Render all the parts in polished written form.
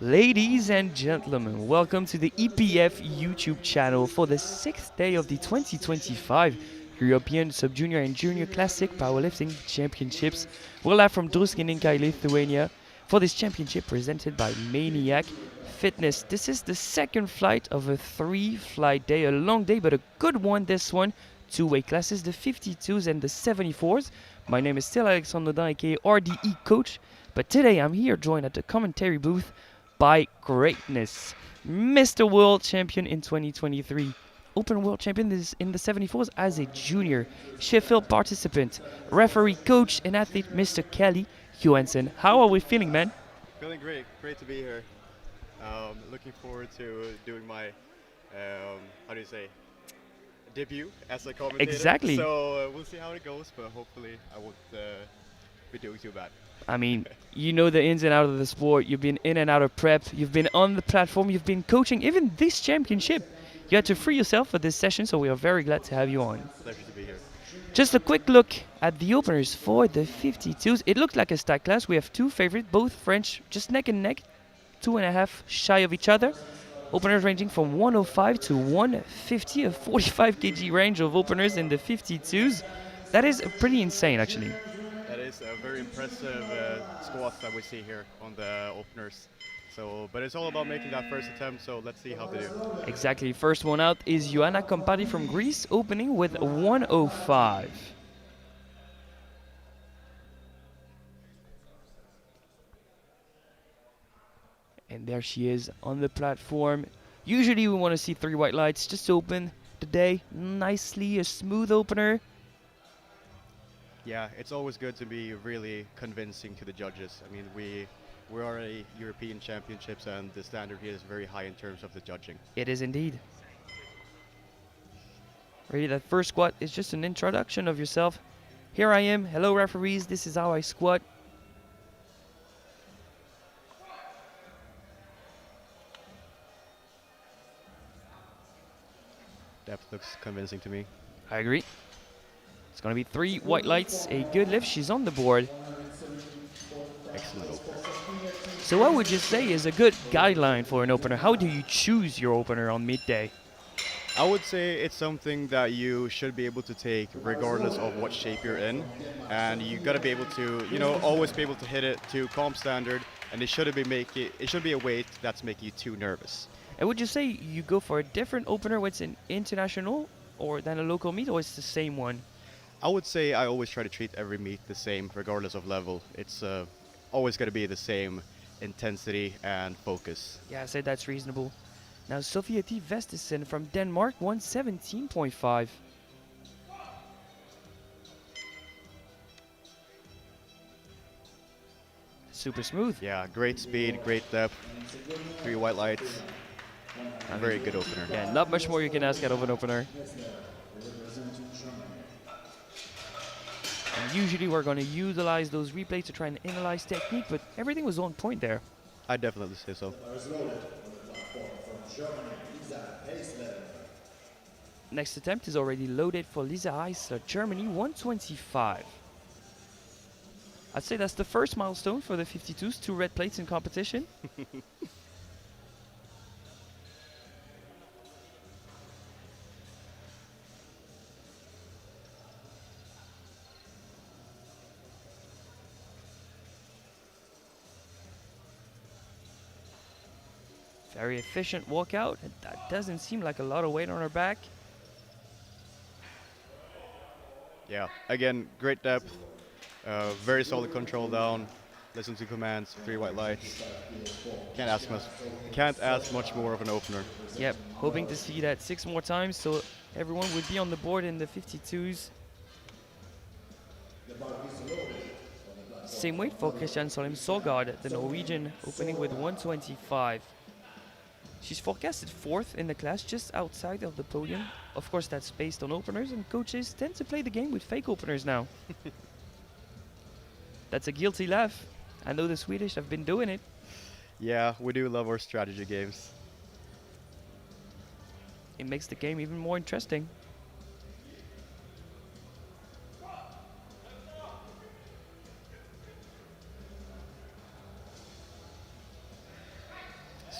Ladies and gentlemen, welcome to the EPF YouTube channel for the 6th day of the 2025 European Sub-Junior and Junior Classic Powerlifting Championships. We're live from Druskininkai, Lithuania for this championship presented by Maniac Fitness. This is the second flight of a 3-flight day, a long day but a good one this one. Two weight classes, the 52s and the 74s. My name is still Alexandre Dodin, aka RDE Coach, but today I'm here joined at the commentary booth by greatness. Mr. World Champion in 2023. Open World Champion in the 74s as a junior. Sheffield participant. Referee, coach, and athlete Mr. Kelly Johansson. How are we feeling, man? Feeling great. Great to be here. Looking forward to doing my, how do you say, debut as a commentator. Exactly. So we'll see how it goes, but hopefully I won't be doing too bad. I mean, you know the ins and outs of the sport. You've been in and out of prep. You've been on the platform. You've been coaching. Even this championship, you had to free yourself for this session, so we are very glad to have you on. Pleasure to be here. Just a quick look at the openers for the 52s. It looked like a stacked class. We have two favorites, both French, just neck and neck, 2.5 shy of each other. Openers ranging from 105 to 150, a 45 kg range of openers in the 52s. That is pretty insane, actually. That is a very impressive squat that we see here on the openers. But it's all about making that first attempt, so let's see how they do. Exactly. First one out is Ioanna Kompati from Greece, opening with 105. And there she is on the platform. Usually we want to see 3 white lights just to open the day nicely, a smooth opener. Yeah, it's always good to be really convincing to the judges. I mean, we are a European Championships, and the standard here is very high in terms of the judging. It is indeed. Ready, that first squat is just an introduction of yourself. Here I am. Hello, referees. This is how I squat. Depth looks convincing to me. I agree. It's going to be 3 white lights, a good lift. She's on the board. Excellent opener. So what would you say is a good guideline for an opener? How do you choose your opener on midday? I would say it's something that you should be able to take regardless of what shape you're in, and you got to be able to, always be able to hit it to comp standard, and it should be a weight that's making you too nervous. And would you say you go for a different opener when it's an international or than a local meet, or it's the same one? I would say I always try to treat every meet the same regardless of level. It's always got to be the same intensity and focus. Yeah, I said that's reasonable. Now Sofia T. Vestisen from Denmark, 117.5. Super smooth. Yeah, great speed, great depth, 3 white lights. Very good opener. Yeah, not much more you can ask out of an opener. And usually we're going to utilize those replays to try and analyze technique, but everything was on point there. I definitely say so. Next attempt is already loaded for Lisa Heisler, Germany, 125. I'd say that's the first milestone for the 52s, 2 red plates in competition. Very efficient walkout, and that doesn't seem like a lot of weight on her back. Yeah, again, great depth, very solid control down, listen to commands, 3 white lights. Can't ask much more of an opener. Yep, hoping to see that 6 more times so everyone would be on the board in the 52s. Same weight for Christian Solheim Solgaard, the Norwegian, opening with 125. She's forecasted 4th in the class, just outside of the podium. Of course, that's based on openers, and coaches tend to play the game with fake openers now. That's a guilty laugh. I know the Swedish have been doing it. Yeah, we do love our strategy games. It makes the game even more interesting.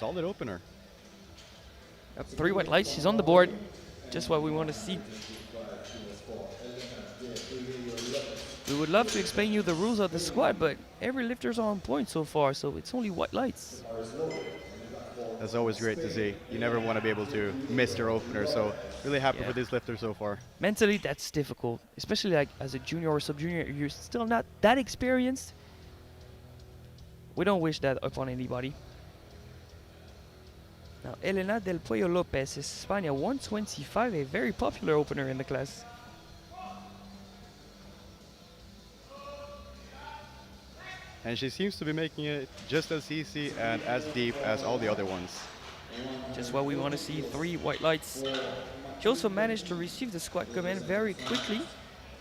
Solid opener. 3 white lights, she's on the board. Just what we want to see. We would love to explain you the rules of the squat, but every lifter's on point so far, so it's only white lights. That's always great to see. You never want to be able to miss your opener, so really happy for this lifter so far. Mentally, that's difficult, especially like as a junior or sub-junior. You're still not that experienced. We don't wish that upon anybody. Now, Elena del Pollo Lopez is España 125, a very popular opener in the class. And she seems to be making it just as easy and as deep as all the other ones. Just what we want to see, 3 white lights. She also managed to receive the squat command very quickly.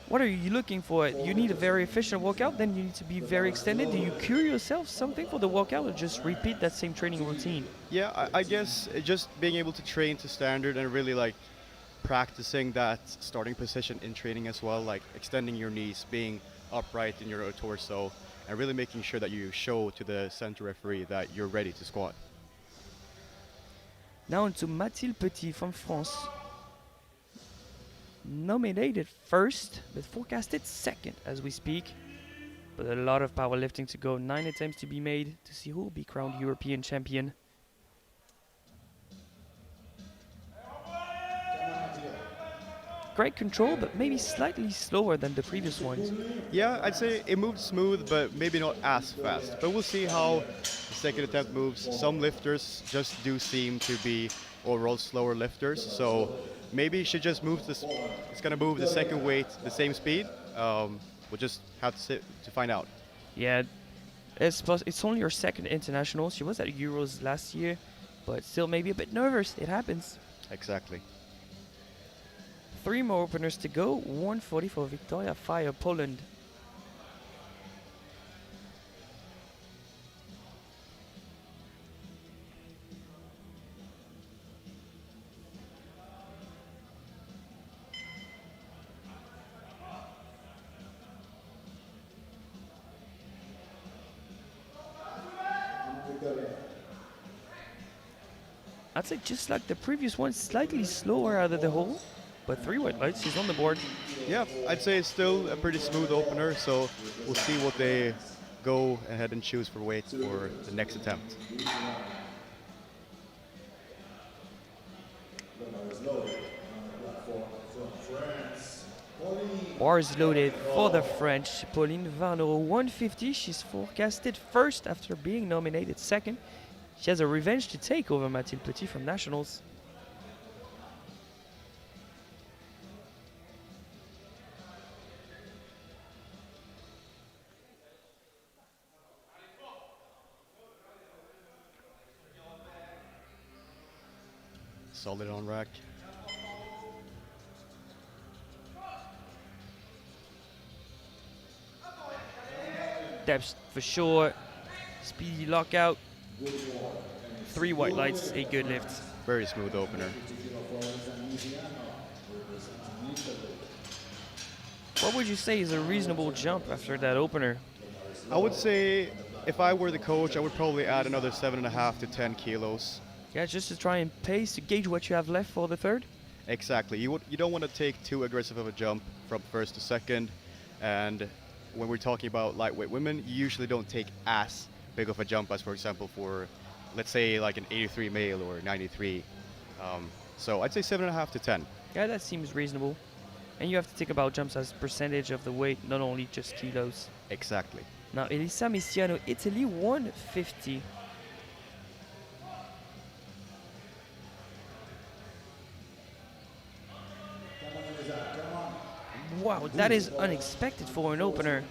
What are you looking for? You need a very efficient workout, then you need to be very extended. Do you cure yourself something for the workout or just repeat that same training routine? Yeah, I guess just being able to train to standard and really like practicing that starting position in training as well, like extending your knees, being upright in your torso, and really making sure that you show to the center referee that you're ready to squat. Now on to Mathilde Petit from France. Nominated first, but forecasted second as we speak. But a lot of powerlifting to go, 9 attempts to be made to see who will be crowned European champion. Great control, but maybe slightly slower than the previous ones. Yeah, I'd say it moved smooth, but maybe not as fast. But we'll see how the second attempt moves. Some lifters just do seem to be overall slower lifters, so maybe she just moves this. It's gonna move the second weight the same speed. We'll just have to find out. Yeah, it's only her second international. She was at Euros last year, but still maybe a bit nervous. It happens. Exactly. 3 more openers to go. 140 for Victoria Fire, Poland. I'd say just like the previous one, slightly slower out of the hole, but 3 white lights, she's on the board. Yeah, I'd say it's still a pretty smooth opener, so we'll see what they go ahead and choose for weights for the next attempt. Bars loaded for the French, Pauline Varno, 150. She's forecasted first after being nominated second. She has a revenge to take over Mathilde Petit from Nationals. Solid on rack. Depth for sure. Speedy lockout. 3 white lights, a good lift. Very smooth opener. What would you say is a reasonable jump after that opener? I would say if I were the coach, I would probably add another 7.5 to 10 kilos. Yeah, just to try and pace to gauge what you have left for the third? Exactly. You don't want to take too aggressive of a jump from first to second. And when we're talking about lightweight women, you usually don't take as big of a jump as, for example, for, let's say, like an 83 male or 93. So I'd say 7.5 to 10. Yeah, that seems reasonable. And you have to think about jumps as percentage of the weight, not only just kilos. Exactly. Now, Elisa Messiano, Italy, 150. Wow, that is unexpected for an opener.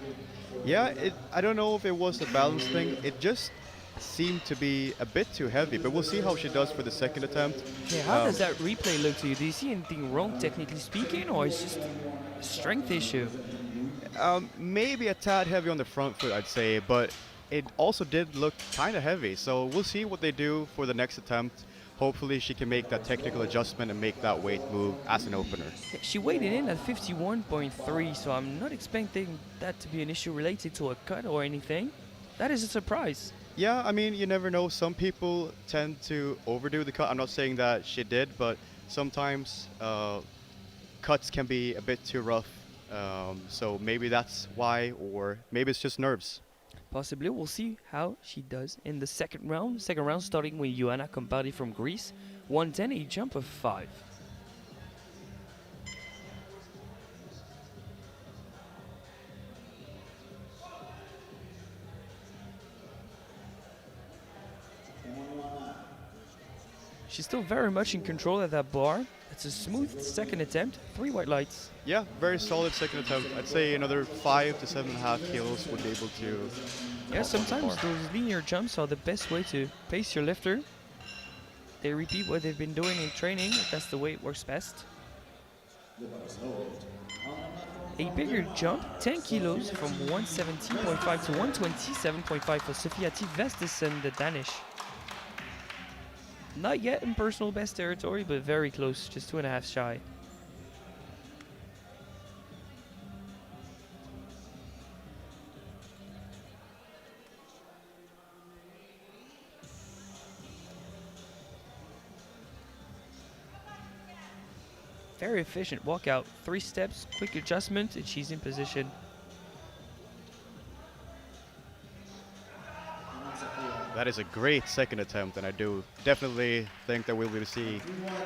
Yeah, I don't know if it was a balance thing. It just seemed to be a bit too heavy, but we'll see how she does for the second attempt. Okay, how does that replay look to you? Do you see anything wrong technically speaking, or is it just a strength issue? Maybe a tad heavy on the front foot, I'd say, but it also did look kind of heavy. So we'll see what they do for the next attempt. Hopefully she can make that technical adjustment and make that weight move as an opener. Yeah, she weighed in at 51.3, so I'm not expecting that to be an issue related to a cut or anything. That is a surprise. Yeah, I mean, you never know. Some people tend to overdo the cut. I'm not saying that she did, but sometimes cuts can be a bit too rough. So maybe that's why, or maybe it's just nerves. Possibly, we'll see how she does in the second round. Second round starting with Ioana Compari from Greece. 110, a jump of 5. She's still very much in control at that bar. It's a smooth second attempt, 3 white lights. Yeah, very solid second attempt. I'd say another 5 to 7.5 kilos would be able to. Yeah, pop on the sometimes bar. those linear jumps are the best way to pace your lifter. They repeat what they've been doing in training, that's the way it works best. A bigger jump, 10 kilos from 117.5 to 127.5 for Sofia T. Vestesen, the Danish. Not yet in personal best territory, but very close, just 2.5 shy. Very efficient walkout, 3 steps, quick adjustment, and she's in position. That is a great second attempt, and I do definitely think that we'll be able to see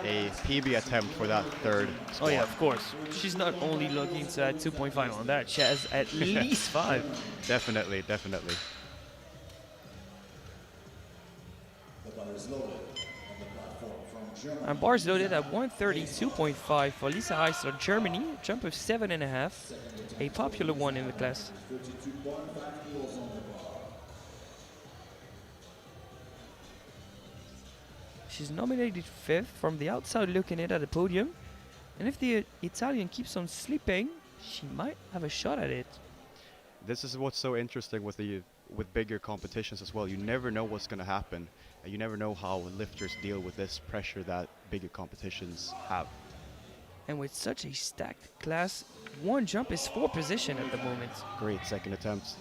a PB attempt for that third squat. Oh yeah, of course. She's not only looking to add 2.5 on that, she has at least 5. Definitely, definitely. And bars loaded at 132.5 for Lisa Heisler, Germany, jump of 7.5, a popular one in the class. She's nominated 5th from the outside looking in at the podium, and if the Italian keeps on sleeping, she might have a shot at it. This is what's so interesting with bigger competitions as well. You never know what's going to happen. You never know how lifters deal with this pressure that bigger competitions have. And with such a stacked class, one jump is 4 position at the moment. Great second attempt.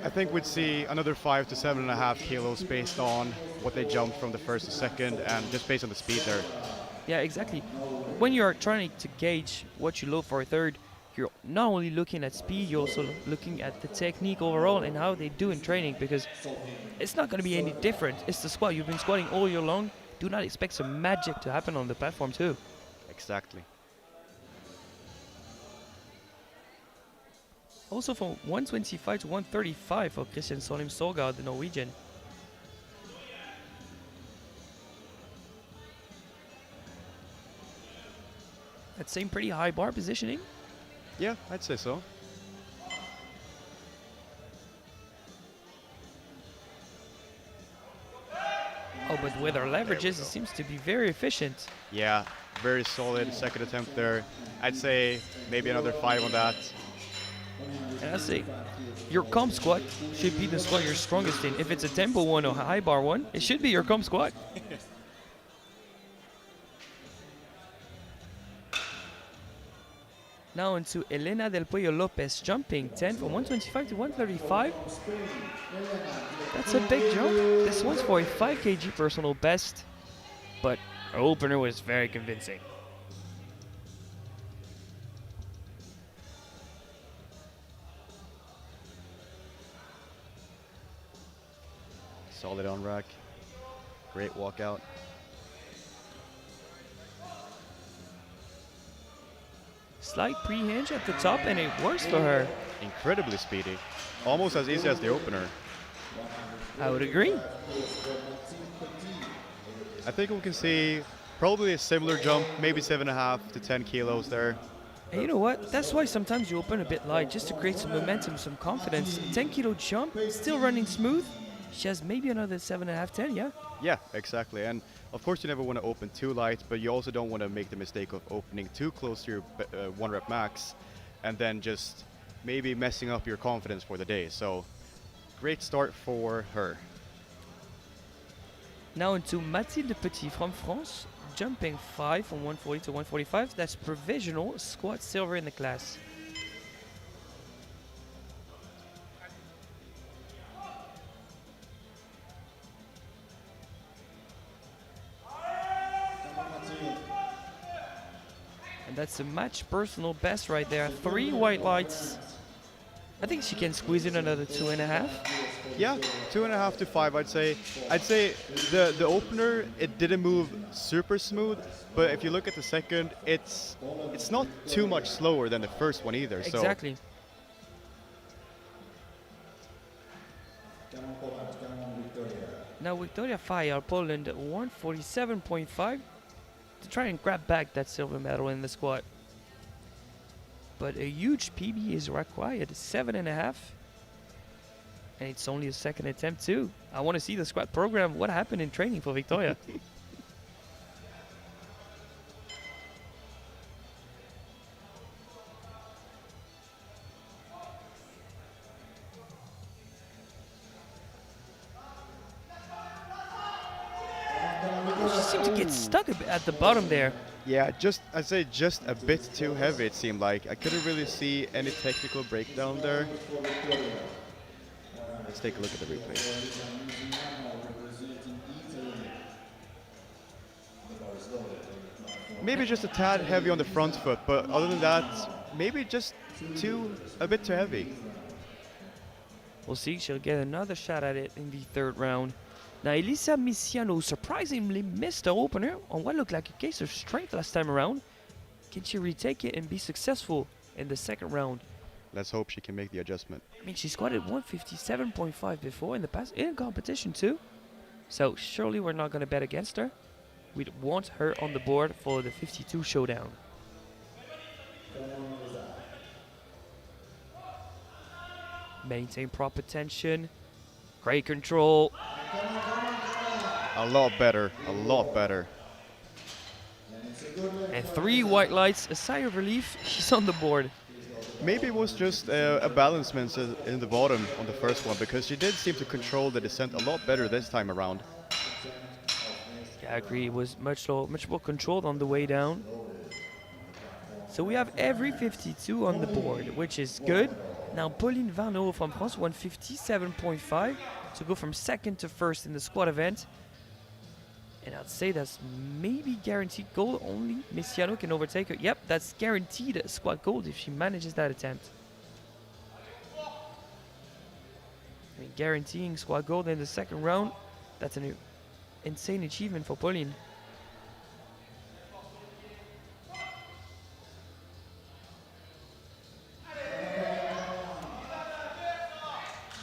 I think we'd see another 5 to 7.5 kilos based on what they jumped from the first to second, and just based on the speed there. Yeah, exactly. When you're trying to gauge what you load for a third, you're not only looking at speed, you're also looking at the technique overall and how they do in training, because it's not going to be any different. It's the squat. You've been squatting all year long. Do not expect some magic to happen on the platform too. Exactly. Also from 125 to 135 for Christian Solim Sorgaard, the Norwegian. That same pretty high bar positioning. Yeah, I'd say so. Oh, but with her leverages, it seems to be very efficient. Yeah, very solid second attempt there. I'd say maybe another 5 on that. And I say, your comp squat should be the squat you're strongest in. If it's a tempo one or a high bar one, it should be your comp squat. Now into Elena Del Puello Lopez, jumping 10 from 125 to 135. That's a big jump. This one's for a 5 kg personal best, but her opener was very convincing. Solid on rack. Great walkout. Slight pre-hinge at the top, and it works for her. Incredibly speedy. Almost as easy as the opener. I would agree. I think we can see probably a similar jump, maybe 7.5 to 10 kilos there. And you know what? That's why sometimes you open a bit light, just to create some momentum, some confidence. 10 kilo jump, still running smooth. She has maybe another 7.5, 10, yeah? Yeah, exactly. And of course you never want to open too light, but you also don't want to make the mistake of opening too close to your 1 rep max and then just maybe messing up your confidence for the day. So great start for her. Now into Mathilde Petit from France, jumping 5 from 140 to 145. That's provisional, squat silver in the class. And that's a match personal best right there. 3 white lights. I think she can squeeze in another 2.5. Yeah, 2.5 to 5, I'd say. I'd say the opener, it didn't move super smooth, but if you look at the second, it's not too much slower than the first one either. Exactly. Now Victoria Fajar, Poland, 147.5 to try and grab back that silver medal in the squat. But a huge PB is required, 7.5. And it's only a second attempt too. I want to see the squat program. What happened in training for Victoria? She seemed to get stuck a bit at the bottom there. Yeah, I'd say just a bit too heavy, it seemed like. I couldn't really see any technical breakdown there. Let's take a look at the replay. Maybe just a tad heavy on the front foot, but other than that, maybe just a bit too heavy. We'll see. She'll get another shot at it in the third round. Now, Elisa Misiano surprisingly missed the opener on what looked like a case of strength last time around. Can she retake it and be successful in the second round? Let's hope she can make the adjustment. I mean, she squatted 157.5 before in the past, in competition too. So surely we're not going to bet against her. We'd want her on the board for the 52 showdown. Maintain proper tension. Great control. A lot better, a lot better. And 3 white lights, a sigh of relief, she's on the board. Maybe it was just a balancement in the bottom on the first one, because she did seem to control the descent a lot better this time around. Yeah, I agree, it was much more controlled on the way down. So we have every 52 on the board, which is good. Now Pauline Varneau from France, 157.5 to go from second to first in the squat event. And I'd say that's maybe guaranteed gold. Only Misiano can overtake her. Yep, that's guaranteed squat gold if she manages that attempt. I mean, guaranteeing squat gold in the second round, that's an insane achievement for Pauline.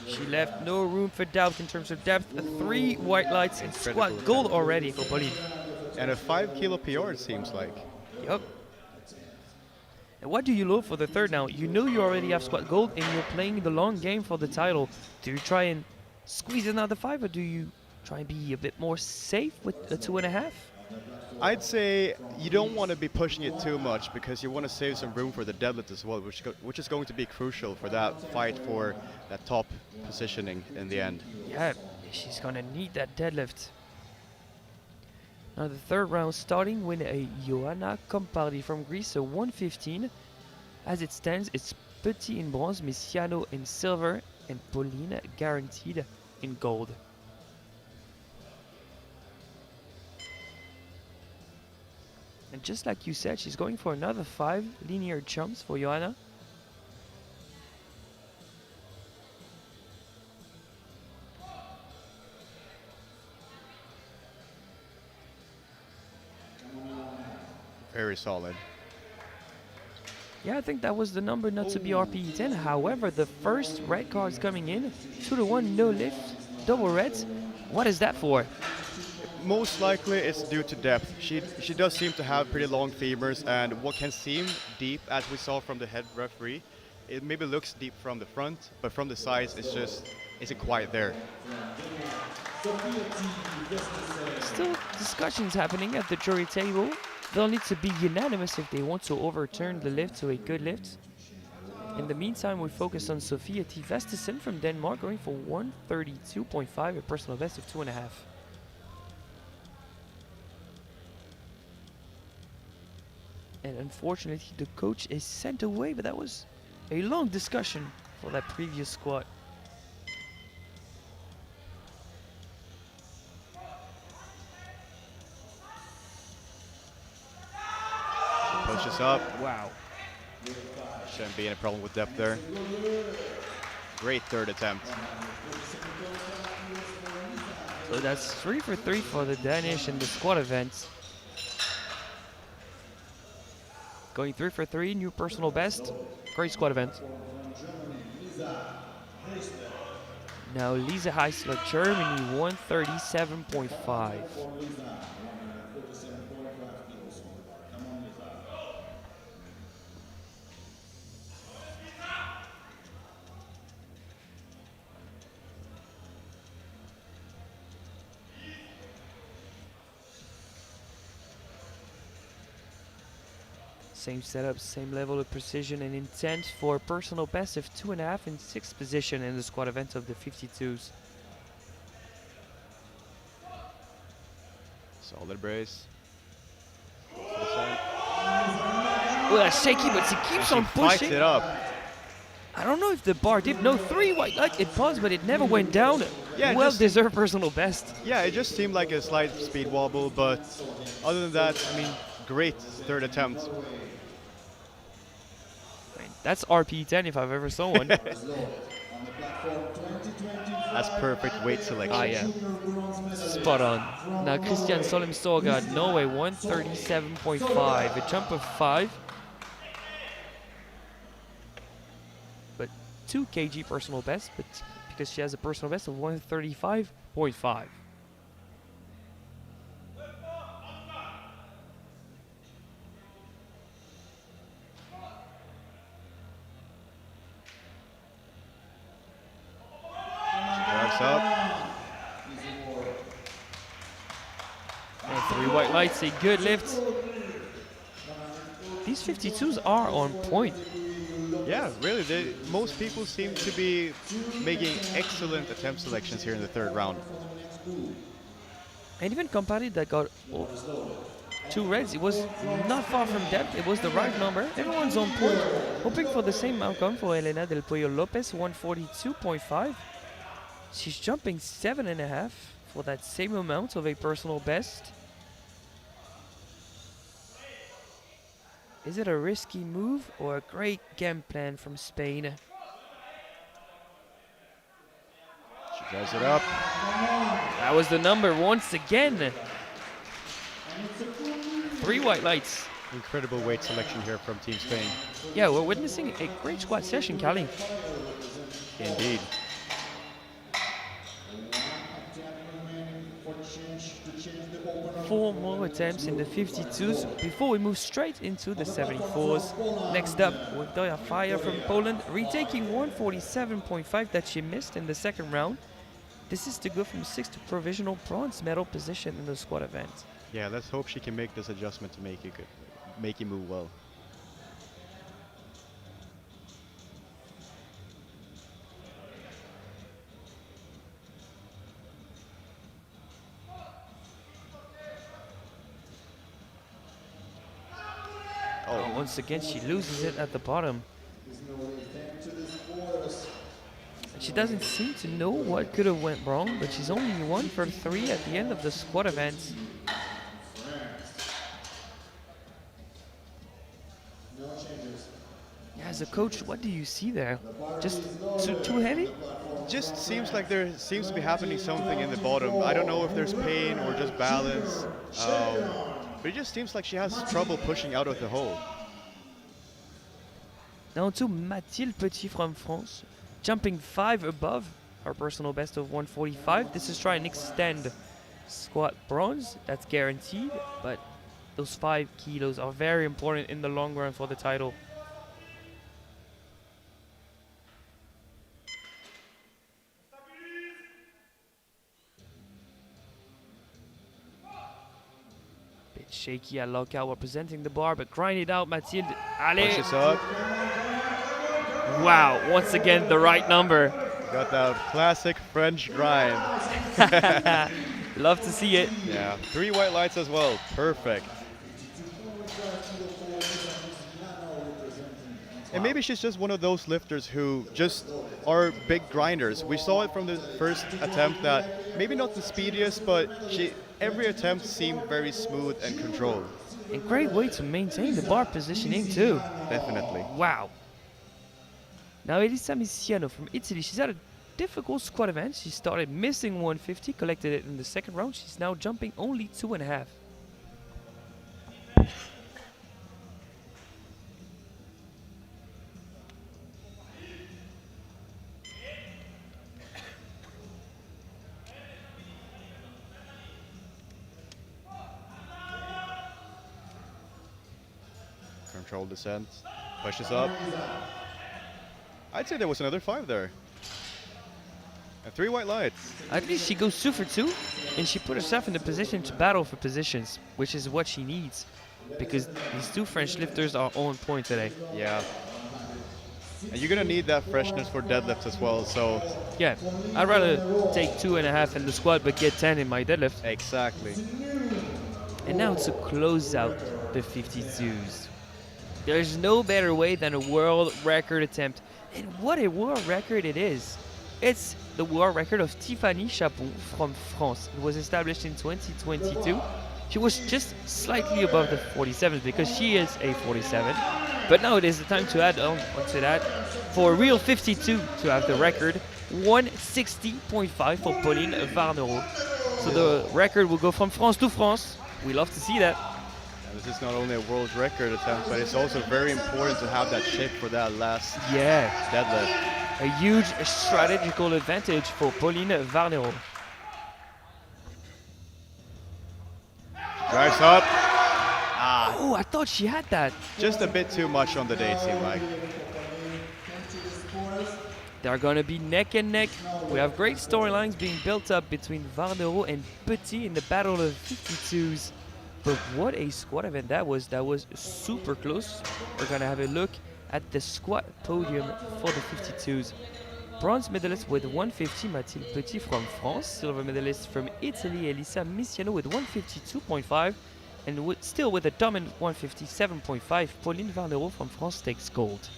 She left no room for doubt in terms of depth. 3 white lights and squat gold already for Pauline. And a 5 kilo PR, it seems like. Yup. And what do you look for the third now? You know you already have squat gold and you're playing the long game for the title. Do you try and squeeze another 5, or do you try and be a bit more safe with a 2.5? I'd say you don't want to be pushing it too much, because you want to save some room for the deadlift as well, which is going to be crucial for that fight for that top positioning in the end. Yeah, she's gonna need that deadlift. Now the third round starting with a Joanna Compardi from Greece, so 115. As it stands, it's Petit in bronze, Misiano in silver, and Pauline guaranteed in gold. And just like you said, she's going for another 5 linear jumps for Joanna. Very solid. Yeah, I think that was the number not to be RPE 10. However, the first red card's coming in. 2-1, no lift, double reds. What is that for? Most likely it's due to depth. She does seem to have pretty long femurs, and what can seem deep, as we saw from the head referee, it maybe looks deep from the front, but from the sides isn't quite there. Still discussions happening at the jury table. They'll need to be unanimous if they want to overturn the lift to a good lift. In the meantime, we focus on Sofia T. Vestesen from Denmark, going for 132.5, a personal best of 2.5. And unfortunately, the coach is sent away, but that was a long discussion for that previous squat. Pushes up. Wow. Shouldn't be any problem with depth there. Great third attempt. So that's 3 for 3 for the Danish in the squat event. Going 3 for 3, new personal best. Great squat event. Now Lisa Heisler, Germany, 137.5. Same setup, same level of precision and intent for personal best of 2.5 in 6th position in the squat event of the 52s. Solid brace. Well, that's shaky, but she keeps on Fights pushing. it up. I don't know if the bar did. No, 3 white light. It paused, but it never went down. Yeah, well just- deserved personal best. Yeah, it just seemed like a slight speed wobble, but other than that, I mean, great third attempt. I mean, that's RP10 if I've ever saw one. That's perfect weight selection. Ah, yeah. Spot on. Now, Christian Solheim Storgard, Norway, 137.5. A jump of 5. But 2 kg personal best, but because she has a personal best of 135.5. Drives up. And 3 white lights, a good lift. These 52s are on point. Yeah, really. Most people seem to be making excellent attempt selections here in the third round. And even Campari that got 2 reds, it was not far from depth. It was the right number. Everyone's on point. Hoping for the same outcome for Elena Del Pollo Lopez, 142.5. She's jumping 7.5 for that same amount of a personal best. Is it a risky move or a great game plan from Spain? She drives it up. That was the number once again. 3 white lights. Incredible weight selection here from Team Spain. Yeah, we're witnessing a great squat session, Callie. Indeed. 4 more attempts in the 52s before we move straight into the 74s. Next up, Wiktoria Fire from Poland, retaking 147.5 that she missed in the second round. This is to go from 6th to provisional bronze medal position in the squat event. Yeah, let's hope she can make this adjustment to make it move well. Oh, once again, she loses it at the bottom. She doesn't seem to know what could have went wrong, but she's only 1 for 3 at the end of the squat event. As a coach, what do you see there? Just too heavy? Just seems like there seems to be happening something in the bottom. I don't know if there's pain or just balance. But it just seems like she has trouble pushing out of the hole. Now to Mathilde Petit from France, jumping 5 above her personal best of 145. This is trying to extend squat bronze, that's guaranteed, but those 5 kilos are very important in the long run for the title. Bit shaky at lockout while presenting the bar, but grind it out, Mathilde. Allez! Pushes up. Wow, once again the right number. Got that classic French grind. Love to see it. Yeah, 3 white lights as well. Perfect. And maybe she's just one of those lifters who just are big grinders. We saw it from the first attempt that maybe not the speediest, but every attempt seemed very smooth and controlled. And great way to maintain the bar positioning too. Definitely. Wow. Now Elisa Misiano from Italy, she's had a difficult squat event. She started missing 150, collected it in the second round. She's now jumping only 2.5. Control descent. Pushes up. I'd say there was another 5 there. And 3 white lights. At least she goes 2 for 2, and she put herself in the position to battle for positions, which is what she needs, because these two French lifters are on point today. Yeah. And you're gonna need that freshness for deadlifts as well, so. Yeah, I'd rather take 2.5 in the squat but get 10 in my deadlift. Exactly. And now to close out the 52s. There's no better way than a world record attempt. And what a world record it is. It's the world record of Tiffany Chapon from France. It was established in 2022. She was just slightly above the 47 because she is a 47. But now it is the time to add on to that for a real 52 to have the record. 160.5 for Pauline Varnereau. So the record will go from France to France. We love to see that. And this is not only a world record attempt, but it's also very important to have that chip for that last deadlift. A huge strategical advantage for Pauline Varnereau. Drives up. Oh, I thought she had that. Just a bit too much on the day, it seemed like. They're gonna be neck and neck. We have great storylines being built up between Varnereau and Petit in the battle of 52s. But what a squat event that was. That was super close. We're gonna have a look at the squat podium for the 52s. Bronze medalist with 150, Mathilde Petit from France. Silver medalist from Italy, Elisa Misiano with 152.5. And still with a dominant 157.5, Pauline Varnereau from France takes gold.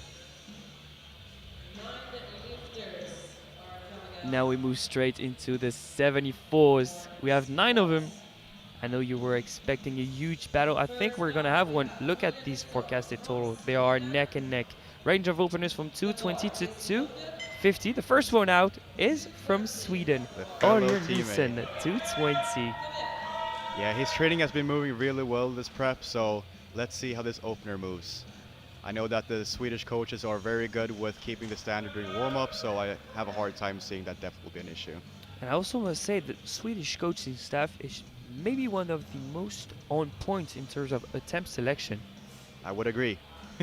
Now we move straight into the 74s. We have 9 of them. I know you were expecting a huge battle. I think we're gonna have one. Look at these forecasted totals. They are neck and neck. Range of openers from 220 to 250. The first one out is from Sweden. Orion Nielsen, 220. Yeah, his training has been moving really well this prep, so let's see how this opener moves. I know that the Swedish coaches are very good with keeping the standard during warm-up, so I have a hard time seeing that will be an issue. And I also must say that Swedish coaching staff is maybe one of the most on point in terms of attempt selection. I would agree.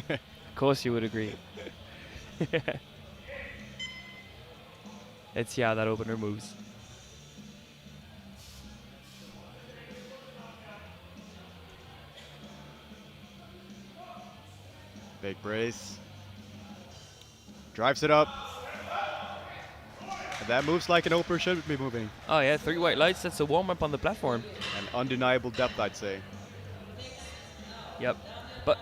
Of course you would agree. Let's see how that opener moves. Big brace. Drives it up. And that moves like an opener should be moving. Oh yeah, 3 white lights. That's a warm-up on the platform. An undeniable depth, I'd say. Yep. But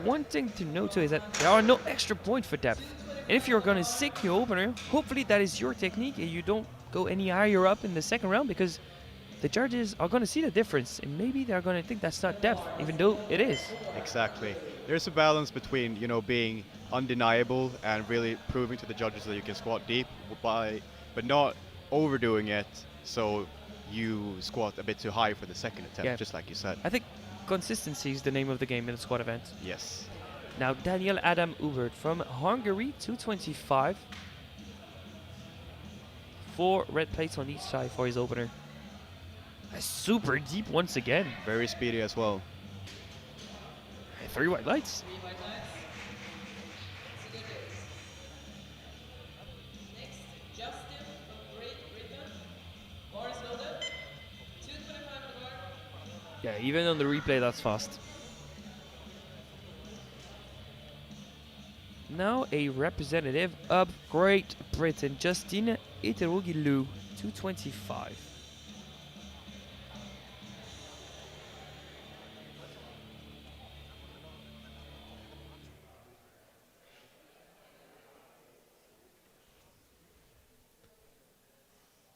one thing to note too is that there are no extra points for depth. And if you're going to stick your opener, hopefully that is your technique and you don't go any higher up in the second round, because the judges are going to see the difference and maybe they're going to think that's not depth, even though it is. Exactly. There's a balance between, you know, being undeniable and really proving to the judges that you can squat deep, but not overdoing it so you squat a bit too high for the second attempt, just like you said. I think consistency is the name of the game in a squat event. Yes. Now Daniel Adam Hubert from Hungary, 225. 4 red plates on each side for his opener. Super deep once again. Very speedy as well. 3 white lights. Yeah, even on the replay, that's fast. Now a representative of Great Britain, Justine Eterogilu, 225.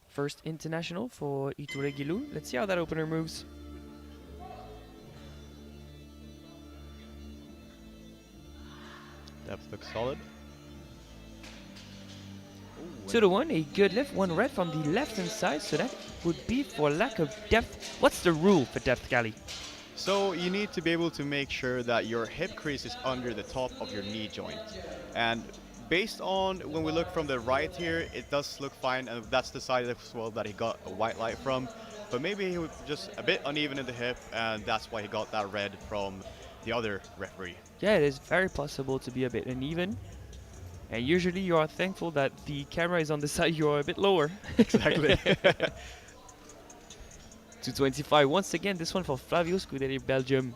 First international for Ituregilu. Let's see how that opener moves. Depth looks solid. Ooh, 2 to 1, a good lift, 1 red from the left hand side, so that would be for lack of depth. What's the rule for depth, Gali? so you need to be able to make sure that your hip crease is under the top of your knee joint. And based on when we look from the right here, it does look fine, and that's the side as well that he got a white light from. But maybe he was just a bit uneven in the hip, and that's why he got that red from the other referee. Yeah, it is very possible to be a bit uneven. And usually you are thankful that the camera is on the side you are a bit lower. Exactly. 225, once again, this one for Flavio Scuderi, Belgium.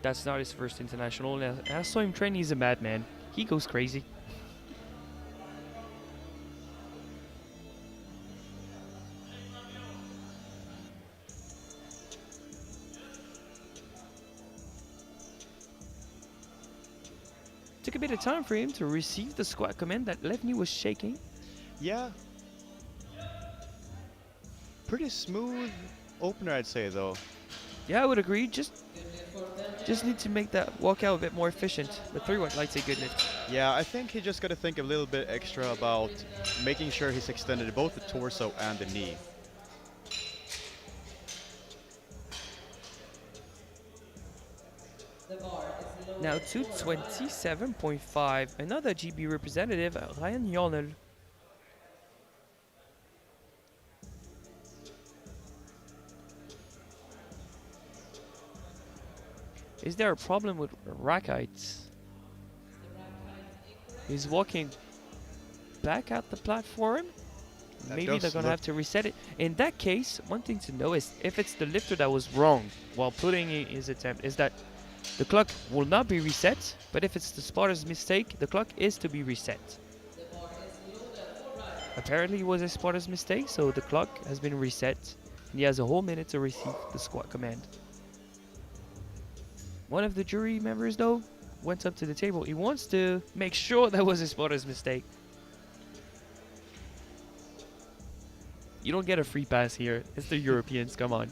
That's not his first international. I saw him train, he's a madman. He goes crazy. Took a bit of time for him to receive the squat command. That left knee was shaking. Yeah. Pretty smooth opener, I'd say, though. Yeah, I would agree. Just need to make that walkout a bit more efficient. But 3 white lights, a good lift. Yeah, I think he just got to think a little bit extra about making sure he's extended both the torso and the knee. Now 227.5. Another GB representative, Ryan Jonel. Is there a problem with rack heights? He's walking back at the platform. Maybe they're gonna have to reset it. In that case, one thing to know is if it's the lifter that was wrong while putting in his attempt, is that the clock will not be reset, but if it's the spotter's mistake, the clock is to be reset. Apparently it was a spotter's mistake, so the clock has been reset, and he has a whole minute to receive the squat command. One of the jury members, though, went up to the table. He wants to make sure that was a spotter's mistake. You don't get a free pass here. It's the Europeans, come on.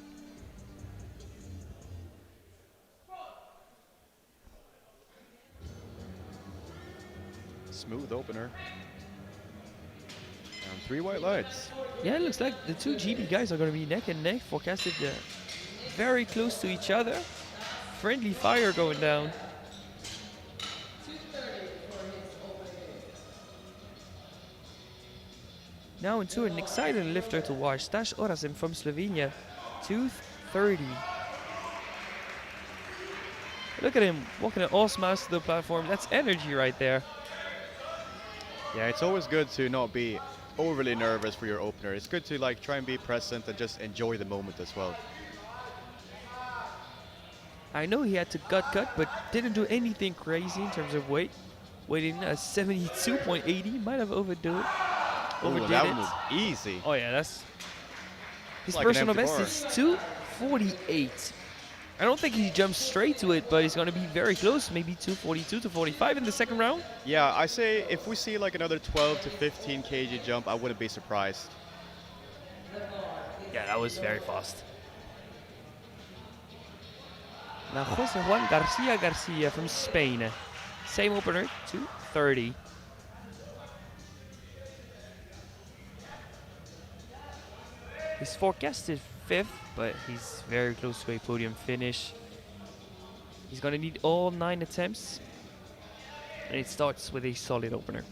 Smooth opener. And 3 white lights. Yeah, it looks like the 2 GB guys are going to be neck and neck, forecasted very close to each other. Friendly fire going down. Now into an exciting lifter to watch, Stash Orasim from Slovenia, 230. Look at him walking at all smiles to the platform. That's energy right there. Yeah, it's always good to not be overly nervous for your opener. It's good to like try and be present and just enjoy the moment as well. I know he had to gut cut, but didn't do anything crazy in terms of weight. Weighing 72.80, might have overdid it. Ooh, that one was easy. Oh yeah, that's his like an personal empty best bar. is 248. I don't think he jumps straight to it, but he's going to be very close, maybe 242 to 45 in the second round. Yeah, I say if we see like another 12 to 15 kg jump, I wouldn't be surprised. Yeah, that was very fast. Now Jose Juan Garcia from Spain. Same opener, 230. He's forecasted 5th, but he's very close to a podium finish. He's going to need all 9 attempts. And it starts with a solid opener.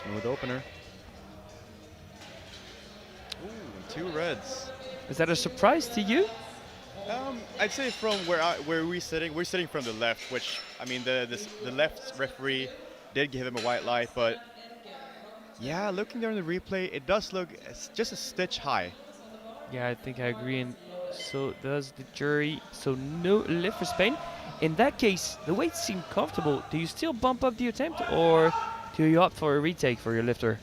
Smooth opener. Ooh, 2 reds. Is that a surprise to you? I'd say from where we're sitting from the left, which I mean the left referee did give him a white light, but yeah, looking there in the replay, it does look just a stitch high. Yeah, I think I agree, and so does the jury. So no lift for Spain. In that case, the weights seem comfortable. Do you still bump up the attempt, or do you opt for a retake for your lifter?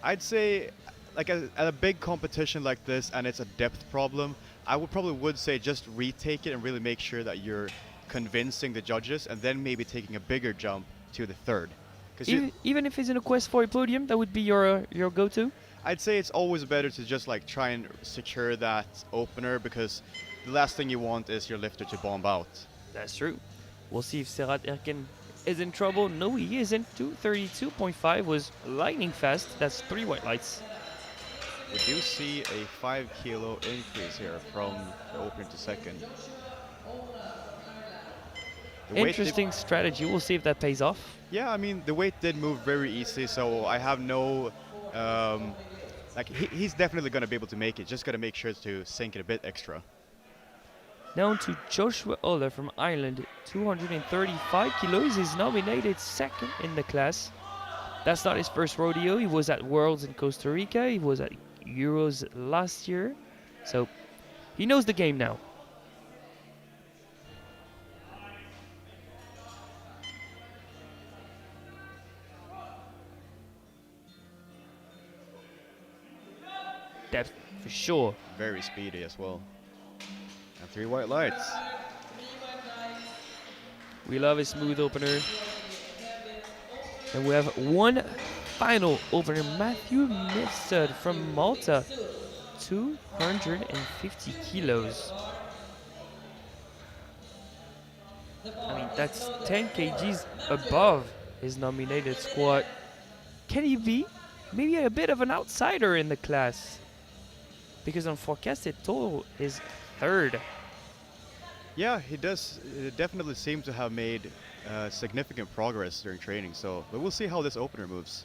I'd say, like at a big competition like this, and it's a depth problem, I would say just retake it and really make sure that you're convincing the judges, and then maybe taking a bigger jump to the third. Because Even if it's in a quest for a podium, that would be your go-to. I'd say it's always better to just like try and secure that opener, because the last thing you want is your lifter to bomb out. That's true. We'll see if Serhat Erkin is in trouble. No, he isn't. 232.5 was lightning fast. That's 3 white lights. We do see a 5 kilo increase here from the opener to second. Interesting strategy. We'll see if that pays off. Yeah, I mean, the weight did move very easily, so I have no... he's definitely going to be able to make it. Just got to make sure to sink it a bit extra. Down to Joshua Oller from Ireland. 235 kilos. He's nominated second in the class. That's not his first rodeo. He was at Worlds in Costa Rica. He was at Euros last year. So he knows the game now. Depth for sure. Very speedy as well. And 3 white lights. We love a smooth opener. And we have one final opener, Matthew Mifsud from Malta. 250 kilos. I mean, that's 10 kgs above his nominated squat. Can he be maybe a bit of an outsider in the class? Because on forecasted total is third. Yeah, he does definitely seem to have made significant progress during training, but we'll see how this opener moves.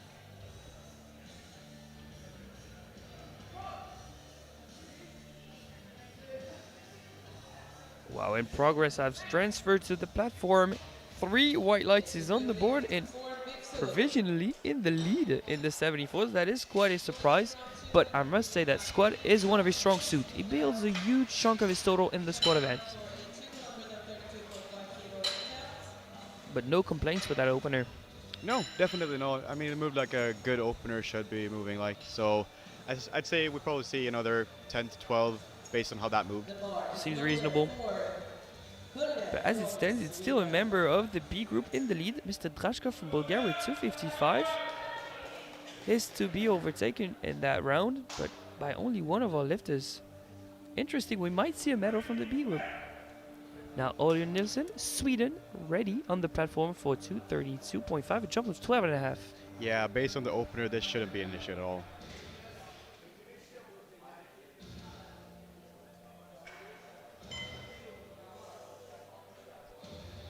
Wow, and progress has transferred to the platform. 3 white lights is on the board and provisionally in the lead in the 74s. That is quite a surprise, but I must say that squat is one of his strong suits. He builds a huge chunk of his total in the squat event. But no complaints with that opener. No, definitely not. I mean, it moved like a good opener should be moving like. So I'd say we probably see another 10 to 12 based on how that moved. Seems reasonable. But as it stands, it's still a member of the B group in the lead. Mr. Drashka from Bulgaria with 255 is to be overtaken in that round, but by only one of our lifters. Interesting, we might see a medal from the B group. Now Oliver Nilsson, Sweden, ready on the platform for 232.5, a jump of 12.5. Yeah, based on the opener, this shouldn't be an issue at all.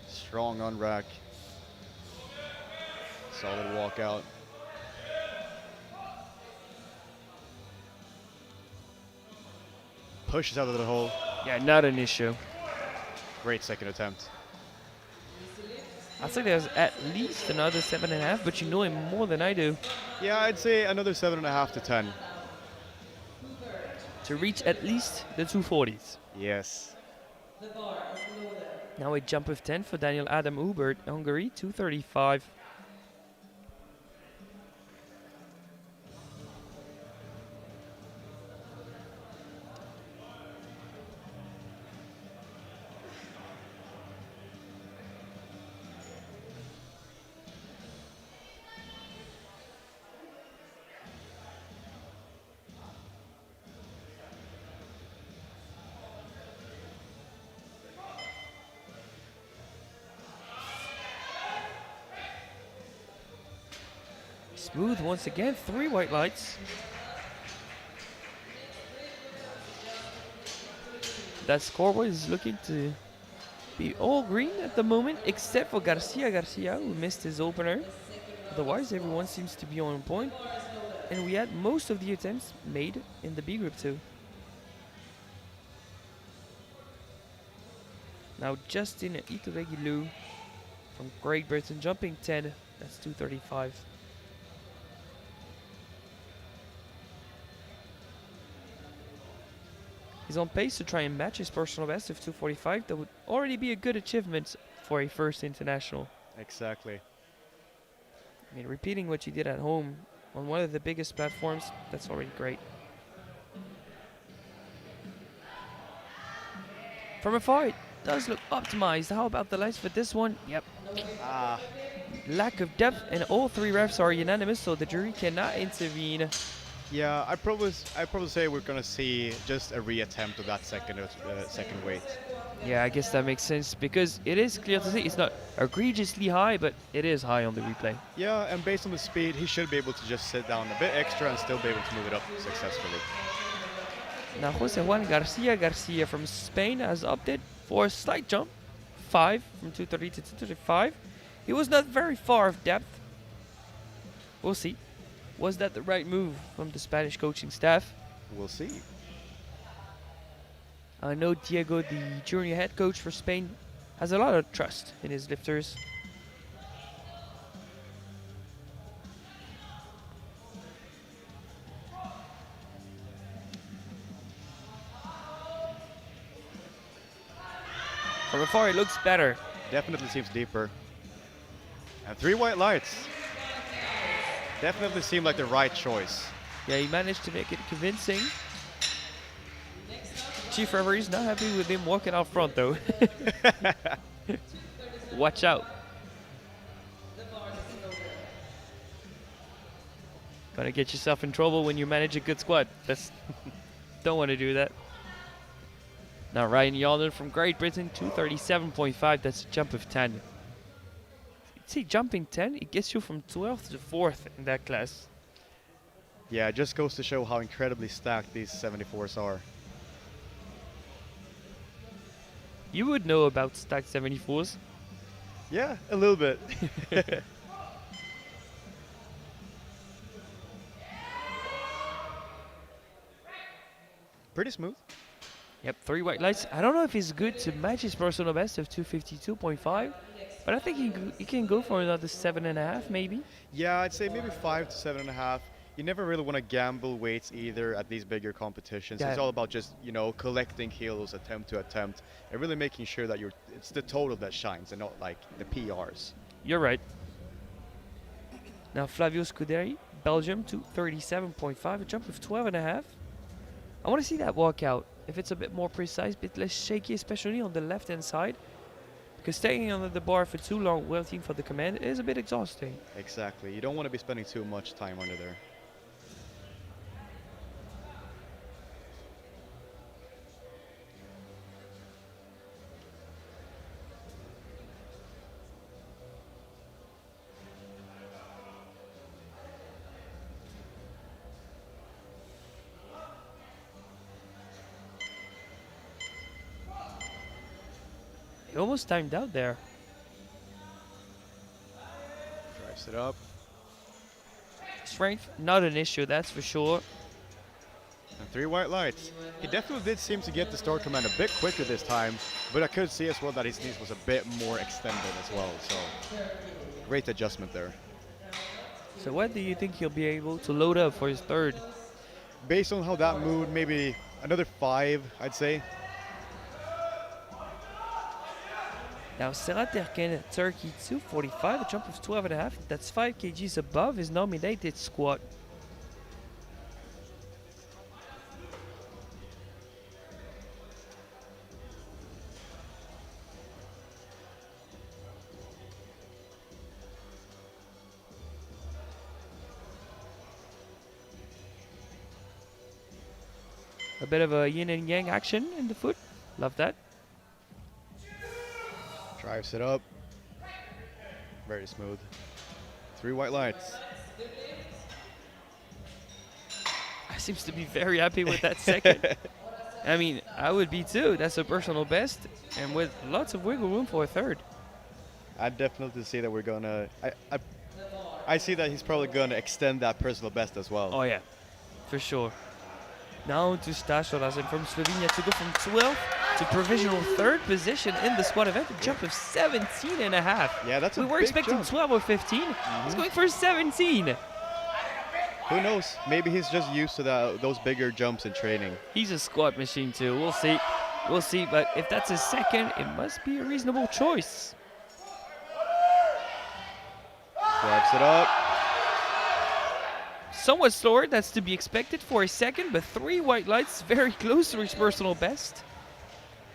Strong on rack. Solid walkout. Pushes out of the hole. Yeah, not an issue. Great second attempt. I'd say there's at least another 7.5, but you know him more than I do. Yeah, I'd say another 7.5 to 10. To reach at least the 240s. Yes. Now a jump of 10 for Daniel Adam Hubert, Hungary, 235. Smooth once again, 3 white lights. That scoreboard is looking to be all green at the moment, except for Garcia, who missed his opener. Otherwise, everyone seems to be on point. And we had most of the attempts made in the B group too. Now Justin Ituregulu from Great Britain, jumping 10, that's 235. He's on pace to try and match his personal best of 245. That would already be a good achievement for a first international. Exactly. I mean, repeating what you did at home on one of the biggest platforms, that's already great. From afar, it does look optimized. How about the lights for this one? Yep. Ah, Lack of depth, and all three refs are unanimous, so the jury cannot intervene. yeah, I'd probably say we're gonna see just a reattempt of that second weight. Yeah, I guess that makes sense because it is clear to see it's not egregiously high, but it is high on the replay. Yeah, and based on the speed, he should be able to just sit down a bit extra and still be able to move it up successfully. Now Jose Juan Garcia from Spain has opted for a slight jump, 5 from 230 to 235. He was not very far of depth. We'll see. Was that the right move from the Spanish coaching staff? We'll see. I know Diego, the junior head coach for Spain, has a lot of trust in his lifters. From afar, it looks better. Definitely seems deeper. And 3 white lights. Definitely seemed like the right choice. Yeah, he managed to make it convincing. Chief referee's not happy with him walking out front, though. Watch out. Gonna get yourself in trouble when you manage a good squad. Don't want to do that. Now Ryan Yalden from Great Britain, 237.5. That's a jump of 10. See, jumping 10, it gets you from 12th to 4th in that class. Yeah, it just goes to show how incredibly stacked these 74s are. You would know about stacked 74s. Yeah, a little bit. Pretty smooth. Yep, 3 white lights. I don't know if it's good to match his personal best of 252.5, but I think he can go for another 7.5 maybe. Yeah, I'd say maybe 5 to 7.5. You never really want to gamble weights either at these bigger competitions. Yeah. It's all about just, collecting kilos attempt to attempt and really making sure that it's the total that shines and not like the PRs. You're right. Now Flavio Scuderi, Belgium, 237.5, a jump of 12.5. I want to see that walkout. If it's a bit more precise, a bit less shaky, especially on the left-hand side. Because staying under the bar for too long, waiting for the command, is a bit exhausting. Exactly. You don't want to be spending too much time under there. He almost timed out there. Drives it up. Strength, not an issue, that's for sure. And 3 white lights. He definitely did seem to get the start command a bit quicker this time, but I could see as well that his knees was a bit more extended as well, so great adjustment there. So what do you think he'll be able to load up for his third? Based on how that moved, maybe another 5, I'd say. Now Serhat Erken, Turkey, 245, a jump of 12.5. That's 5 kgs above his nominated squat. A bit of a yin and yang action in the foot. Love that. Drives it up. Very smooth. 3 white lights. I seems to be very happy with that second. I mean, I would be too. That's a personal best, and with lots of wiggle room for a third. I definitely see that we're gonna. I see that he's probably gonna extend that personal best as well. Oh yeah, for sure. Now to Stasolasen from Slovenia to go from 12th to provisional third position in the squad event, a jump of 17.5. Yeah, that's a We were big expecting jump. 12 or 15. He's going for 17. Who knows? Maybe he's just used to those bigger jumps in training. He's a squat machine too. We'll see. We'll see. But if that's his second, it must be a reasonable choice. Drives it up. Somewhat slower, that's to be expected for a second, but 3 white lights, very close to his personal best.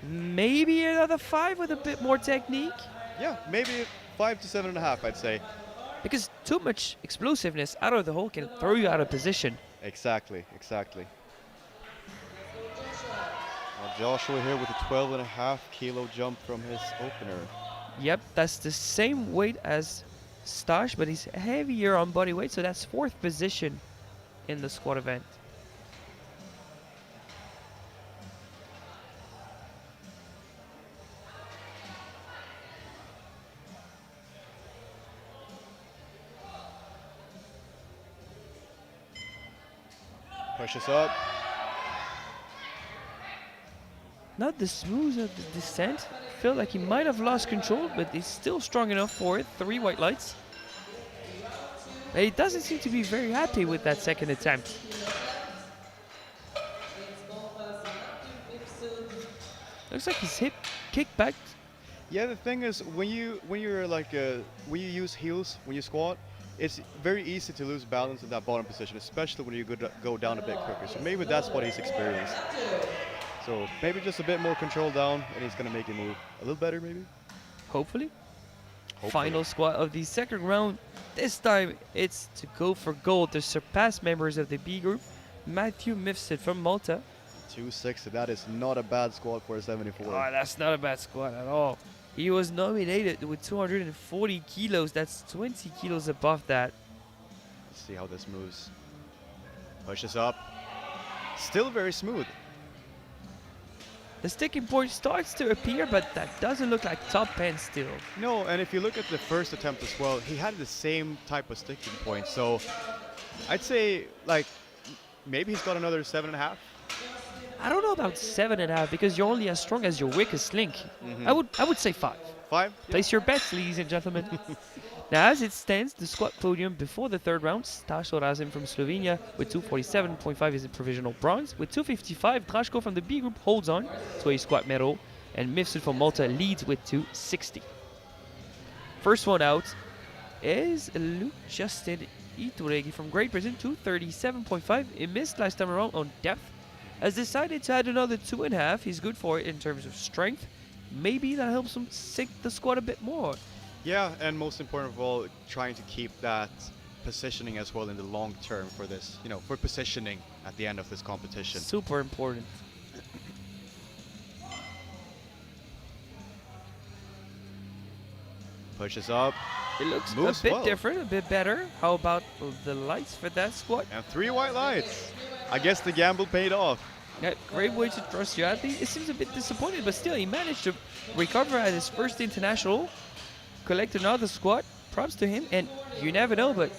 Maybe another 5 with a bit more technique. Yeah, maybe 5 to 7.5, I'd say. Because too much explosiveness out of the hole can throw you out of position. Exactly, exactly. Now Joshua here with a 12.5 kilo jump from his opener. Yep, that's the same weight as Stash, but he's heavier on body weight, so that's 4th position in the squat event. Pushes up. Not the smooth of the descent. Feel like he might have lost control, but he's still strong enough for it. 3 white lights. But he doesn't seem to be very happy with that second attempt. Looks like his hip kicked back. Yeah, the thing is, when you use heels when you squat, it's very easy to lose balance in that bottom position, especially when you go down a bit quicker. So maybe that's what he's experienced. So maybe just a bit more control down, and he's gonna make it move a little better, maybe. Hopefully. Hopefully. Final squat of the second round. This time it's to go for gold to surpass members of the B group. Matthew Mifsud from Malta. 260. That is not a bad squat for a 74. Oh, that's not a bad squat at all. He was nominated with 240 kilos. That's 20 kilos above that. Let's see how this moves. Pushes up. Still very smooth. The sticking point starts to appear, but that doesn't look like top pen still. No, and if you look at the first attempt as well, he had the same type of sticking point. So I'd say like maybe he's got another 7.5. I don't know about 7.5 because you're only as strong as your weakest link. I would say 5. 5? Yeah. Place your bets, ladies and gentlemen. Now, as it stands, the squat podium before the third round, Stash Razin from Slovenia with 247.5 is a provisional bronze. With 255, Draško from the B group holds on to a squat medal, and Mifsud from Malta leads with 260. First one out is Luke Justin Ituregi from Great Britain, 237.5. He missed last time around on depth. Has decided to add another 2.5. He's good for it in terms of strength. Maybe that helps him sink the squat a bit more. Yeah, and most important of all, trying to keep that positioning as well in the long term for this, for positioning at the end of this competition. Super important. Pushes up. It looks Moves a bit well. different, a bit better. How about the lights for that squat? And 3 white lights. I guess the gamble paid off. Yeah, great way to trust your athlete. It seems a bit disappointed, but still he managed to recover at his first international, collect another squat. Props to him, and you never know, but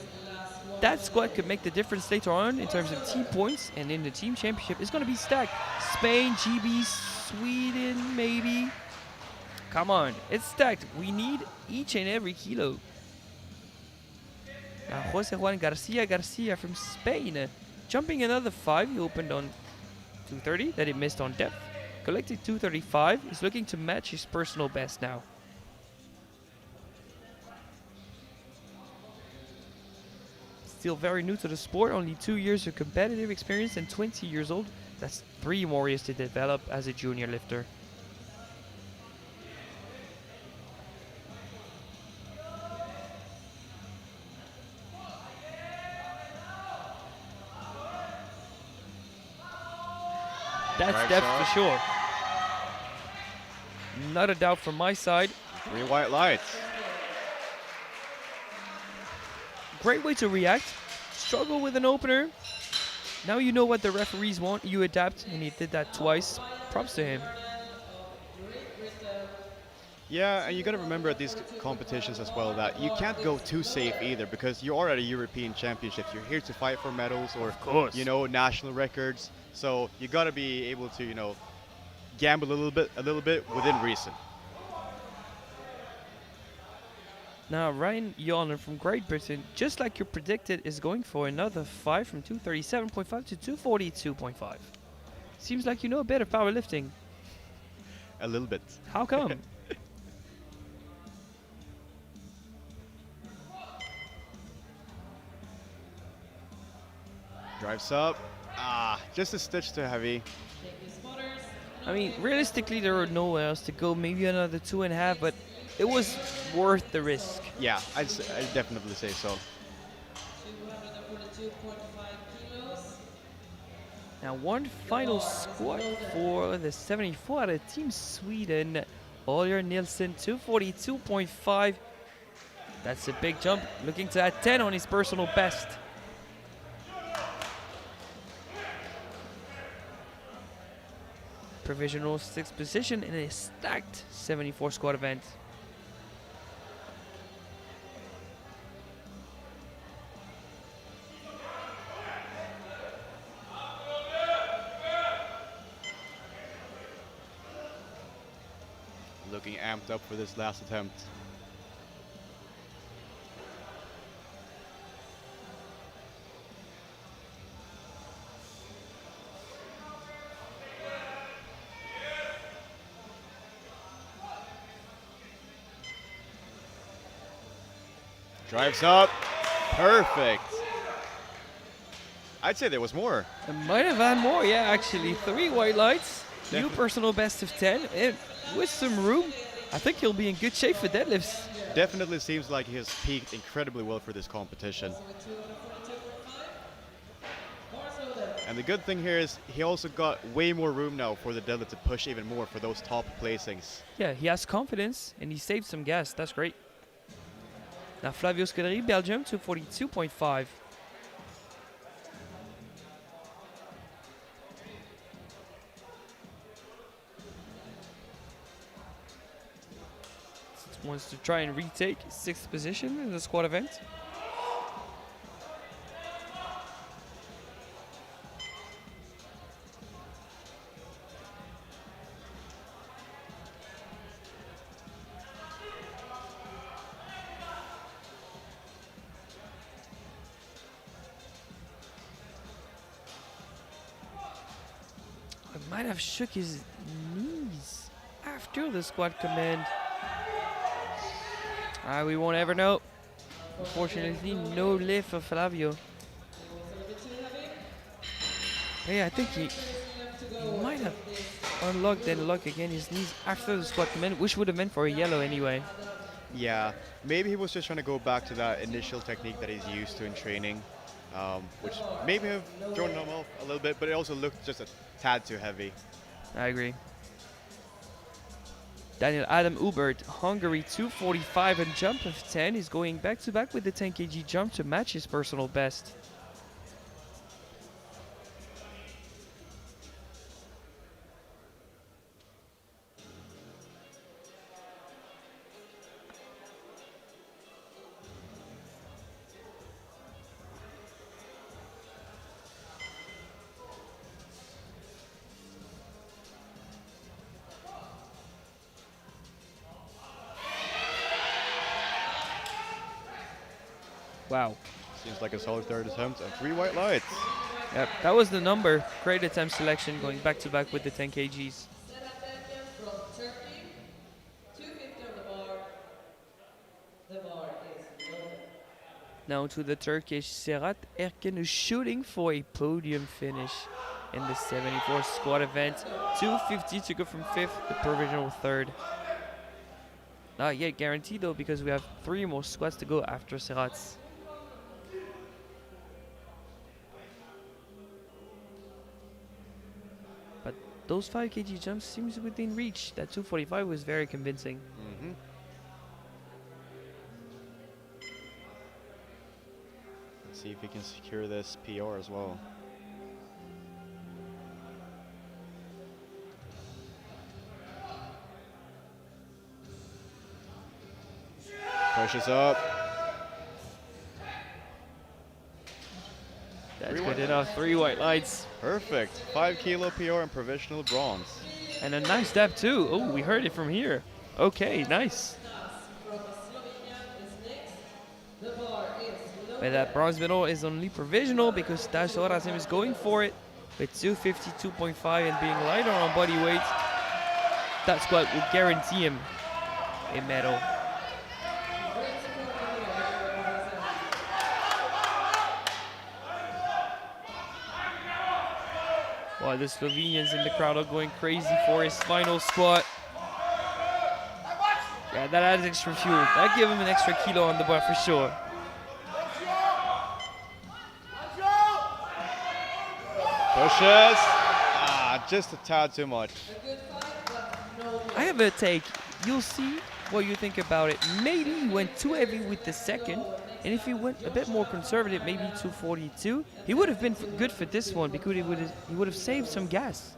that squat could make the difference later on in terms of team points, and in the team championship it's going to be stacked. Spain, GB, Sweden, maybe. Come on, it's stacked. We need each and every kilo. Now Jose Juan Garcia from Spain. Jumping another 5, he opened on 230 that he missed on depth. Collected 235. He's looking to match his personal best now. Still very new to the sport, only 2 years of competitive experience and 20 years old. That's 3 more years to develop as a junior lifter. That's depth for sure. Not a doubt from my side. 3 white lights. Great way to react. Struggle with an opener. Now you know what the referees want. You adapt, and he did that twice. Props to him. Yeah, and you got to remember at these competitions as well that you can't go too safe either, because you are at a European Championship. You're here to fight for medals or, national records. So you got to be able to, gamble a little bit within reason. Now Ryan Yonner from Great Britain, just like you predicted, is going for another 5 from 237.5 to 242.5. Seems like you know a bit of powerlifting. A little bit. How come? Drives up. Just a stitch too heavy. I mean, realistically, there were nowhere else to go. Maybe another 2.5, but it was worth the risk. Yeah, I'd definitely say so. Now, one final squat for the 74 out of Team Sweden. Oliver Nilsson, 242.5. That's a big jump. Looking to add 10 on his personal best. Provisional 6th position in a stacked 74 squat event. Looking amped up for this last attempt. Drives up. Perfect. I'd say there was more. It might have had more, yeah, actually. 3 white lights, new personal best of 10, and with some room, I think he'll be in good shape for deadlifts. Definitely seems like he has peaked incredibly well for this competition. And the good thing here is he also got way more room now for the deadlift to push even more for those top placings. Yeah, he has confidence, and he saved some gas. That's great. Now Flavio Scudery, Belgium, 242.5. Wants to try and retake 6th position in the squad event. I might have shook his knees after the squat command. We won't ever know. Unfortunately, no lift for Flavio. But yeah, I think he might have unlocked and locked again his knees after the squat command, which would have meant for a yellow anyway. Yeah, maybe he was just trying to go back to that initial technique that he's used to in training, which maybe have thrown him off a little bit, but it also looked just a tad too heavy. I agree. Daniel Adam Ubert, Hungary, 245 and jump of 10. He's going back to back with the 10 kg jump to match his personal best. Wow. Seems like a solid third attempt and 3 white lights. Yep, that was the number. Great attempt selection, going back to back with the 10 kgs. Now to the Turkish Serhat Erkin, shooting for a podium finish in the 74 squat event. 250 to go from 5th, the provisional 3rd. Not yet guaranteed though, because we have 3 more squats to go after Serhat's. But those 5 kg jumps seems within reach. That 245 was very convincing. Let's see if he can secure this PR as well. Pushes up. That's good enough. 3 white lights. Perfect. 5 kilo PR and provisional bronze. And a nice step too. Oh, we heard it from here. Okay, nice. But that bronze medal is only provisional because Tash Orazim is going for it with 252.5 and being lighter on body weight. That squat will guarantee him a medal. While the Slovenians in the crowd are going crazy for his final squat. Yeah, that adds extra fuel. That give him an extra kilo on the bar for sure. Pushes. Just a tad too much. I have a take. You'll see what you think about it. Maybe he went too heavy with the second, and if he went a bit more conservative, maybe 242, he would have been good for this one because he would have saved some gas.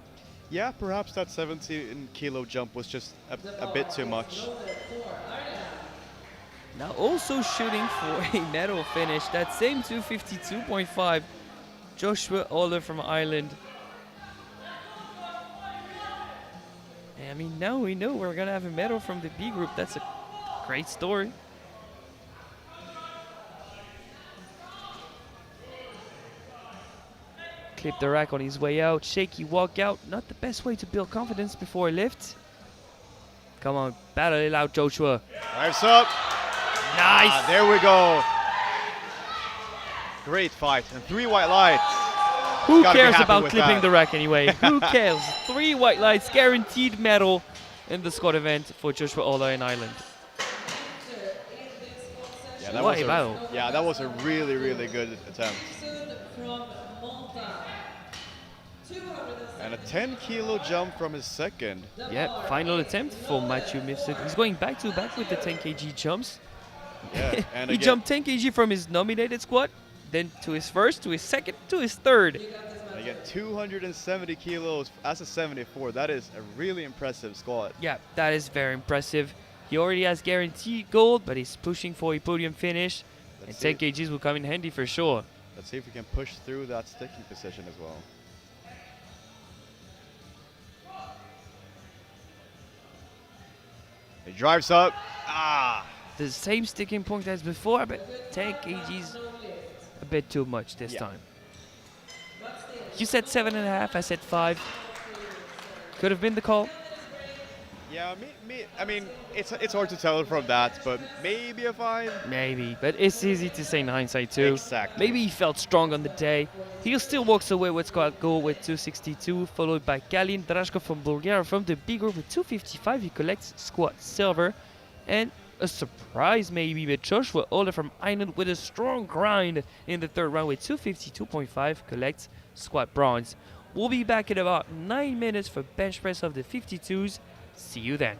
Yeah, perhaps that 17 kilo jump was just a bit too much. Now also shooting for a medal finish. That same 252.5. Joshua Oller from Ireland. I mean, now we know we're gonna have a medal from the B group. That's a great story. Clip the rack on his way out. Shaky walk out. Not the best way to build confidence before a lift. Come on, battle it out, Joshua. Drives up. Nice. There we go. Great fight. And 3 white lights. Who cares about clipping the rack anyway? Who cares? 3 white lights, guaranteed medal in the squad event for Joshua Ola in Ireland. Yeah, that was a really, really good attempt. And a 10 kilo jump from his second. Yeah, final attempt for Matthew Mifsud. He's going back to back with the 10 kg jumps. Yeah, and he jumped 10 kg from his nominated squat, then to his first, to his second, to his third. And again, 270 kilos as a 74. That is a really impressive squat. Yeah, that is very impressive. He already has guaranteed gold, but he's pushing for a podium finish. And 10 kgs will come in handy for sure. Let's see if we can push through that sticking position as well. He drives up. The same sticking point as before, but 10 kgs a bit too much this time. You said 7.5, I said 5. Could have been the call. Yeah, I mean, it's hard to tell from that, but maybe a 5. Maybe, but it's easy to say in hindsight too. Exactly. Maybe he felt strong on the day. He still walks away with squad goal with 262, followed by Kalin Drashko from Bulgaria from the B group with 255. He collects squad silver, and a surprise maybe with Joshua Ola from Ireland with a strong grind in the third round with 252.5 collects squad bronze. We'll be back in about 9 minutes for bench press of the 52s. See you then.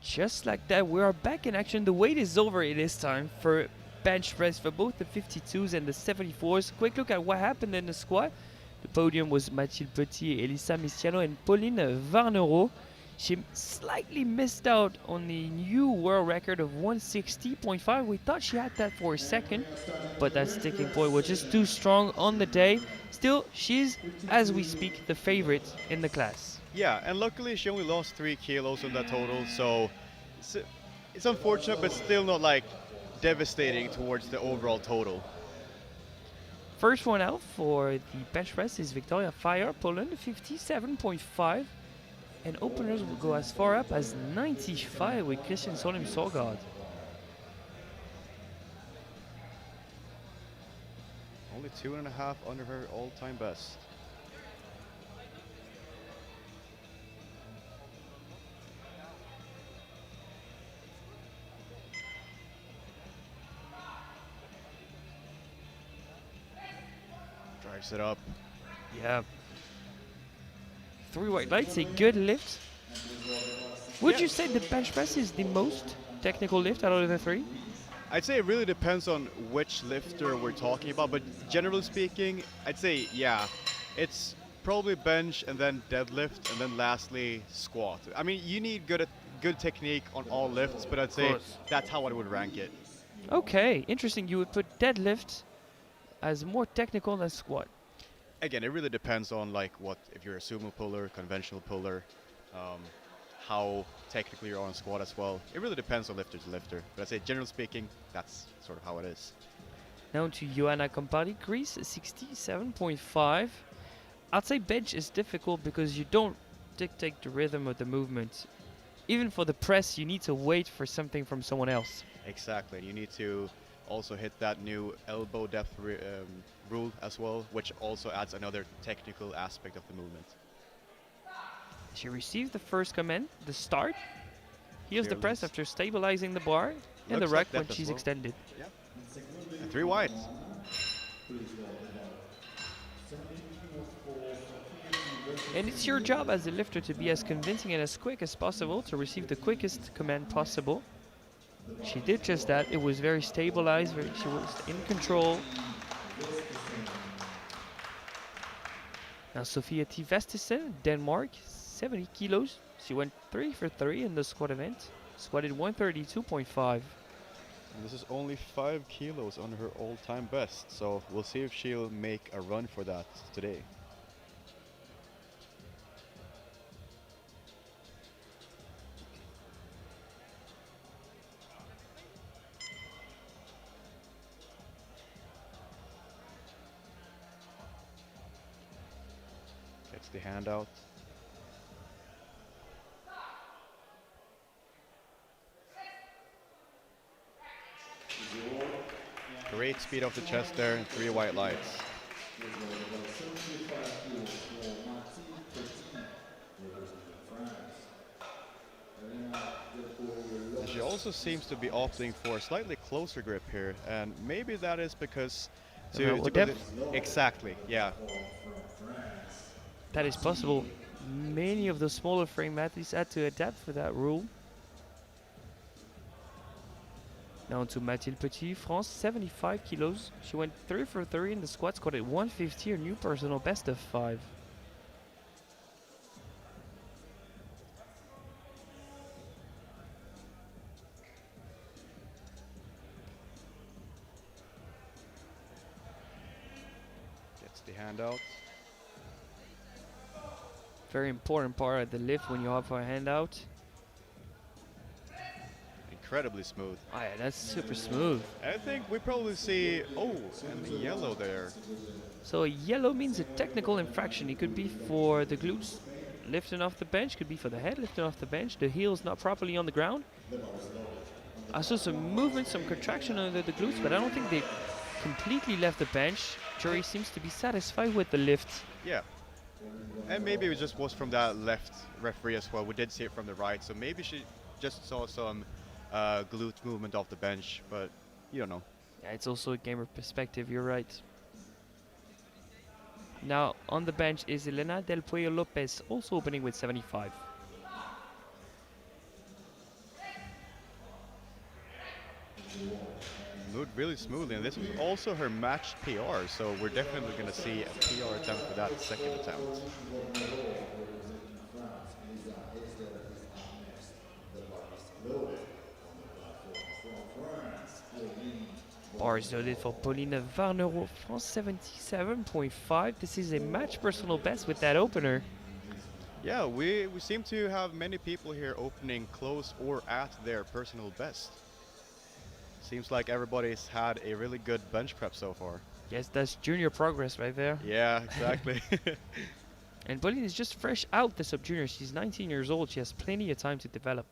Just like that, we are back in action. The wait is over. It is time for bench press for both the 52s and the 74s. Quick look at what happened in the squat. The podium was Mathilde Petit, Elisa Mistiano, and Pauline Varnero. She slightly missed out on the new world record of 160.5. We thought she had that for a second, but that sticking point was just too strong on the day. Still, she's, as we speak, the favorite in the class. Yeah, and luckily she only lost 3 kilos on that total, so it's unfortunate, but still not like devastating towards the overall total. First one out for the bench press is Victoria Fire, Poland, 57.5. And openers will go as far up as 95 with Christian Solim Sorgard. Only 2.5 under her all-time best. Drives it up. Yeah. 3 white lights, a good lift. Would you say the bench press is the most technical lift out of the 3? I'd say it really depends on which lifter we're talking about, but generally speaking, I'd say, yeah, it's probably bench and then deadlift and then lastly squat. I mean, you need good technique on all lifts, but I'd say that's how I would rank it. Okay, interesting. You would put deadlift as more technical than squat. Again, it really depends on like if you're a sumo puller, conventional puller, how technically you're on squat as well. It really depends on lifter to lifter. But I'd say generally speaking, that's sort of how it is. Now to Joanna Campari, Greece, 67.5. I'd say bench is difficult because you don't dictate the rhythm of the movement. Even for the press, you need to wait for something from someone else. Exactly. You need to also hit that new elbow depth rule as well, which also adds another technical aspect of the movement. She received the first command, the start. Here's the press after stabilizing the bar and the rack when she's extended. Yep. And 3 wide. And it's your job as a lifter to be as convincing and as quick as possible to receive the quickest command possible. She did just that. It was very stabilized. She was in control. Now Sofia T. Vestisen, Denmark, 70 kilos. She went 3 for 3 in the squat event. Squatted 132.5. And this is only 5 kilos under her all-time best, so we'll see if she'll make a run for that today. Gets the hand out. Great speed off the chest there and 3 white lights. And she also seems to be opting for a slightly closer grip here, and maybe that is because exactly, yeah. That is possible. Many of the smaller frame athletes had to adapt for that rule. Now to Mathilde Petit, France, 75 kilos. She went 3 for 3 in the squat, squatted 150, her new personal best of 5. Gets the hand out. Very important part of the lift when you have a hand out. Incredibly smooth. Oh yeah, that's super smooth. I think we probably see, and the yellow there. So a yellow means a technical infraction. It could be for the glutes lifting off the bench, could be for the head lifting off the bench, the heel's not properly on the ground. I saw some movement, some contraction under the glutes, but I don't think they completely left the bench. Jury seems to be satisfied with the lift. Yeah. And maybe it just was from that left referee as well. We did see it from the right, so maybe she just saw some glute movement off the bench, but you don't know. Yeah, it's also a game of perspective, you're right. Now on the bench is Elena Del Puello Lopez, also opening with 75. moved really smoothly, and this was also her matched PR, so we're definitely going to see a PR attempt for that second attempt. Bars noted for Paulina Varnero, France 77.5. This is a match personal best with that opener. Yeah, we seem to have many people here opening close or at their personal best. Seems like everybody's had a really good bench prep so far. Yes, that's junior progress right there. Yeah, exactly. And Pauline is just fresh out the sub-junior. She's 19 years old. She has plenty of time to develop.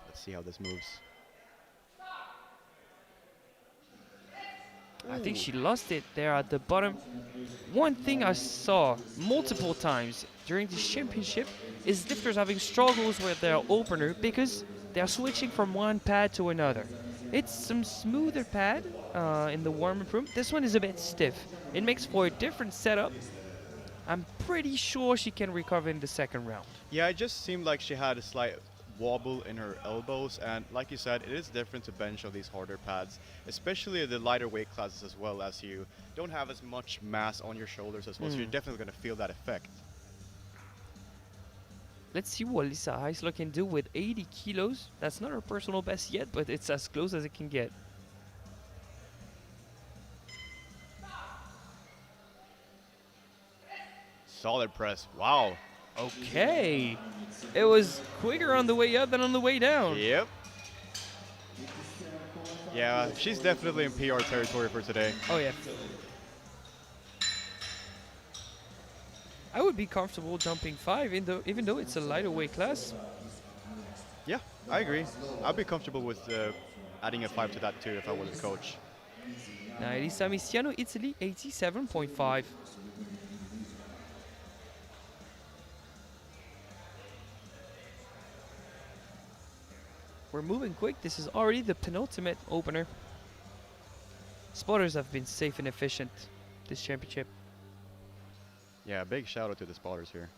Let's see how this moves. I think she lost it there at the bottom. One thing I saw multiple times during this championship is lifters having struggles with their opener because they're switching from one pad to another. It's some smoother pad in the warm-up room. This one is a bit stiff. It makes for a different setup. I'm pretty sure she can recover in the second round. Yeah, it just seemed like she had a slight wobble in her elbows, and like you said, it is different to bench on these harder pads, especially the lighter weight classes, as well as you don't have as much mass on your shoulders as well, so you're definitely going to feel that effect. Let's see what Lisa Heisler can do with 80 kilos. That's not her personal best yet, but it's as close as it can get. Solid press. Wow. Okay. It was quicker on the way up than on the way down. Yep. Yeah, she's definitely in PR territory for today. Oh, yeah. I would be comfortable jumping 5, even though it's a lighter weight class. Yeah, I agree. I'd be comfortable with adding a 5 to that too if I was the coach. Now, Elisa Misiano, Italy, 87.5. We're moving quick. This is already the penultimate opener. Spotters have been safe and efficient this championship. Yeah, big shout out to the spotters here.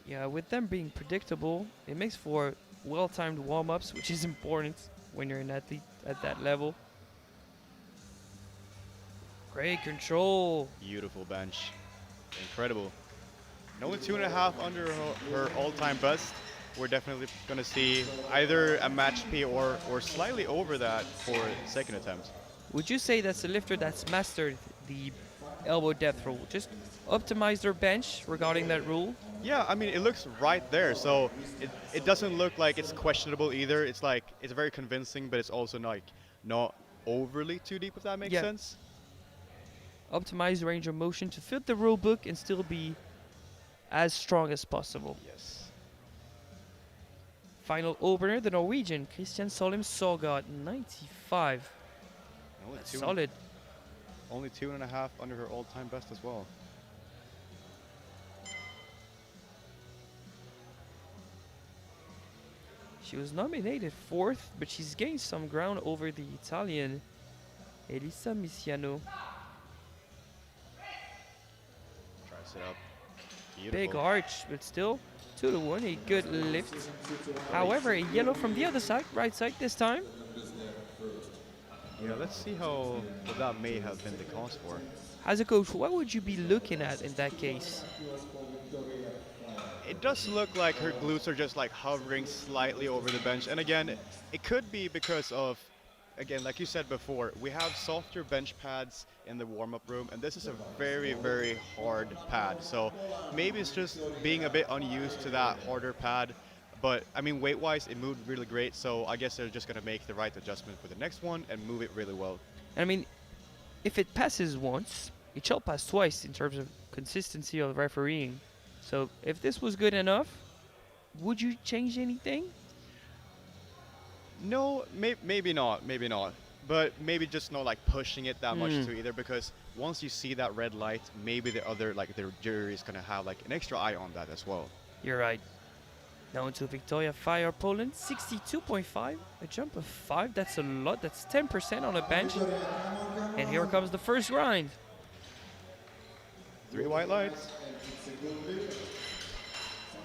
Yeah, with them being predictable, it makes for well-timed warm-ups, which is important when you're an athlete at that level. Great control. Beautiful bench. Incredible. And only 2.5 under her all-time best. We're definitely going to see either a match P or slightly over that for second attempt. Would you say that's a lifter that's mastered the elbow depth rule? Just optimize their bench regarding that rule? Yeah, I mean, it looks right there, so it doesn't look like it's questionable either. It's like, it's very convincing, but it's also not overly too deep, if that makes sense. Optimize range of motion to fit the rule book and still be as strong as possible. Yes. Final opener, the Norwegian Christian Solheim Sorgard, 95. That's solid. Only 2.5 under her all-time best as well. She was nominated 4th, but she's gained some ground over the Italian Elisa Misiano. Try to sit up. Beautiful. Big arch, but still 2-1, a good lift. However, a yellow from the other side, right side this time. Yeah, let's see what that may have been the cause for. As a coach, what would you be looking at in that case? It does look like her glutes are just like hovering slightly over the bench. And again, it could be because of, again, like you said before, we have softer bench pads in the warm-up room, and this is a very, very hard pad. So maybe it's just being a bit unused to that harder pad. But I mean, weight-wise, it moved really great. So I guess they're just going to make the right adjustment for the next one and move it really well. I mean, if it passes once, it shall pass twice in terms of consistency of refereeing. So if this was good enough, would you change anything? No, maybe not, but maybe just not like pushing it that much too either, because once you see that red light, maybe the jury is gonna have like an extra eye on that as well. You're right. Now into Victoria Fire, Poland, 62.5, a jump of 5. That's a lot. That's 10% on a bench. And here comes the first grind. 3 white lights.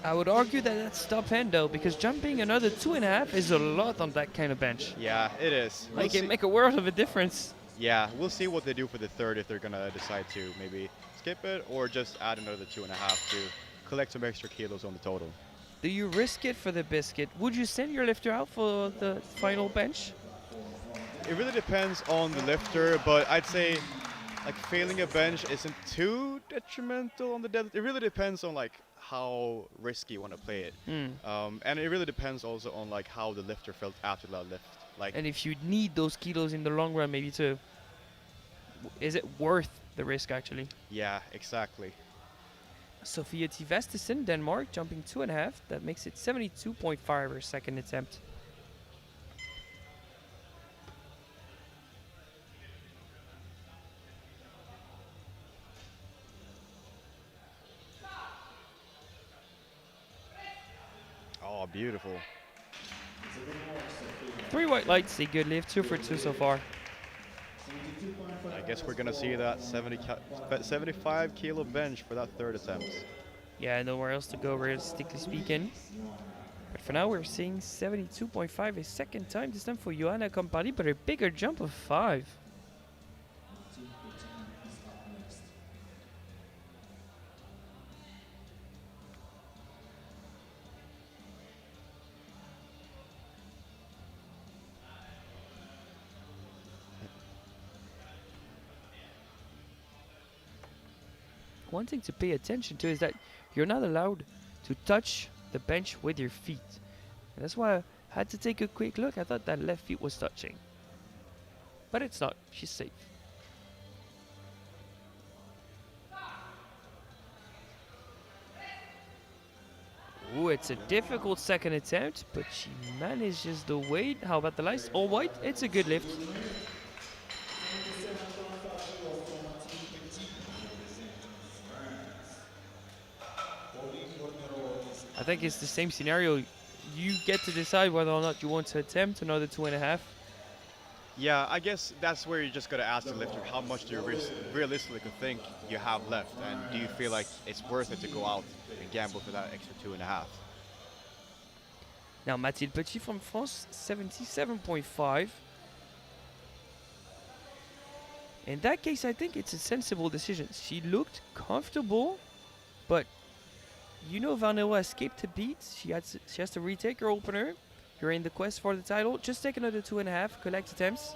I would argue that that's top end though, because jumping another 2.5 is a lot on that kind of bench. Yeah, it is. Like it make a world of a difference. Yeah, we'll see what they do for the third, if they're gonna decide to maybe skip it or just add another 2.5 to collect some extra kilos on the total. Do you risk it for the biscuit? Would you send your lifter out for the final bench? It really depends on the lifter, but I'd say like failing a bench isn't too detrimental on the deadlift. It really depends on like how risky you want to play it, and it really depends also on like how the lifter felt after that lift. Like, and if you need those kilos in the long run, maybe too. Is it worth the risk actually? yeah, exactly. Sofia Tivestisen, Denmark, jumping 2.5. That makes it 72.5 her second attempt. Oh, beautiful. 3 white lights, a good lift, 2 for 2 so far. I guess we're gonna see that 75 kilo bench for that third attempt. Yeah, nowhere else to go, realistically speaking. But for now, we're seeing 72.5 a second time, this time for Johanna Campari, but a bigger jump of 5. One thing to pay attention to is that you're not allowed to touch the bench with your feet. And that's why I had to take a quick look. I thought that left feet was touching. But it's not. She's safe. Ooh, it's a difficult second attempt, but she manages the weight. How about the lights? All white. It's a good lift. I think it's the same scenario. You get to decide whether or not you want to attempt another 2.5. Yeah, I guess that's where you just gotta ask the lifter how much do you realistically think you have left, and do you feel like it's worth it to go out and gamble for that extra 2.5? Now Mathilde Petit from France, 77.5. In that case, I think it's a sensible decision. She looked comfortable, but you know Varnero escaped a beat. She has to retake her opener. You're in the quest for the title. Just take another 2.5, collect attempts.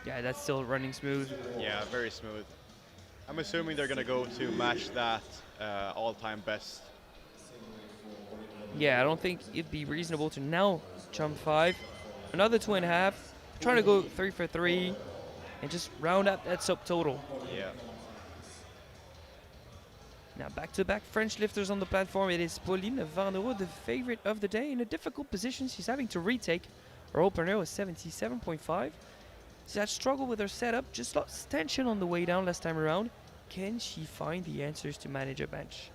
Yeah, that's still running smooth. Yeah, very smooth. I'm assuming they're gonna go to match that all-time best. Yeah, I don't think it'd be reasonable to now jump 5. Another 2.5. Trying to go 3 for 3 and just round up that subtotal. Yeah. Now back-to-back French lifters on the platform. It is Pauline Varnero, the favorite of the day, in a difficult position. She's having to retake her opener with 77.5. She's had struggle with her setup, just lost tension on the way down last time around. Can she find the answers to manage a bench?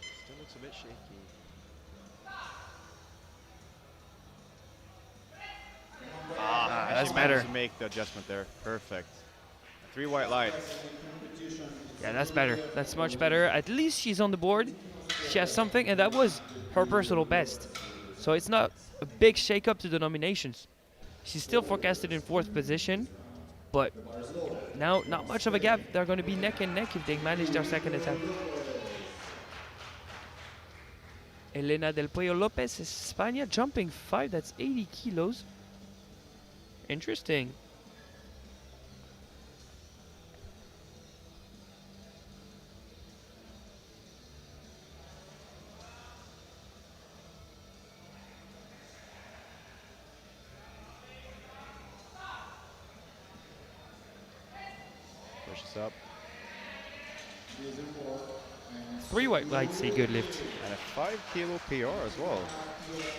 Still looks a bit shaky. That's she better. managed to make the adjustment there. Perfect. 3 white lights. Yeah, that's better. That's much better. At least she's on the board. She has something, and that was her personal best. So it's not a big shake-up to the nominations. She's still forecasted in 4th position, but now not much of a gap. They're going to be neck and neck if they manage their second attempt. Elena del Puello Lopez, España, jumping 5. That's 80 kilos. Interesting. Pushes up. 3 white lights, a good lift. And a 5 kilo PR as well.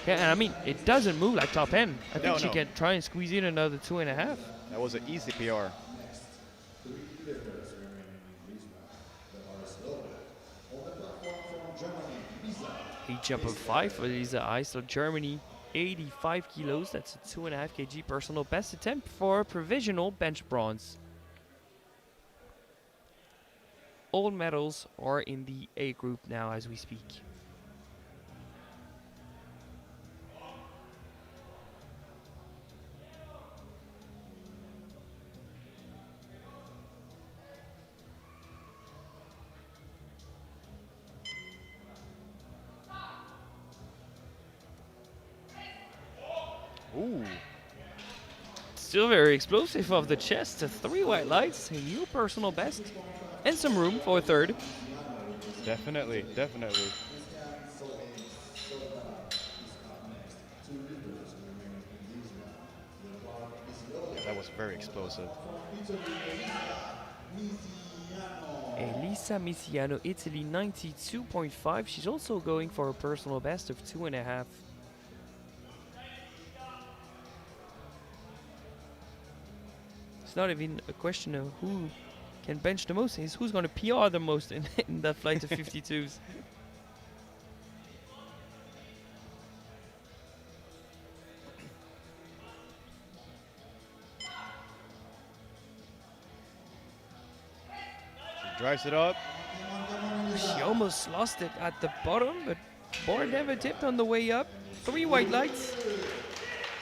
Yeah, and I mean, it doesn't move like top end. I think she No. can try and squeeze in another 2.5. That was an easy PR. jump of 5 for Lisa Eisler, Germany. 85 kilos, that's a 2.5 kg personal best attempt for provisional bench bronze. All medals are in the A group now as we speak. Ooh. Still very explosive off the chest. 3 white lights, a new personal best, and some room for a third. Definitely, definitely. Yeah, that was very explosive. Elisa Misiano, Italy, 92.5. She's also going for a personal best of 2.5. It's not even a question of who can bench the most, it's who's going to PR the most in, in that flight of 52s. She drives it up. She almost lost it at the bottom, but board never tipped on the way up. 3 white lights.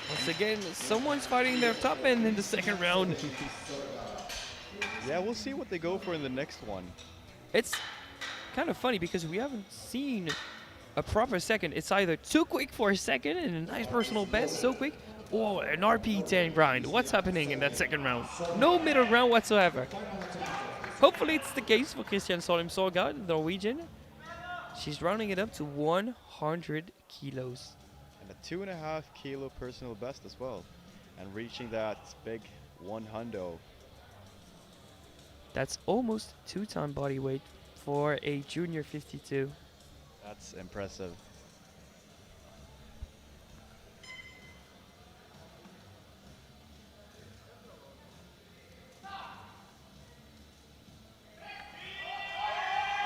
Once again, someone's fighting their top end in the second round. Yeah, we'll see what they go for in the next one. It's kind of funny because we haven't seen a proper second. It's either too quick for a second and a nice personal best, so quick, or an RP10 grind. What's happening in that second round? No middle ground whatsoever. Hopefully it's the case for Christian Solheim Sorgard, the Norwegian. She's rounding it up to 100 kilos. And a 2.5 kilo personal best as well. And reaching that big 100. That's almost 2-ton body weight for a junior 52. That's impressive.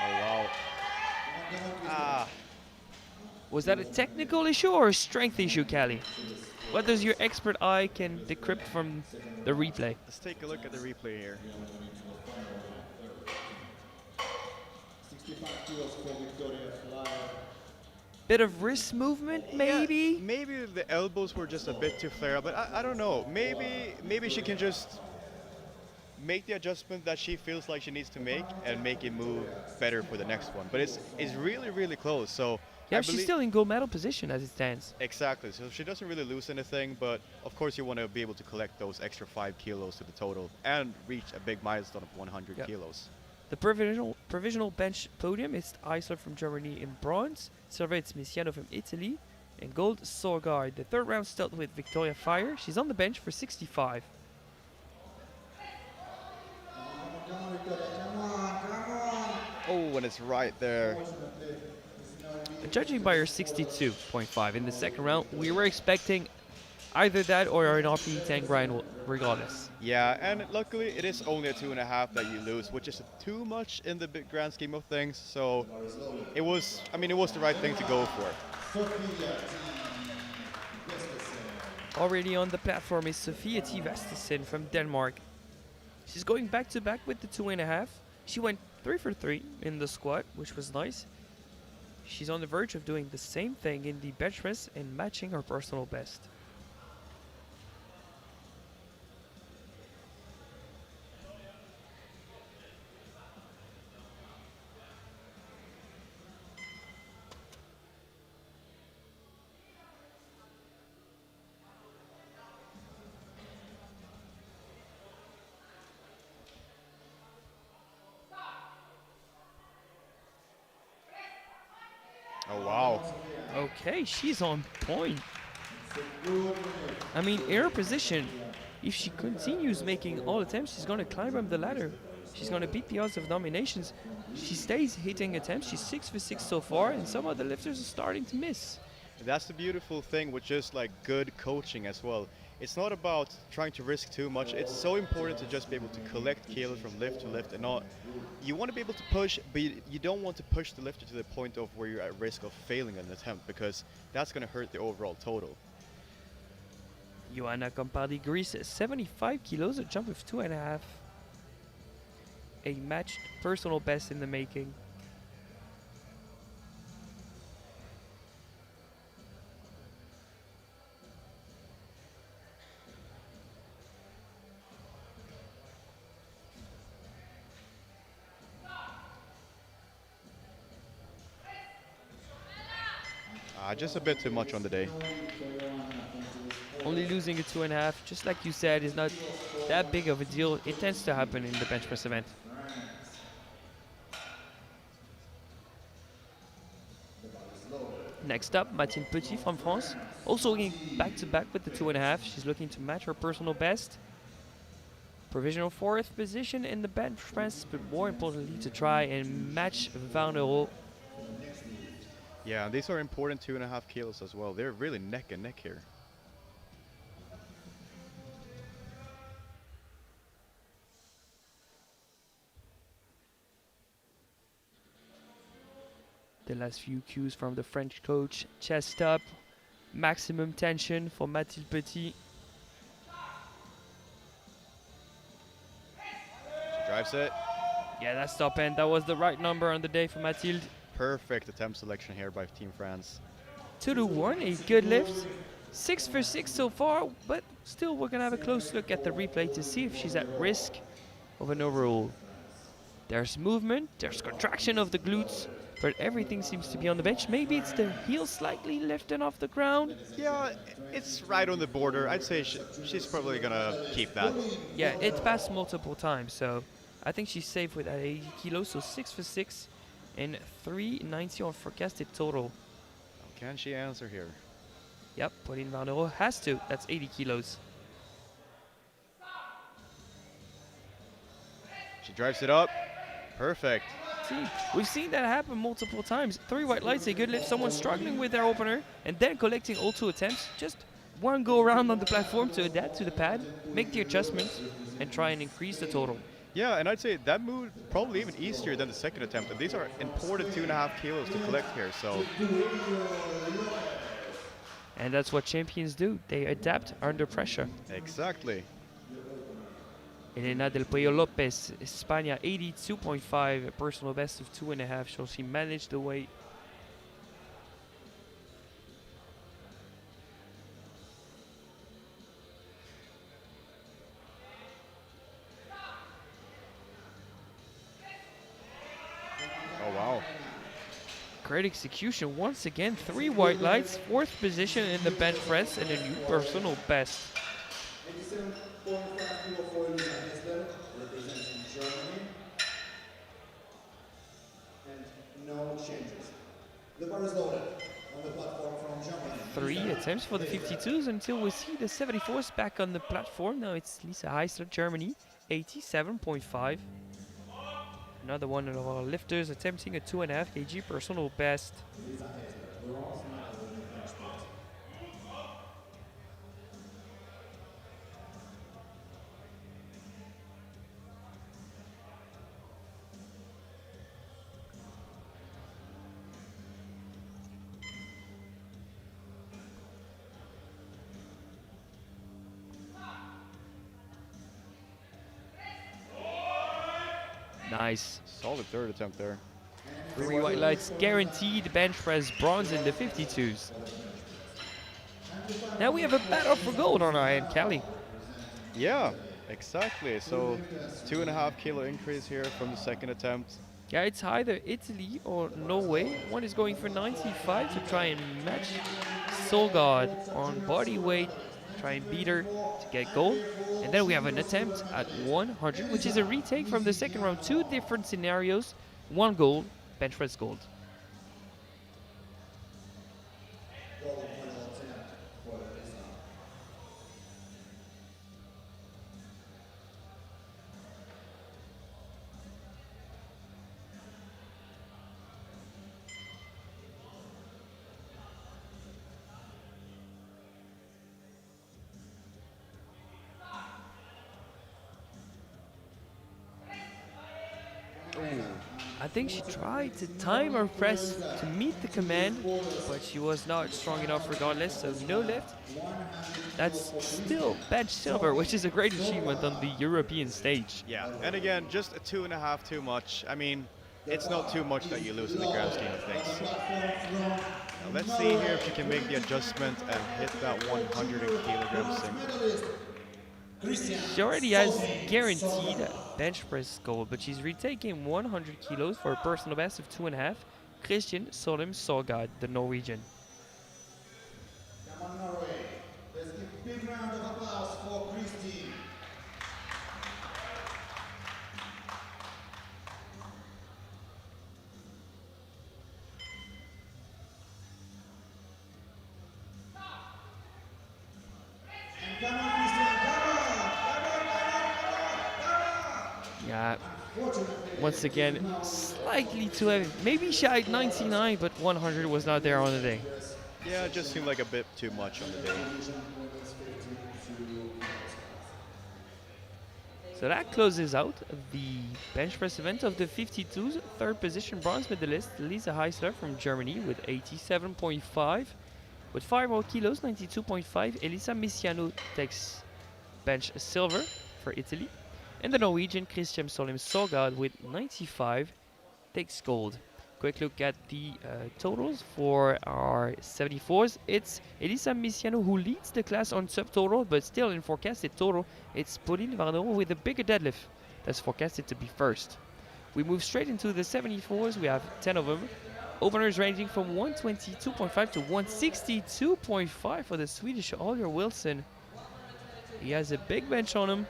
Oh, wow. Ah. Was that a technical issue or a strength issue, Callie? What does your expert eye can decrypt from the replay? Let's take a look at the replay here. Bit of wrist movement, maybe? Yeah, maybe the elbows were just a bit too flare up, but I don't know. Maybe she can just make the adjustment that she feels like she needs to make and make it move better for the next one. But it's really, really close. So Yeah, she's still in gold medal position as it stands. Exactly. So she doesn't really lose anything, but of course you want to be able to collect those extra 5 kilos to the total and reach a big milestone of 100 kilos. The provisional bench podium is Eisler from Germany in bronze, silver it's Misiano from Italy, and gold Sorgard. The third round started with Victoria Fire. She's on the bench for 65. Oh, and it's right there. Judging by her 62.5 in the second round, we were expecting either that or an RP10 grind regardless. Yeah, and luckily it is only a 2.5 that you lose, which is too much in the big grand scheme of things. So it was the right thing to go for. Already on the platform is Sofia T. Vestesen from Denmark. She's going back to back with the 2.5. She went 3 for 3 in the squat, which was nice. She's on the verge of doing the same thing in the bench press and matching her personal best. Oh, wow. Okay, she's on point. I mean, in her position, if she continues making all attempts, she's going to climb up the ladder. She's going to beat the odds of nominations. She stays hitting attempts. She's 6 for 6 so far, and some of the lifters are starting to miss. That's the beautiful thing with just like good coaching as well. it's not about trying to risk too much. It's so important to just be able to collect kilos from lift to lift and not. You want to be able to push, but you don't want to push the lifter to the point of where you're at risk of failing an attempt because that's going to hurt the overall total. Joanna Campardi, Greece, 75 kilos, a jump of 2.5. A matched personal best in the making. Just a bit too much on the day. Only losing a 2.5, just like you said, is not that big of a deal. It tends to happen in the bench press event. Next up, Mathilde Petit from France, also going back to back with the 2.5. She's looking to match her personal best. Provisional 4th position in the bench press, but more importantly to try and match Van Euro. Yeah, these are important 2.5 kilos as well. They're really neck and neck here. The last few cues from the French coach. Chest up, maximum tension for Mathilde Petit. She drives it. Yeah, that top end, that was the right number on the day for Mathilde. Perfect attempt selection here by Team France. 2 to 1, a good lift. 6 for 6 so far, but still we're gonna have a close look at the replay to see if she's at risk of an overall. There's movement, there's contraction of the glutes, but everything seems to be on the bench. Maybe it's the heel slightly lifting off the ground. Yeah, it's right on the border. I'd say she's probably gonna keep that. Yeah, it passed multiple times, so I think she's safe with that 80 kilos, so 6 for 6 and 390 on forecasted total. Can she answer here? Yep, Pauline Van Euro has to. That's 80 kilos. She drives it up. Perfect. See, we've seen that happen multiple times. 3 white lights, a good lift, someone struggling with their opener, and then collecting all 2 attempts. Just one go around on the platform to adapt to the pad, make the adjustments, and try and increase the total. Yeah, and I'd say that move probably even easier than the second attempt. And these are important 2.5 kilos to collect here, so. And that's what champions do. They adapt under pressure. Exactly. Elena Del Pollo Lopez, España, 82.5, a personal best of 2.5, so she managed the weight. Oh, wow. Great execution once again. 3 white lights, 4th position in the bench press, and a new personal best. 87.5 kilo for Elisa Hessler, representing Germany. And no changes. The bar is loaded on the platform from Germany. 3 attempts for the 52s until we see the 74s back on the platform. Now it's Lisa Heisler, Germany, 87.5. Another one of our lifters attempting a 2.5 kg personal best. Nice. Solid third attempt there. 3 white lights, guaranteed bench press bronze in the 52s. Now we have a battle for gold on our hand, Callie. Yeah, exactly. So 2.5 kilo increase here from the second attempt. Yeah, it's either Italy or Norway. One is going for 95 to try and match Solgaard on body weight, try and beat her to get gold. And then we have an attempt at 100, which is a retake from the second round. 2 different scenarios, 1 gold, bench press gold. I think she tried to time her press to meet the command, but she was not strong enough regardless, so no lift. That's still bench silver, which is a great achievement on the European stage. Yeah, and again, just a 2.5 too much. I mean, it's not too much that you lose in the grand scheme of things. Now let's see here if she can make the adjustment and hit that 100 kilogram single. She already has guaranteed bench press gold, but she's retaking 100 kilos for a personal best of 2.5. Christian Solheim Sorgard, the Norwegian. Come on, Norway. Let's give a big round of applause for Christine. And come on, Christian, come on. Yeah, once again, slightly too heavy. Maybe she had 99, but 100 was not there on the day. Yeah, it just seemed like a bit too much on the day. So that closes out the bench press event of the 52s. Third position bronze medalist Lisa Heisler from Germany with 87.5. With 5 more kilos, 92.5. Elisa Misiano takes bench silver for Italy. And the Norwegian Christian Solheim Sorgard with 95 takes gold. Quick look at the totals for our 74s. It's Elisa Misiano who leads the class on subtotal, but still in forecasted total, it's Pauline Varneau with a bigger deadlift that's forecasted to be first. We move straight into the 74s. We have 10 of them. Openers ranging from 122.5 to 162.5 for the Swedish Oliver Wilson. He has a big bench on him.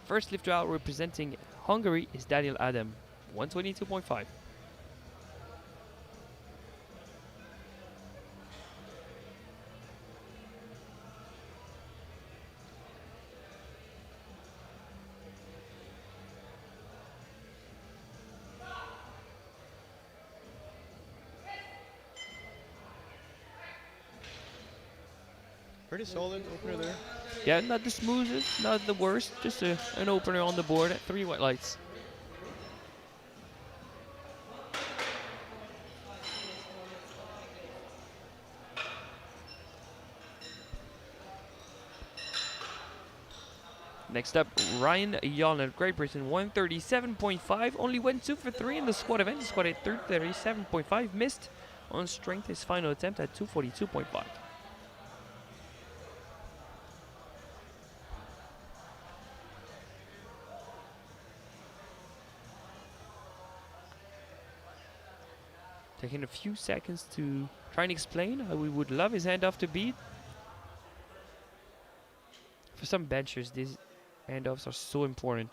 First lifter out representing Hungary is Daniel Adam, 122.5. Pretty solid opener there. Yeah, not the smoothest, not the worst, just an opener on the board at 3 white lights. Next up, Ryan Yolland, Great Britain, 137.5. Only went 2 for 3 in the squad event. He squatted 37.5, missed on strength his final attempt at 242.5. Taking a few seconds to try and explain how we would love his handoff to beat. For some benchers, these handoffs are so important.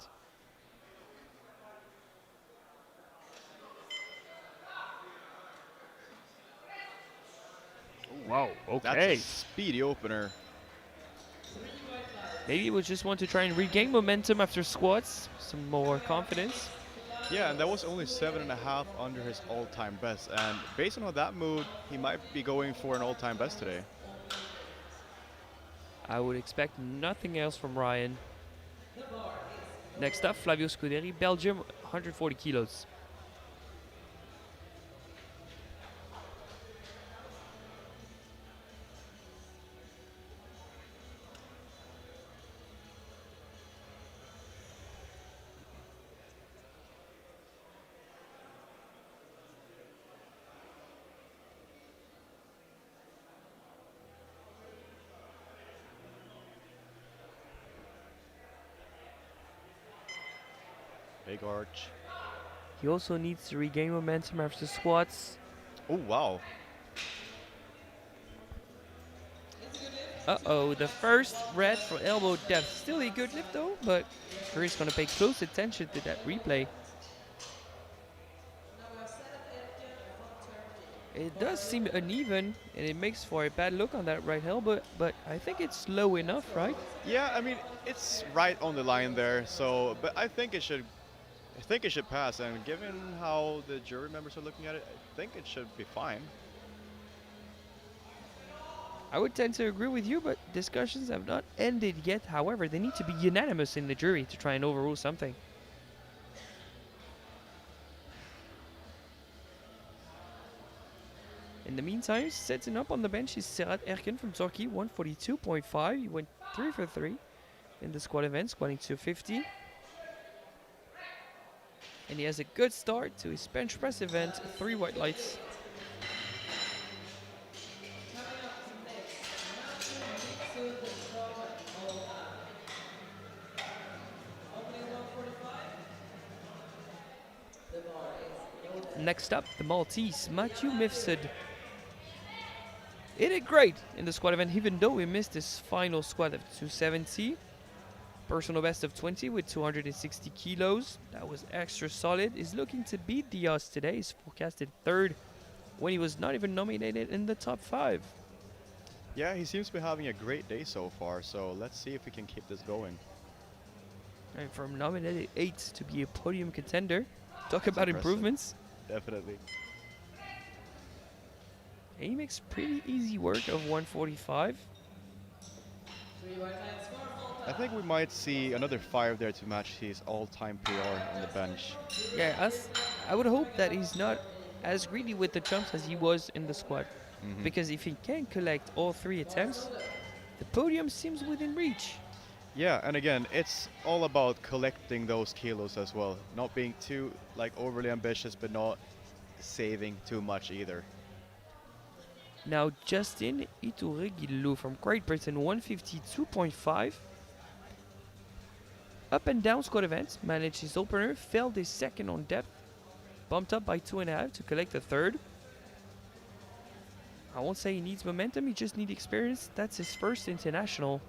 Wow, That's okay. a speedy opener. Maybe we just want to try and regain momentum after squats, some more confidence. Yeah, and that was only 7.5 under his all-time best. And based on that mood, he might be going for an all-time best today. I would expect nothing else from Ryan. Next up, Flavio Scuderi, Belgium, 140 kilos. Big arch. He also needs to regain momentum after squats. Oh, wow. Uh-oh, the first red for elbow depth. Still a good lift though, but Chris gonna pay close attention to that replay. It does seem uneven, and it makes for a bad look on that right elbow, but I think it's low enough, right? Yeah, I mean, it's right on the line there. So, but I think it should pass. And given how the jury members are looking at it, I think it should be fine. I would tend to agree with you, but discussions have not ended yet. However, they need to be unanimous in the jury to try and overrule something. In the meantime, setting up on the bench is Serhat Erkin from Turkey, 142.5. He went 3 for 3 in the squat event, squatting 250. And he has a good start to his bench press event, 3 white lights. Next up, the Maltese, Matthew Mifsud. He did great in the squat event, even though he missed his final squat of 270. Personal best of 20 with 260 kilos. That was extra solid. He's looking to beat Diaz today. He's forecasted third when he was not even nominated in the top 5. Yeah, he seems to be having a great day so far, so let's see if we can keep this going. And from nominated 8 to be a podium contender, talk That's about impressive. improvements. Definitely. And he makes pretty easy work of 145. I think we might see another 5 there to match his all-time PR on the bench. Yeah, I would hope that he's not as greedy with the jumps as he was in the squat. Because if he can collect all 3 attempts, the podium seems within reach. Yeah, and again, it's all about collecting those kilos as well. Not being too overly ambitious, but not saving too much either. Now Justin Ituregilou from Great Britain, 152.5. Up and down squat events, managed his opener, failed his second on depth, bumped up by 2.5 to collect a third. I won't say he needs momentum, he just needs experience. That's his first international.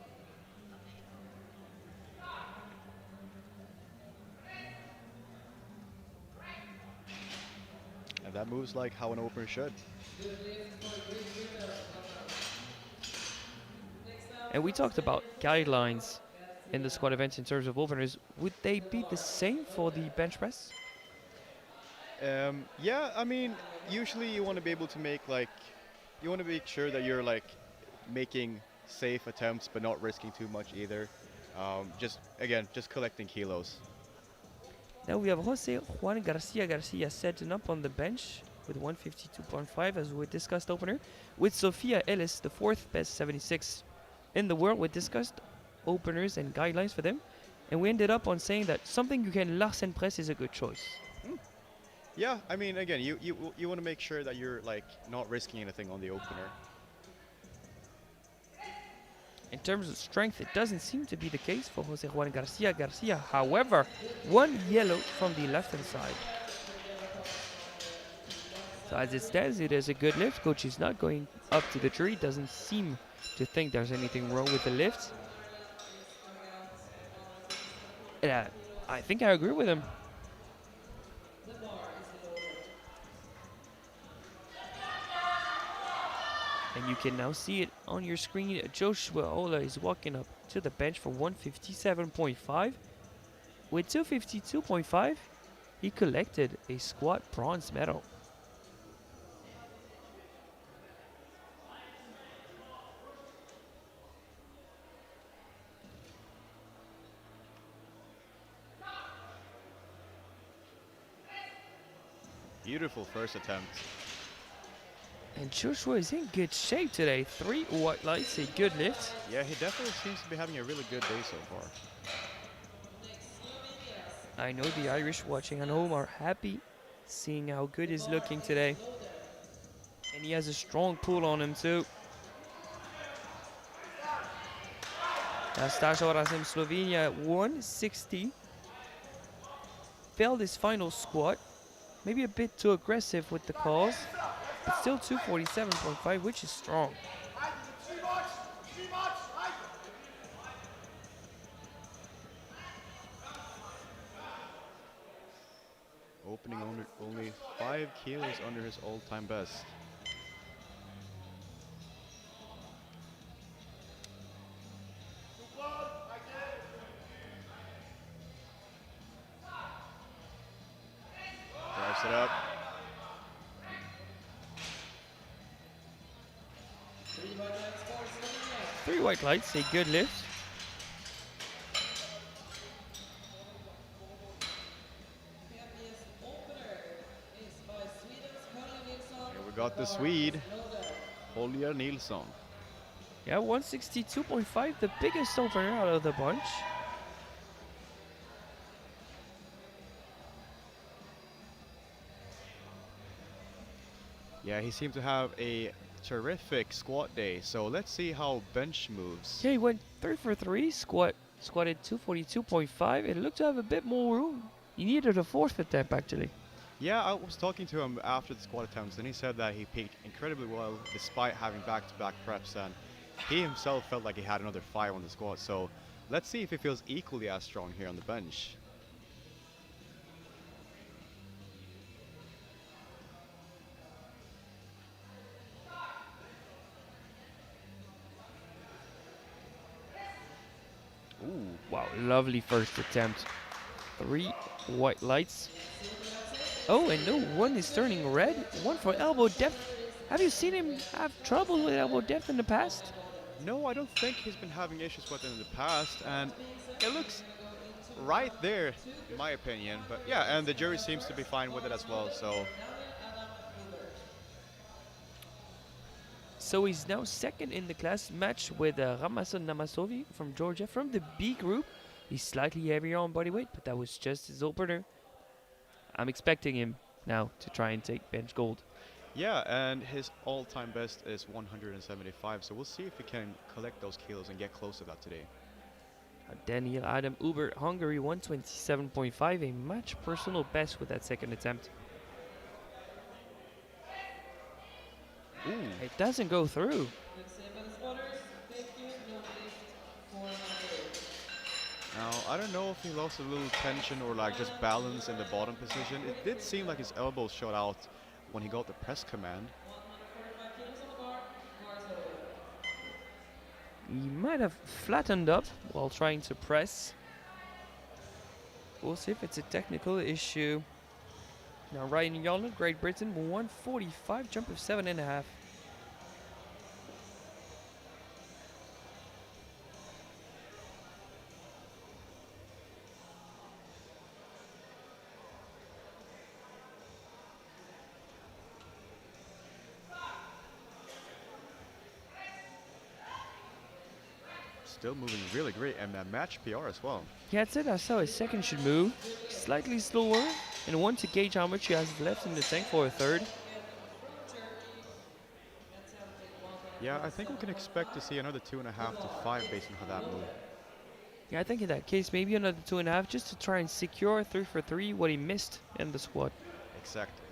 And that moves like how an opener should. And we talked about guidelines in the squat events in terms of openers. Would they be the same for the bench press? Yeah, I mean, usually you want to be able to make you want to make sure that you're making safe attempts, but not risking too much either. Just collecting kilos. Now we have Jose Juan Garcia setting up on the bench with 152.5 as we discussed opener. With Sofia Ellis, the 4th best 76 in the world. We discussed openers and guidelines for them. And we ended up on saying that something you can Larsen press is a good choice. Yeah, I mean, again, you want to make sure that you're not risking anything on the opener. In terms of strength, it doesn't seem to be the case for Jose Juan Garcia. However, 1 yellow from the left-hand side. So as it stands, it is a good lift. Coach is not going up to the tree. Doesn't seem to think there's anything wrong with the lift. Yeah, I think I agree with him. And you can now see it on your screen. Joshua Ola is walking up to the bench for 157.5. With 252.5, he collected a squat bronze medal. Beautiful first attempt. And Joshua is in good shape today. 3 white lights, a good lift. Yeah, he definitely seems to be having a really good day so far. I know the Irish watching at home are happy seeing how good he's looking today. And he has a strong pull on him too. Now Staša Razem, Slovenia at 160. Failed his final squat. Maybe a bit too aggressive with the calls. But still 247.5, which is strong. Opening only 5 kilos under his all-time best. Drives it up. Three white lights, a good lift. Here we got the Swede, Holger Nilsson. Yeah, 162.5, the biggest opener out of the bunch. Yeah, he seemed to have a terrific squat day. So let's see how bench moves. Yeah, he went 3 for 3, squatted 242.5. It looked to have a bit more room. He needed a fourth attempt actually. Yeah, I was talking to him after the squat attempts, and he said that he peaked incredibly well despite having back-to-back preps, and he himself felt like he had another 5 on the squat. So let's see if he feels equally as strong here on the bench. Ooh, wow, lovely first attempt. 3 white lights. Oh, and no, one is turning red. One for elbow depth. Have you seen him have trouble with elbow depth in the past? No, I don't think he's been having issues with it in the past, and it looks right there, in my opinion. But yeah, and the jury seems to be fine with it as well, so So he's now second in the class match with Ramason Namasovi from Georgia from the B group. He's slightly heavier on body weight, but that was just his opener. I'm expecting him now to try and take bench gold. yeah, and his all-time best is 175, so we'll see if he can collect those kilos and get close to that today. Daniel Adam Uber, Hungary 127.5, a match personal best with that second attempt. Ooh. It doesn't go through. Now, I don't know if he lost a little tension or like just balance in the bottom position. It did seem like his elbows shot out when he got the press command. He might have flattened up while trying to press. We'll see if it's a technical issue. Now Ryan Yolland, Great Britain, 145, jump of 7.5. Still moving really great, and a match PR as well. Yeah, that's it. That's how his second should move. Slightly slower, and one to gauge how much he has left in the tank for a third. Yeah, I think we can expect to see another 2.5 to 5 based on how that moved. Yeah, I think in that case, maybe another 2.5 just to try and secure 3 for 3 what he missed in the squat. Exactly.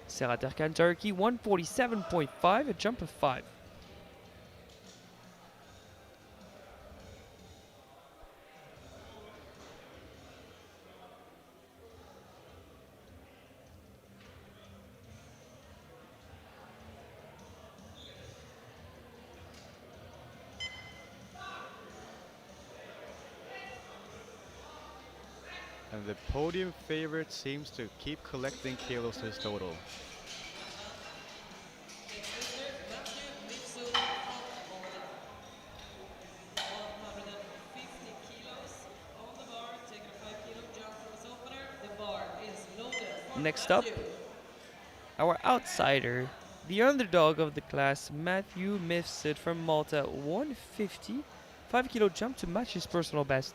Serhat Erkan, Turkey, 147.5, a jump of 5. And the podium favorite seems to keep collecting kilos to his total. Next up, our outsider, the underdog of the class, Matthew Mifsud from Malta, 150, 5 kilo jump to match his personal best.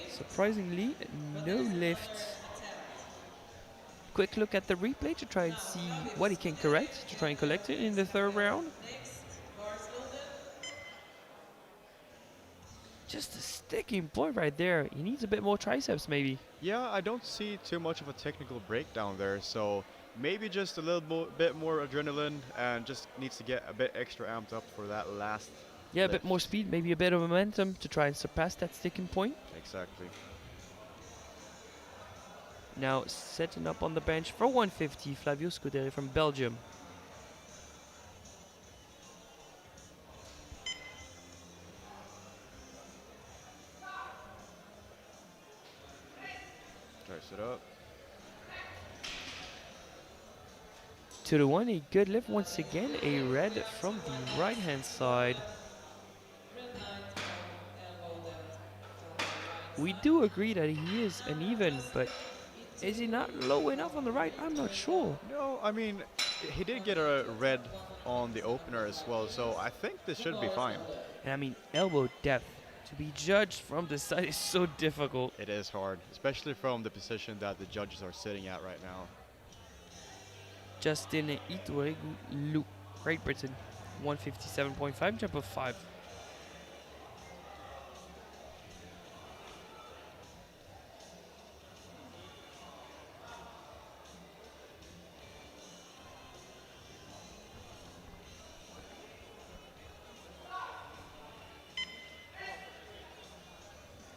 Surprisingly, no lift. Quick look at the replay to try and see what he can correct, to try and collect it in the third round. Just a sticking point right there. He needs a bit more triceps maybe. Yeah, I don't see too much of a technical breakdown there, so maybe just a little bit more adrenaline and just needs to get a bit extra amped up for that last Yeah, a lift. bit more speed, maybe a bit of momentum to try and surpass that sticking point. Exactly. Now setting up on the bench for 150, Flavio Scuderi from Belgium. Tries it up. To the one, a good lift once again, a red from the right hand side. We do agree that he is uneven, but is he not low enough on the right? I'm not sure. No, I mean, he did get a red on the opener as well, so I think this should be fine. And I mean, elbow depth to be judged from the side is so difficult. It is hard, especially from the position that the judges are sitting at right now. Justin Ituregulu, Great Britain, 157.5, jump of 5.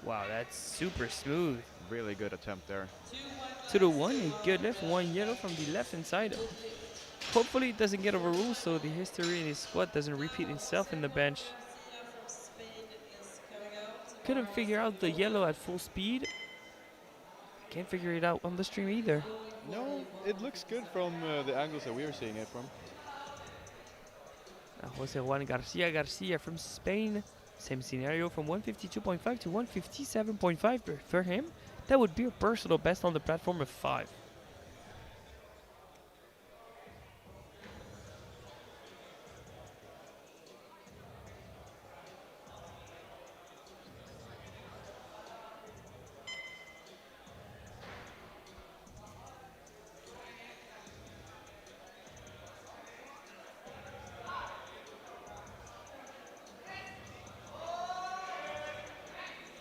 Wow, that's super smooth. Really good attempt there. To the one, a good lift, one yellow from the left hand side. Hopefully it doesn't get overruled so the history in his squat doesn't repeat itself in the bench. Couldn't figure out the yellow at full speed. Can't figure it out on the stream either. No, it looks good from the angles that we were seeing it from. Jose Juan Garcia from Spain. Same scenario from 152.5 to 157.5 for him. That would be a personal best on the platform of 5.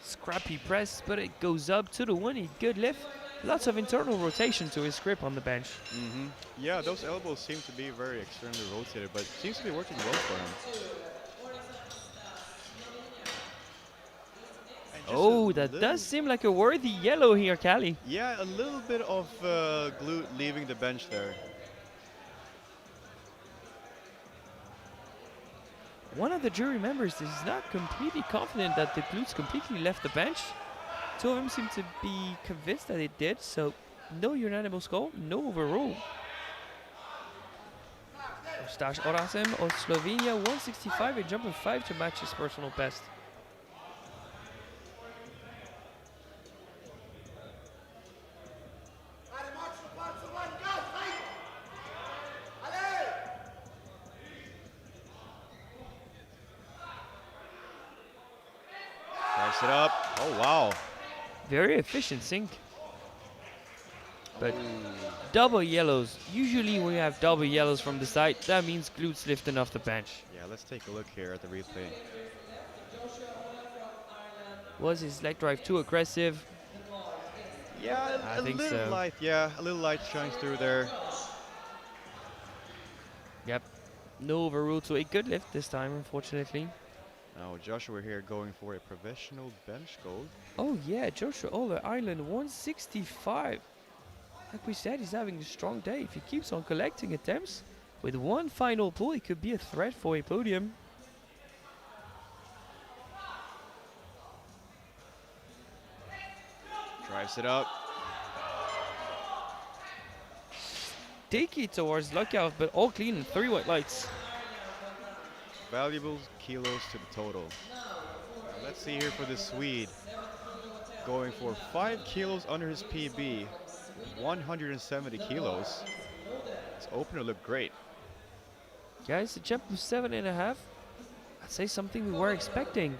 Scrappy press, but it goes up to the one. A good lift. Lots of internal rotation to his grip on the bench. Yeah, those elbows seem to be very externally rotated, but seems to be working well for him. Oh, that does seem like a worthy yellow here, Cali. Yeah, a little bit of glute leaving the bench there. One of the jury members is not completely confident that the glutes completely left the bench. Two of them seem to be convinced that it did, so no unanimous call, no overrule. Stash Orasem of Slovenia, 165, a jump of 5 to match his personal best. Tries it up. Oh, wow. Very efficient sink. But double yellows. Usually when you have double yellows from the side, that means glutes lifting off the bench. Yeah, let's take a look here at the replay. Was his leg drive too aggressive? Yeah, I a think little so. light. Yeah, a little light shines through there. Yep. No overrule to a good lift this time, unfortunately. Now Joshua here going for a professional bench gold. Oh yeah, Joshua Ola Island 165. Like we said, he's having a strong day. If he keeps on collecting attempts, with one final pull, he could be a threat for a podium. Drives it up. Sticky towards Lookout, but all clean and 3 white lights. Valuable kilos to the total. Now let's see here for the Swede. Going for 5 kilos under his PB. 170 kilos. His opener looked great. Guys, a jump of 7.5. I'd say something we were expecting.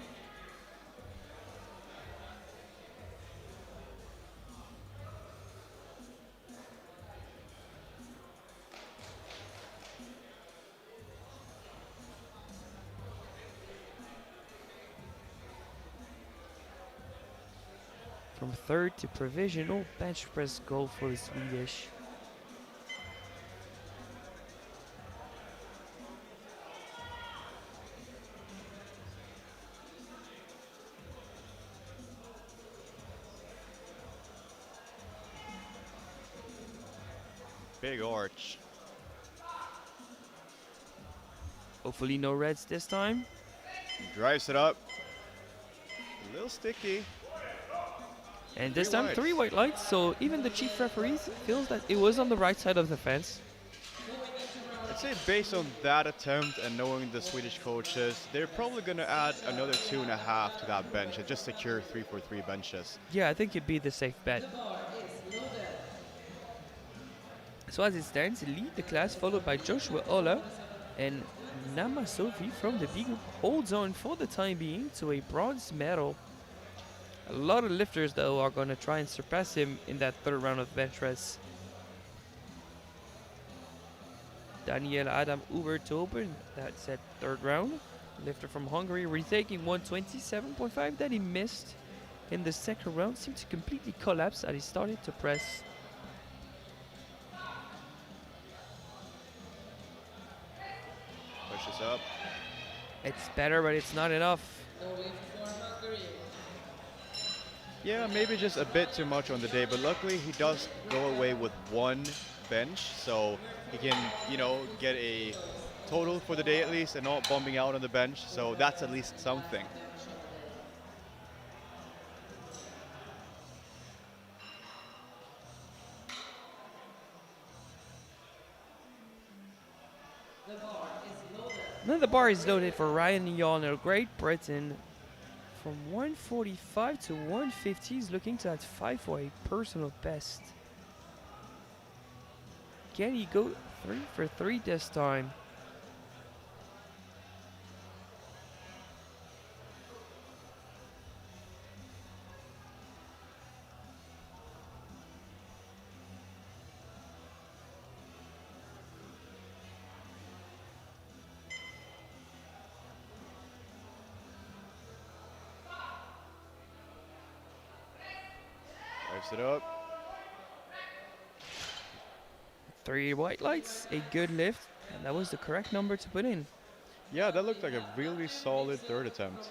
From third to provisional, bench press goal for the Swedish. Big arch. Hopefully no reds this time. Drives it up. A little sticky. And Three this time, whites. 3 white lights, so even the chief referee feels that it was on the right side of the fence. I'd say based on that attempt and knowing the Swedish coaches, they're probably going to add another 2.5 to that bench and just secure 3-for-3 benches. Yeah, I think it'd be the safe bet. So as it stands, lead the class, followed by Joshua Ola and Nama Sophie from the B group, holds on for the time being to a bronze medal. A lot of lifters, though, are going to try and surpass him in that third round of bench press. Daniel Adam Uber to open that set third round. Lifter from Hungary retaking 127.5 that he missed in the second round. Seemed to completely collapse as he started to press. Pushes up. It's better, but it's not enough. Yeah, maybe just a bit too much on the day, but luckily he does go away with one bench, so he can, get a total for the day at least and not bumping out on the bench, so that's at least something. Now the bar is loaded for Ryan Yallner, Great Britain. From 145 to 150, he's looking to add 5 for a personal best. Can he go 3 for 3 this time? Drives it up. 3 white lights, a good lift, and that was the correct number to put in. Yeah, that looked like a really solid third attempt.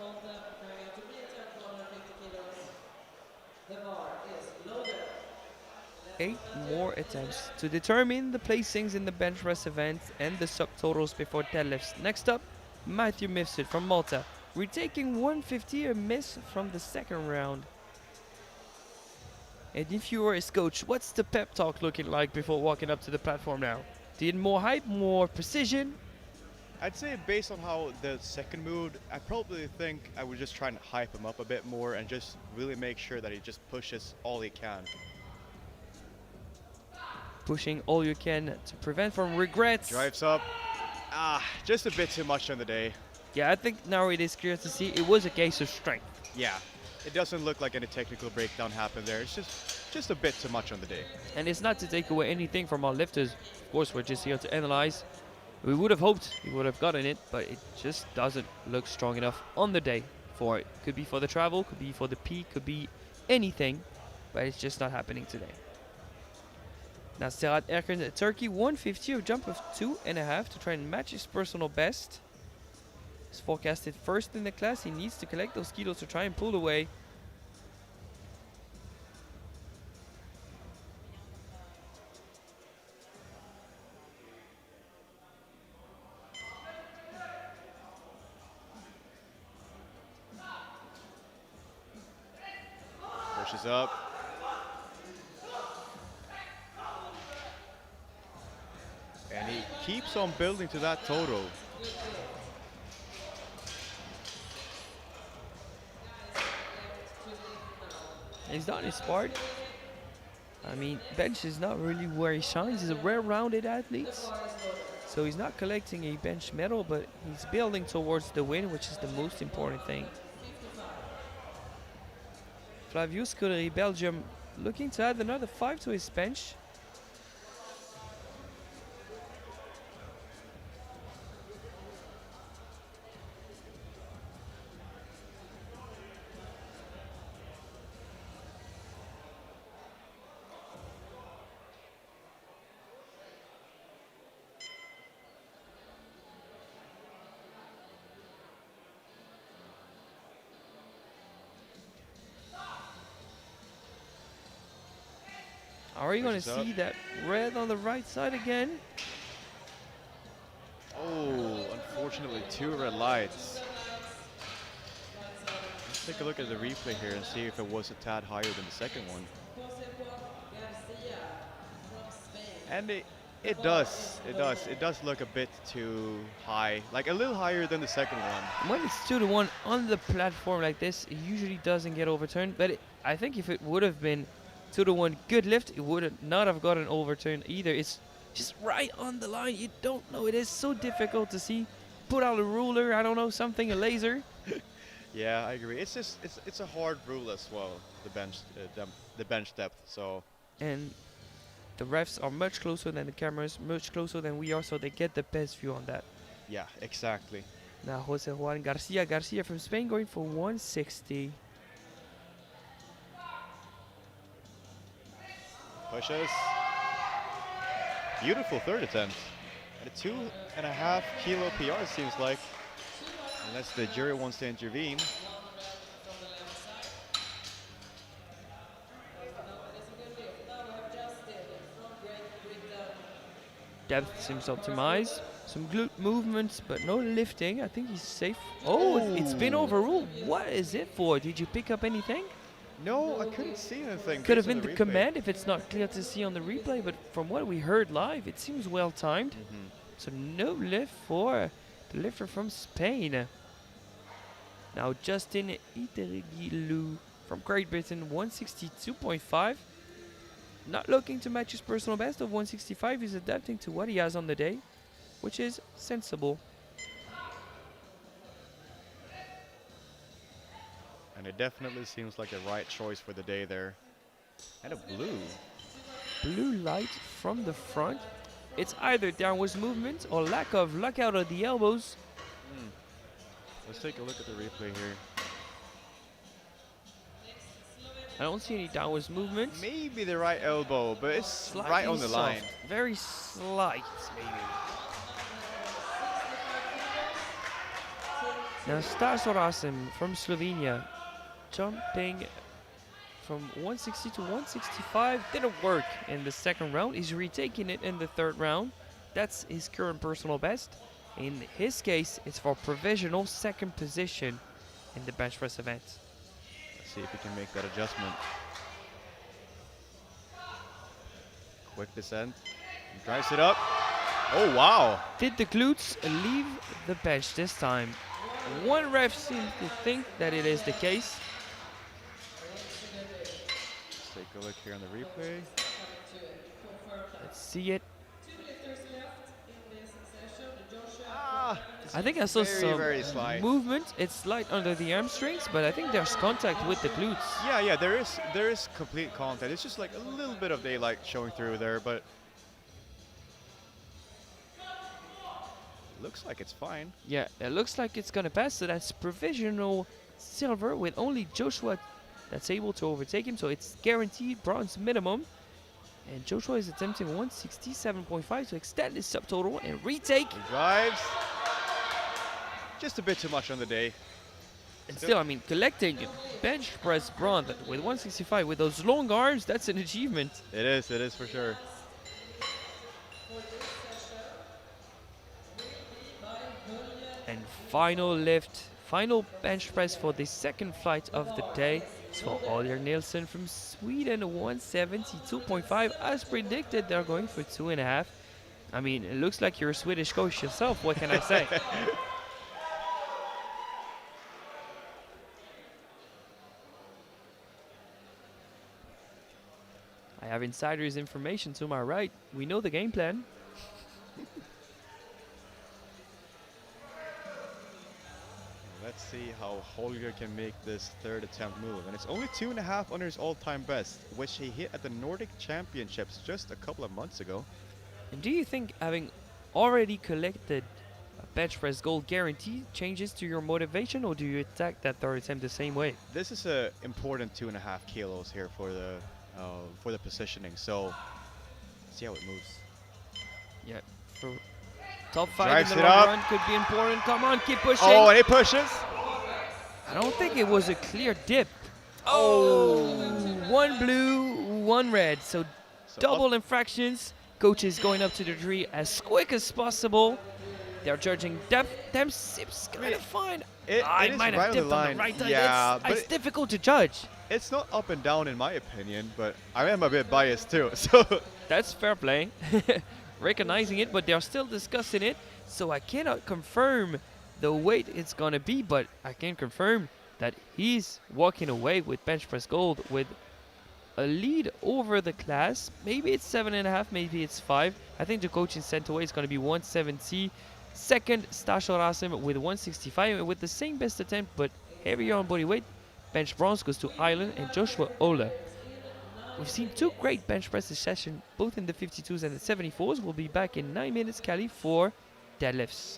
8 more attempts to determine the placings in the bench press event and the subtotals before deadlifts. Next up, Matthew Mifsud from Malta, retaking 150, a miss from the second round. And if you were his coach, what's the pep talk looking like before walking up to the platform now? Do you need more hype, more precision? I'd say based on how the second move, I probably think I would just try and hype him up a bit more and just really make sure that he just pushes all he can. Pushing all you can to prevent from regrets. Drives up. Just a bit too much on the day. Yeah, I think now it is clear to see it was a case of strength. Yeah, it doesn't look like any technical breakdown happened there. It's just a bit too much on the day. And it's not to take away anything from our lifters. Of course, we're just here to analyze. We would have hoped we would have gotten it, but it just doesn't look strong enough on the day for it. Could be for the travel, could be for the peak, could be anything, but it's just not happening today. Now Serhat Erkan, Turkey, 150, a jump of 2.5 to try and match his personal best. He's forecasted first in the class. He needs to collect those kilos to try and pull away. Pushes up. And he keeps on building to that total. He's done his part. I mean, bench is not really where he shines. He's a well-rounded athlete. So he's not collecting a bench medal, but he's building towards the win, which is the most important thing. Flavius Scudery, Belgium, looking to add another 5 to his bench. Are you going to Pushes up. see that red on the right side again? Oh, unfortunately, 2 red lights. Let's take a look at the replay here and see if it was a tad higher than the second one. And it does look a bit too high, like a little higher than the second one. When it's 2-1 on the platform like this, it usually doesn't get overturned. But I think if it would have been 2-1 good lift, it would not have gotten overturned either. It's just right on the line. You don't know. It is so difficult to see. Put out a ruler, I don't know, something, a laser. Yeah, I agree. It's just it's a hard rule as well, the bench depth. So And the refs are much closer than the cameras, much closer than we are, so they get the best view on that. yeah, exactly. Now Jose Juan Garcia from Spain going for 160. Pushes. Beautiful third attempt. And a 2.5 kilo PR seems like, unless the jury wants to intervene. Depth seems optimized. Some glute movements, but no lifting. I think he's safe. Oh, it's been overruled. What is it for? Did you pick up anything? No, I couldn't see anything. Could have based on been the replay. command if it's not clear to see on the replay, but from what we heard live, it seems well timed. Mhm. So no lift for the lifter from Spain. Now Justin Itergilu from Great Britain, 162.5. Not looking to match his personal best of 165. He's adapting to what he has on the day, which is sensible. And it definitely seems like a right choice for the day there. And a blue. Blue light from the front. It's either downwards movement or lack of luck out of the elbows. Let's take a look at the replay here. I don't see any downwards movements. Maybe the right elbow, but it's Slightly right on the soft, line. Very slight, maybe. Now Stas Orasim from Slovenia, jumping from 160 to 165. Didn't work in the second round. He's retaking it in the third round. That's his current personal best. In his case, it's for provisional second position in the bench press event. Let's see if he can make that adjustment. Quick descent. He drives it up. Oh, wow. Did the glutes leave the bench this time? One ref seems to think that it is the case. Let's take a look here on the replay. Let's see it. Ah, I think I saw some very slight. movement. It's slight under the hamstrings, but I think there's contact with the glutes. Yeah, there is complete contact. It's just like a little bit of daylight showing through there, but looks like it's fine. Yeah, it looks like it's gonna pass. So that's provisional silver with only Joshua that's able to overtake him. So it's guaranteed bronze minimum. And Joshua is attempting 167.5 to extend his subtotal and retake. He drives. Just a bit too much on the day. And still, I mean, collecting bench press bronze with 165 with those long arms, that's an achievement. It is for sure. And final lift, final bench press for the second flight of the day. It's for Oliver Nilsson from Sweden, 172.5. As predicted, they're going for 2.5. I mean, it looks like you're a Swedish coach yourself. What can I say? I have insider's information to my right. We know the game plan. Let's see how Holger can make this third attempt move. And it's only 2.5 under his all-time best, which he hit at the Nordic Championships just a couple of months ago. And do you think having already collected a bench press gold guarantee changes to your motivation, or do you attack that third attempt the same way? This is a important 2.5 kilos here for the positioning. So see how it moves. Yeah, for top 5 Drives in the it long up. run could be important. Come on, keep pushing. Oh, and he pushes. I don't think it was a clear dip. Oh, one blue, one red. So So double infractions. Coach is going up to the tree as quick as possible. They're judging depth. Them sips kind of fine. it It is might right have on the dipped on the line. right side. Yeah, It's, but it's difficult to judge. it's not up and down in my opinion. But I am a bit biased too. So That's fair play. Recognizing it, but they're still discussing it. So I cannot confirm the weight it's gonna be, but I can confirm that he's walking away with bench press gold with a lead over the class. Maybe it's 7.5, maybe it's 5. I think the coach in center weight is gonna be 170. Second, Stashel Rasim with 165 and with the same best attempt but heavier on body weight. Bench bronze goes to Island and Joshua Ola. We've seen two great bench press this session, both in the 52s and the 74s. We'll be back in 9 minutes, Cali, for deadlifts.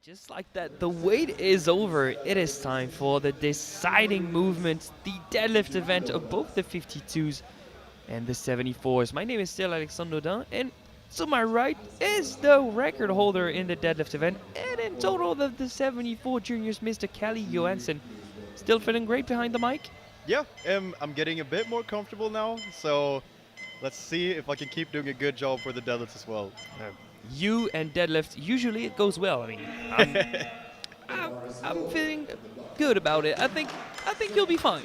just like that, the wait is over. It is time for the deciding movement, the deadlift event of both the 52s and the 74s. My name is still Alexandre Dodin, and to my right is the record holder in the deadlift event, and in total of the 74 juniors, Mr. Kelly Johansson. Still feeling great behind the mic? Yeah, I'm getting a bit more comfortable now, so let's see if I can keep doing a good job for the deadlifts as well. You and deadlift, usually it goes well. I mean, I'm feeling good about it. I think you'll be fine.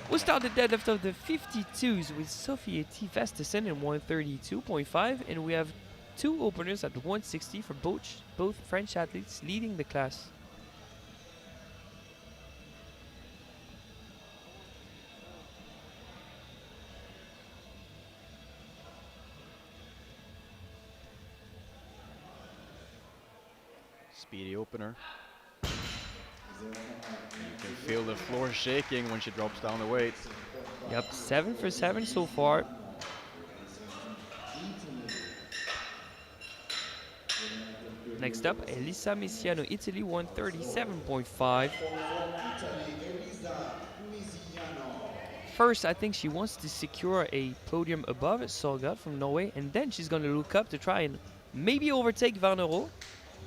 We'll start the deadlift of the 52s with Sophie T. Vestesen in 132.5, and we have two openers at 160 for both French athletes leading the class. Speedy opener. You can feel the floor shaking when she drops down the weight. Yep, 7 for 7 so far. Next up, Elisa Messiano, Italy, 137.5. First, I think she wants to secure a podium above Sorgat from Norway, and then she's going to look up to try and maybe overtake Varnero,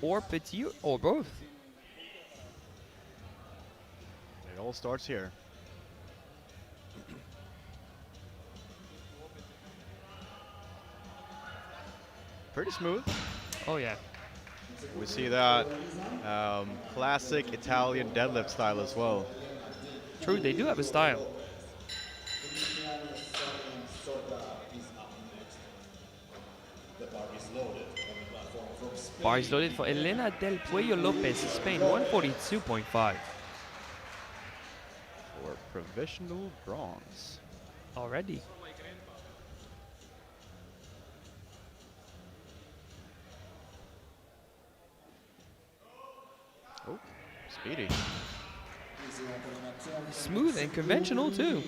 or Petit, or both. It all starts here. Pretty smooth. Oh yeah. We see that classic Italian deadlift style as well. True, they do have a style. Bar is loaded for Elena Del Puello Lopez, Spain, 142.5. For provisional bronze. Already. Oh, speedy. Smooth and conventional too.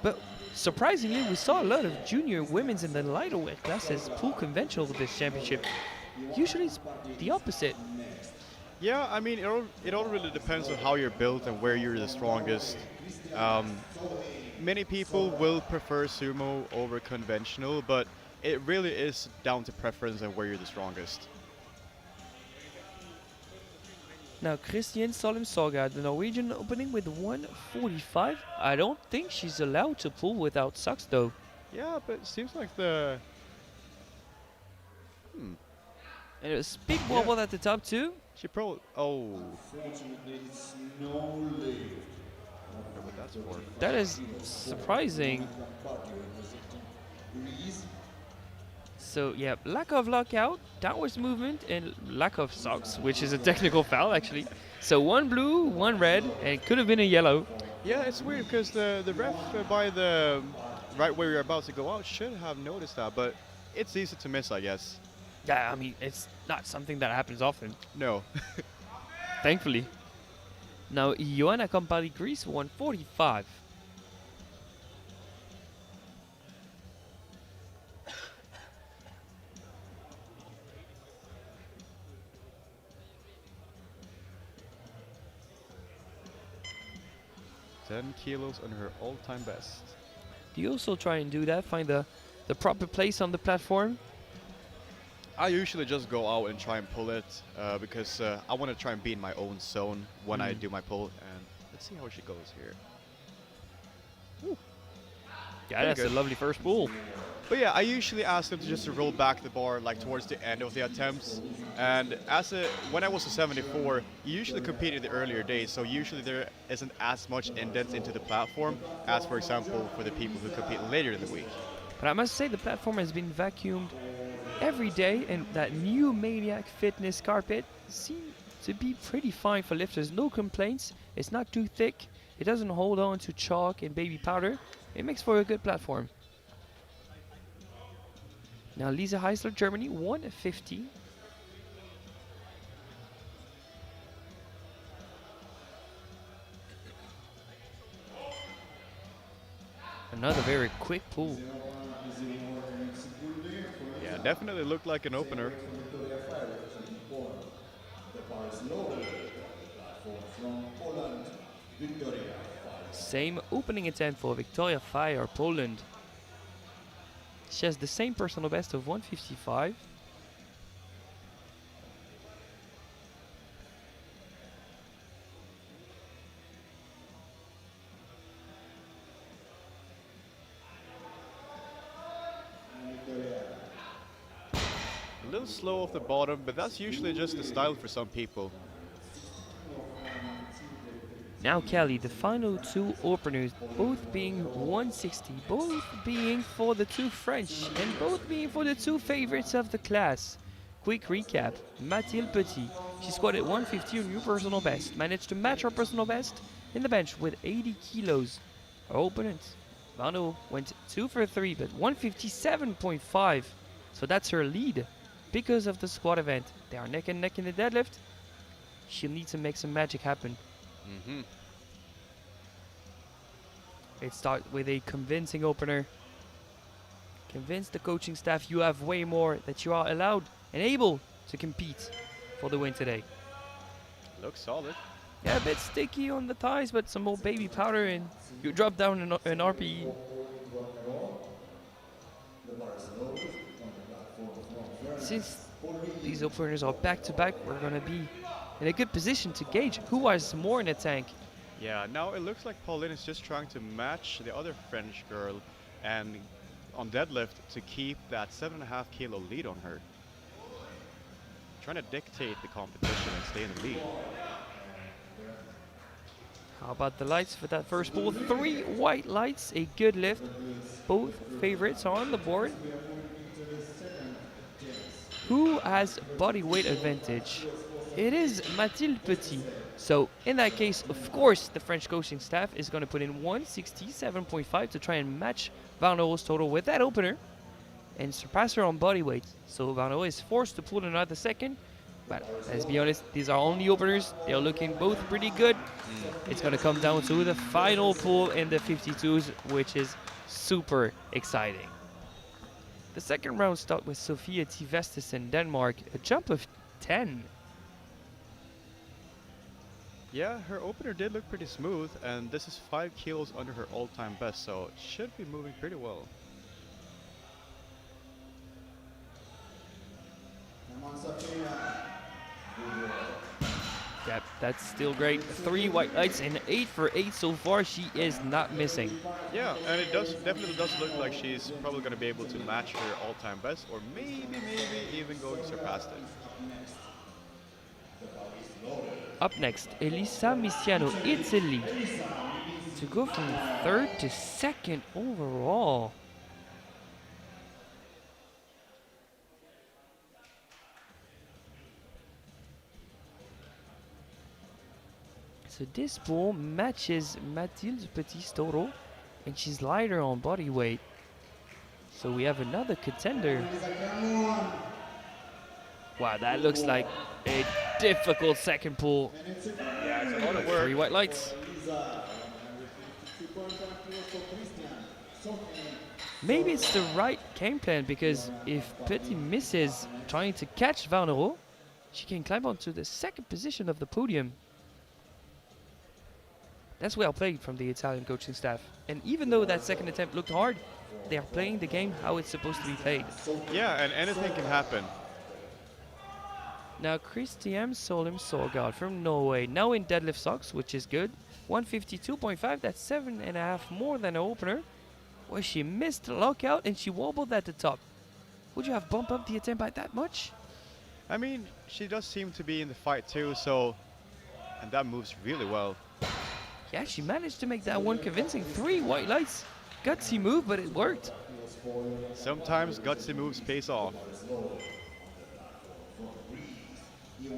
But surprisingly, we saw a lot of junior women's in the lighter weight classes pull conventional this championship. Usually it's the opposite. Yeah, I mean, it all really depends on how you're built and where you're the strongest. Many people will prefer sumo over conventional, but it really is down to preference and where you're the strongest. Now Christian Solem Sorgard, the Norwegian, opening with 145. I don't think she's allowed to pull without socks though. Yeah, but it seems like the... And a big wobble at the top too. She probably... Oh. Wonder what that's for. That is surprising. So yeah, lack of lockout, downwards movement, and lack of socks, which is a technical foul actually. So one blue, one red, and it could have been a yellow. Yeah, it's weird because the ref by the right where you're about to go out should have noticed that, but it's easy to miss, I guess. Yeah, I mean, it's not something that happens often, No. thankfully. Now Ioana Campari, Greece, 145. Ten kilos on her all-time best. Do you also try and do that? Find the proper place on the platform? I usually just go out and try and pull it because I want to try and be in my own zone when I do my pull. And let's see how she goes here. Yeah, Pretty that's good. a lovely first pull. But yeah, I usually ask them to just to roll back the bar like towards the end of the attempts. And when I was a 74, you usually compete in the earlier days, so usually there isn't as much indent into the platform as, for example, for the people who compete later in the week. But I must say the platform has been vacuumed every day, and that new Maniac Fitness carpet seems to be pretty fine for lifters. No complaints. It's not too thick. It doesn't hold on to chalk and baby powder. It makes for a good platform. Now Lisa Heisler, Germany, 150. Another very quick pull. Yeah, definitely looked like an opener. is loaded. On the platform from Poland, Victoria. Same opening attempt for Victoria Fire, Poland. She has the same personal best of 155. A little slow off the bottom, but that's usually just the style for some people. Now Kelly, the final two openers, both being 160, both being for the two French, and both being for the two favorites of the class. Quick recap, Mathilde Petit, she squatted 150 on new personal best, managed to match her personal best in the bench with 80 kilos. Her opponent, Vano, went 2 for 3, but 157.5, so that's her lead. Because of the squat event, they are neck and neck in the deadlift. She'll need to make some magic happen. It starts with a convincing opener. Convince the coaching staff you have way more, that you are allowed and able to compete for the win today. Looks solid. Yeah, a bit sticky on the thighs, but some more baby powder and you drop down an RPE. Since these openers are back to back, we're going to be in a good position to gauge who has more in the tank. Yeah, now it looks like Pauline is just trying to match the other French girl and on deadlift to keep that 7.5 kilo lead on her. Trying to dictate the competition and stay in the lead. How about the lights for that first pull? 3 white lights, a good lift. Both favorites are on the board. Who has body weight advantage? It is Mathilde Petit. So in that case, of course, the French coaching staff is going to put in 167.5 to try and match Varno's total with that opener and surpass her on body weight. So Varno is forced to pull another second. But let's be honest, these are only openers. They're looking both pretty good. It's going to come down to the final pull in the 52s, which is super exciting. The second round starts with Sofia T. Vestesen, Denmark, a jump of 10. Yeah, her opener did look pretty smooth, and this is 5 kilos under her all-time best, so it should be moving pretty well. Yep, that's still great. 3 white lights and 8 for 8 so far. She is not missing. Yeah, and it definitely does look like she's probably going to be able to match her all-time best, or maybe even going to surpass it. Up next, Elisa Misiano, Italy, to go from 3rd to 2nd overall. So this pool matches Mathilde Petit's total, and she's lighter on body weight. So we have another contender. Wow, that looks like a difficult second pull. Yeah, it's a lot of work. 3 white lights. Maybe it's the right game plan, because if Petit misses trying to catch Varnero, she can climb onto the 2nd position of the podium. That's well played from the Italian coaching staff. And even though that second attempt looked hard, they are playing the game how it's supposed to be played. Yeah, and anything can happen. Now Christian Solheim Sorgard from Norway, now in deadlift socks, which is good. 152.5, that's 7.5 more than her opener. Well, she missed the lockout and she wobbled at the top. Would you have bumped up the attempt by that much? I mean, she does seem to be in the fight too, so... And that moves really well. Yeah, she managed to make that one convincing. 3 white lights. Gutsy move, but it worked. Sometimes gutsy moves pays off.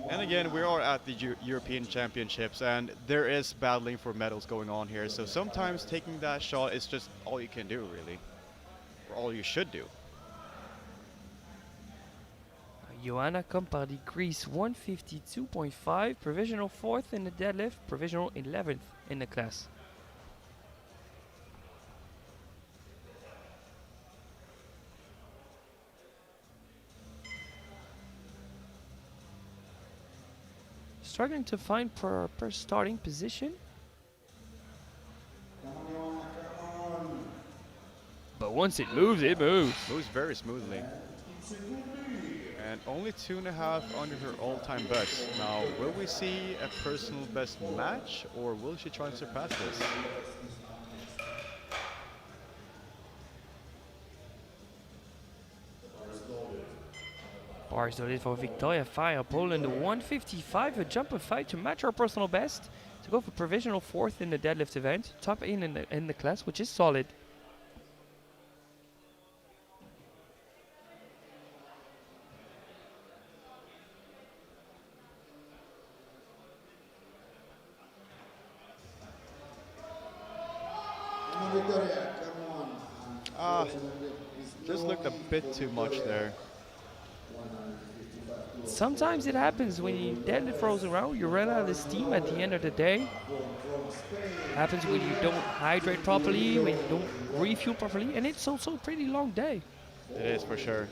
And again, we are at the European Championships, and there is battling for medals going on here. So sometimes taking that shot is just all you can do, really. Or all you should do. Joanna Compardi, Greece, 152.5, provisional 4th in the deadlift, provisional 11th in the class. Struggling to find per starting position. But once it moves, it moves. Moves very smoothly. And only 2.5 under her all-time best. Now, will we see a personal best match, or will she try and surpass this? Bars loaded for Victoria Fire, Poland 155, a jump of 5 to match her personal best, to go for provisional 4th in the deadlift event, top 8 in the class, which is solid. Victoria, come on. Just looked a bit too much there. Sometimes it happens when you deadlift rolls around, you run out of steam at the end of the day. Happens when you don't hydrate properly, when you don't refuel properly, and it's also a pretty long day. It is for sure.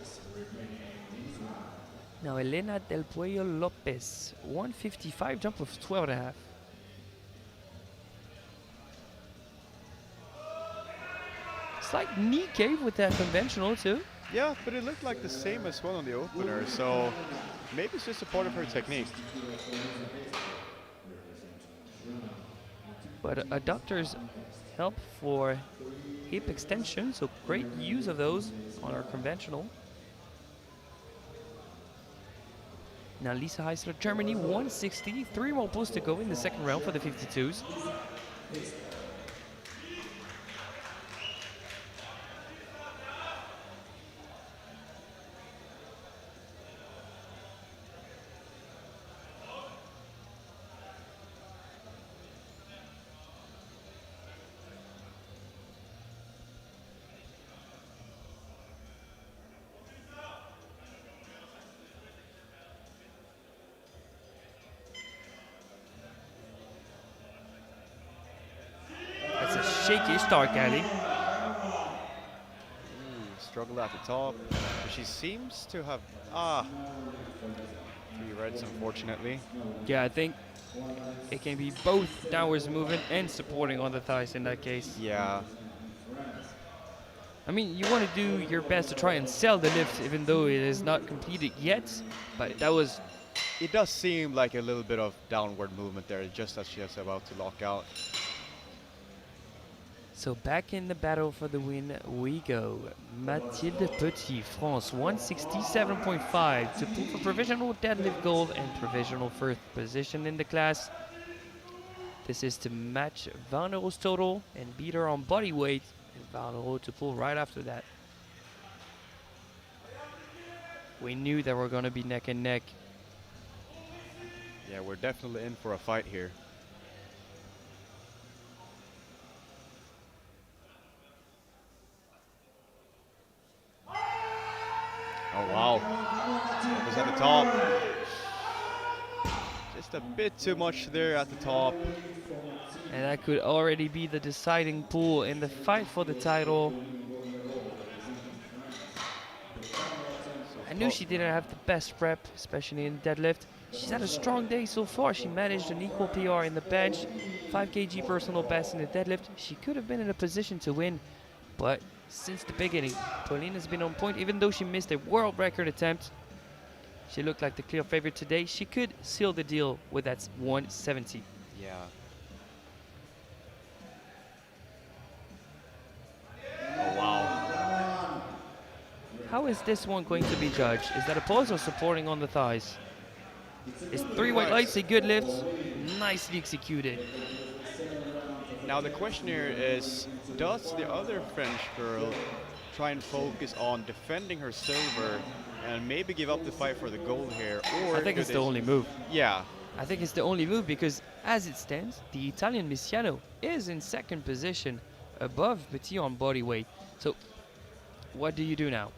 Now Elena Del Puello Lopez, 155, jump of 12.5. Slight knee cave with that conventional too. Yeah, but it looked like the same as well on the opener, so maybe it's just a part of her technique. But a doctor's help for hip extension, so great use of those on our conventional. Now Lisa Heisler, Germany, 160, 3 more pulls to go in the second round for the 52s. That's a shaky start, Callie. Struggle at the top. But she seems to have 3 reds, unfortunately. Yeah, I think it can be both downwards movement and supporting on the thighs in that case. Yeah. I mean, you want to do your best to try and sell the lift even though it is not completed yet, but that was... It does seem like a little bit of downward movement there, just as she's about to lock out. So back in the battle for the win we go. Mathilde Petit, France, 167.5 to pull for provisional deadlift gold and provisional first position in the class. This is to match Vandero's total and beat her on body weight, and Vandero to pull right after that. We knew that we're going to be neck and neck. Yeah, we're definitely in for a fight here. Oh wow, it was at the top. Just a bit too much there at the top. And that could already be the deciding pull in the fight for the title. I knew she didn't have the best prep, especially in deadlift. She's had a strong day so far. She managed an equal PR in the bench, 5 kg personal best in the deadlift. She could have been in a position to win, but since the beginning, Pauline has been on point. Even though she missed a world record attempt, she looked like the clear favorite today. She could seal the deal with that 170. Yeah. Oh wow. How is this one going to be judged? Is that a pause or supporting on the thighs? It's 3 white lights, a good lift, nicely executed. Now the question here is, does the other French girl try and focus on defending her silver and maybe give up the fight for the gold here? Or I think it's the only move. Yeah. I think it's the only move because as it stands, the Italian Misiano is in second position above Petit on body weight. So what do you do now?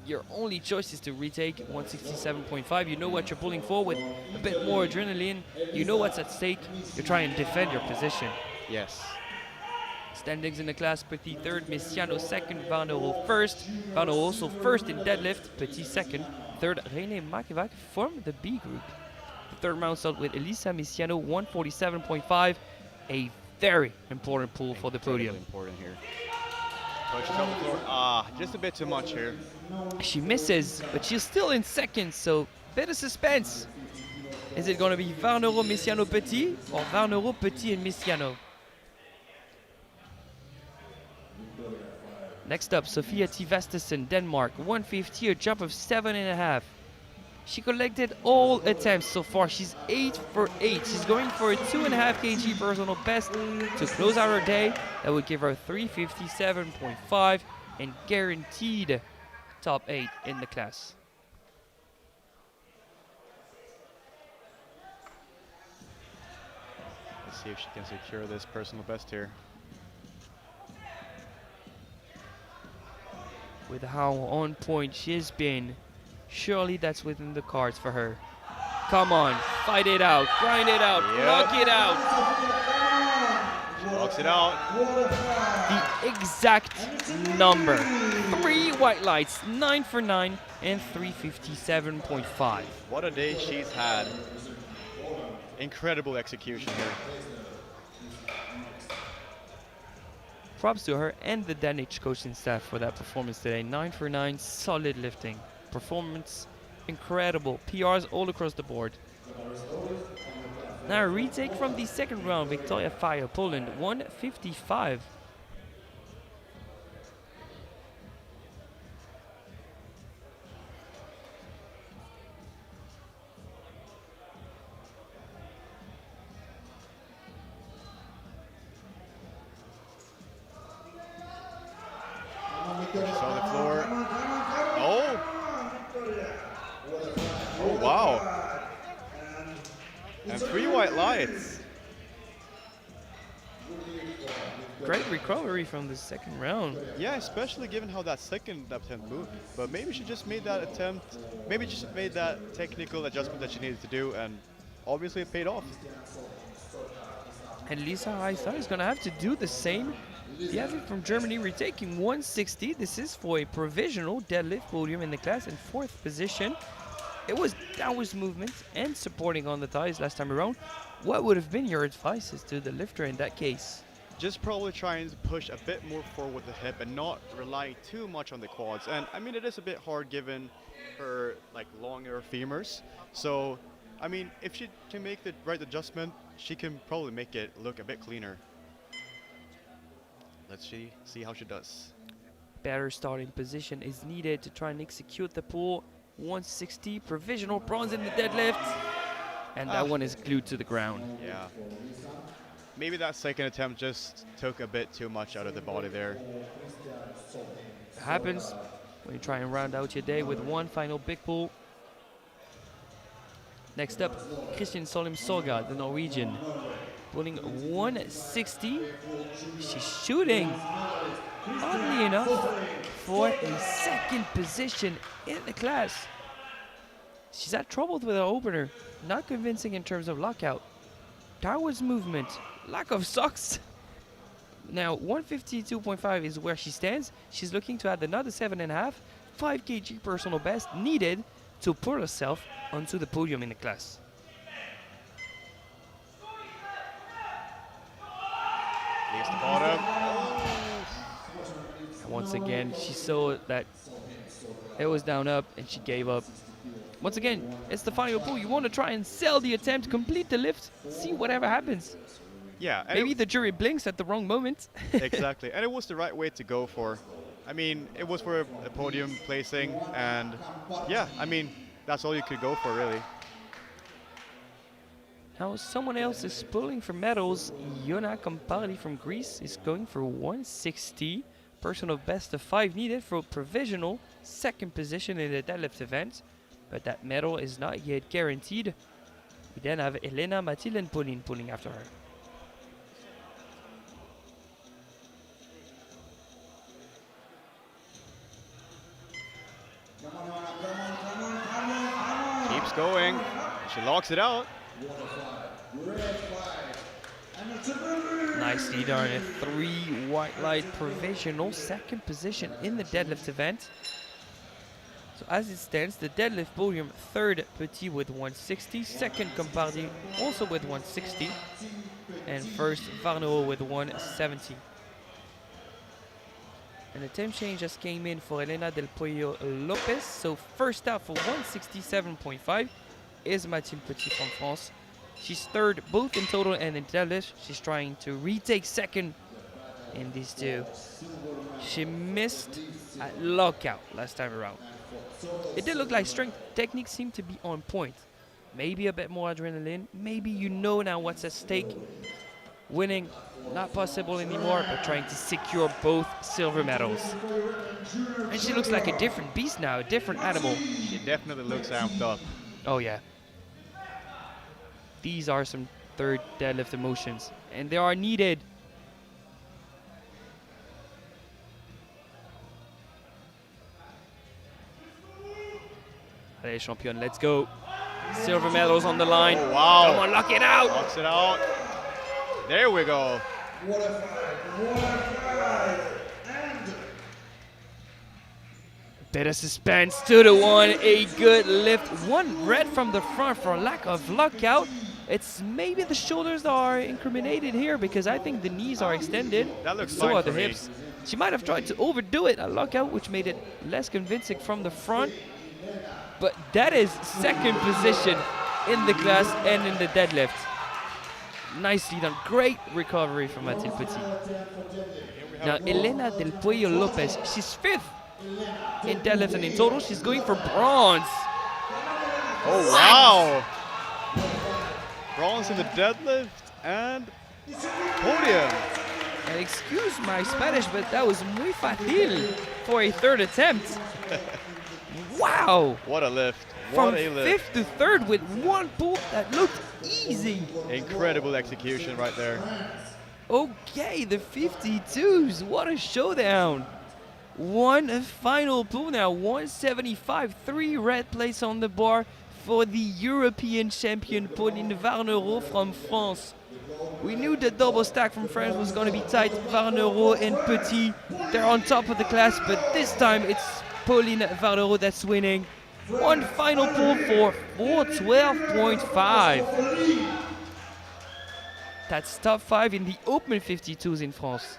Your only choice is to retake 167.5. You know what you're pulling for with a bit more adrenaline. You know what's at stake. You try and defend your position. Yes. Standings in the class, Petit third, Misiano second, Vandero first. Vandero also first in deadlift, Petit second. Third, René Makivac form the B group. The third round started with Elisa Misiano, 147.5. A very important pull for the podium. Important here. Pushes on the floor. Just a bit too much here. She misses, but she's still in second, so bit of suspense. Is it going to be Varnero, Misiano, Petit, or Varnero, Petit, and Misiano? Next up, Sofia T. Vestesen, Denmark, 150, a jump of 7.5. She collected all attempts so far. She's 8 for 8. She's going for a 2.5 kg personal best to close out her day. That would give her 357.5 and guaranteed top 8 in the class. Let's see if she can secure this personal best here. With how on point she's been, surely that's within the cards for her. Come on, fight it out, grind it out, knock it out. She knocks it out. The exact number. 3 white lights, 9 for 9, and 357.5. What a day she's had. Incredible execution here. Props to her and the Danish coaching staff for that performance today. 9 for 9, solid lifting. Performance, incredible. PRs all across the board. Now a retake from the second round. Victoria Fire, Poland, 155. Pushes on the floor. Oh! Oh, wow. And 3 white lights. Great recovery from the second round. Yeah, especially given how that second attempt moved. But maybe she just made that attempt, maybe she just made that technical adjustment that she needed to do, and obviously it paid off. And Lisa Heisler is going to have to do the same. The athlete from Germany retaking 160. This is for a provisional deadlift podium in the class in 4th position. It was downwards movement and supporting on the thighs last time around. What would have been your advices to the lifter in that case? Just probably trying to push a bit more forward with the hip and not rely too much on the quads. And I mean, it is a bit hard given her like longer femurs. So, I mean, if she can make the right adjustment, she can probably make it look a bit cleaner. Let's see how she does. Better starting position is needed to try and execute the pull. 160, provisional bronze in the deadlift. And that one is glued to the ground. Yeah. Maybe that second attempt just took a bit too much out of the body there. It happens when you try and round out your day with one final big pull. Next up, Christian Solheim Soga, the Norwegian, pulling 160. She's shooting, oddly enough, for a second position in the class. She's had trouble with her opener, not convincing in terms of lockout. Downwards movement, lack of socks. Now 152.5 is where she stands. She's looking to add another 7.5, 5 kg personal best needed to pull herself onto the podium in the class. Leaves the bottom. And once again, she saw that it was down up and she gave up. Once again, it's the final pull. You want to try and sell the attempt, complete the lift, see whatever happens. Yeah. Maybe the jury blinks at the wrong moment. Exactly, and it was the right way to go for. I mean, it was for a podium placing, and yeah, I mean, that's all you could go for, really. Now someone else is pulling for medals. Iona Kampari from Greece is going for 160. Personal best of 5 needed for provisional second position in the deadlift event. But that medal is not yet guaranteed. We then have Elena Mathilde and Pauline pulling after her. Keeps going. She locks it out. Nicely done. A 3 white light provisional second position in the deadlift event. So as it stands, the deadlift podium, third Petit with 160, second Compardi also with 160, and first Varno with 170. And the temp change just came in for Elena Del Pollo Lopez. So first out for 167.5 is Mathilde Petit from France. She's third both in total and in deadlift. She's trying to retake second in these two. She missed at lockout last time around. It did look like strength technique seemed to be on point. Maybe a bit more adrenaline. Maybe you know now what's at stake. Winning, not possible anymore, but trying to secure both silver medals. And she looks like a different beast now, a different animal. She definitely looks amped up. Oh yeah. These are some third deadlift emotions, and they are needed. Allez, championne, let's go. Silver medals on the line. Oh, wow. Come on, lock it out. Locks it out. There we go. What a five. And Bit of suspense, 2-1, a good lift. One red from the front for lack of lockout. It's maybe the shoulders are incriminated here because I think the knees are extended. That looks So fine are for the me. hips. She might have tried to overdo it at lockout, which made it less convincing from the front. But that is second position in the class and in the deadlift. Nicely done. Great recovery from Mathilde Petit. Now, Elena Del Pollo Lopez, she's fifth in deadlift and in total. She's going for bronze. Oh, wow. Bronze in the deadlift and podium. And excuse my Spanish, but that was muy fácil for a third attempt. Wow! What a lift. From What a lift. fifth to third with one pull that looked easy. Incredible execution right there. Okay, the 52s. What a showdown. One final pull now, 175. 3 red plates on the bar for the European champion Pauline Varnereau from France. We knew the double stack from France was going to be tight. Varnereau and Petit, they're on top of the class, but this time it's Pauline Varnereau that's winning. One final pull for 412.5. That's top 5 in the open 52s in France.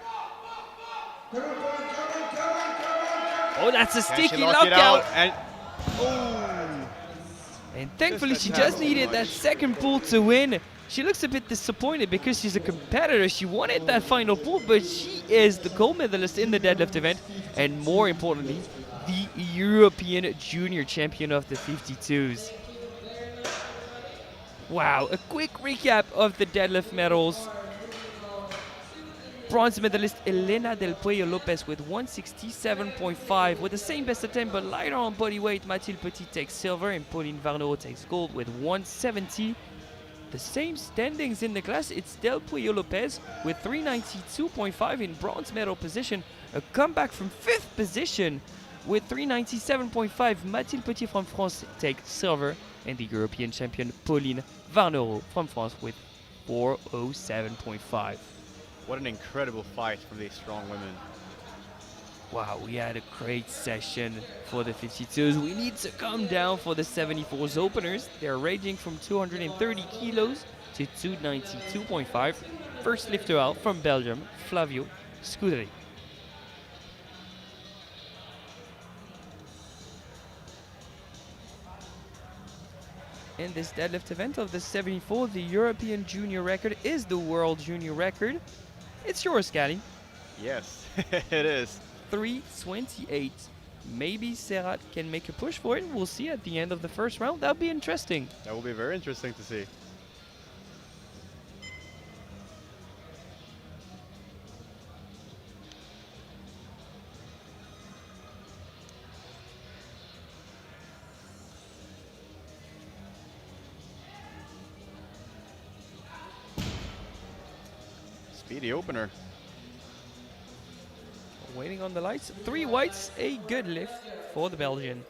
Oh, that's a Can sticky she lock it out? lockout. And And thankfully Just she a just tad needed too that much. second pull to win. She looks a bit disappointed because she's a competitor. She wanted that final pull, but she is the gold medalist in the deadlift event. And more importantly, the European junior champion of the 52s. Wow, a quick recap of the deadlift medals. Bronze medalist Elena Del Pollo Lopez with 167.5. With the same best attempt but lighter on body weight, Mathilde Petit takes silver and Pauline Varnereau takes gold with 170. The same standings in the class, it's Del Pollo Lopez with 392.5 in bronze medal position. A comeback from 5th position with 397.5. Mathilde Petit from France takes silver and the European champion Pauline Varnereau from France with 407.5. what an incredible fight from these strong women. Wow, we had a great session for the 52s. We need to come down for the 74s openers. They're ranging from 230 kilos to 292.5. First lifter out from Belgium, Flavio Scuderi. In this deadlift event of the 74, the European junior record is the world junior record. It's yours, Scotty. Yes, it is. 328. Maybe Serrat can make a push for it. We'll see at the end of the first round. That'll be interesting. That will be very interesting to see. Speedy opener. Waiting on the lights. 3 whites, a good lift for the Belgian.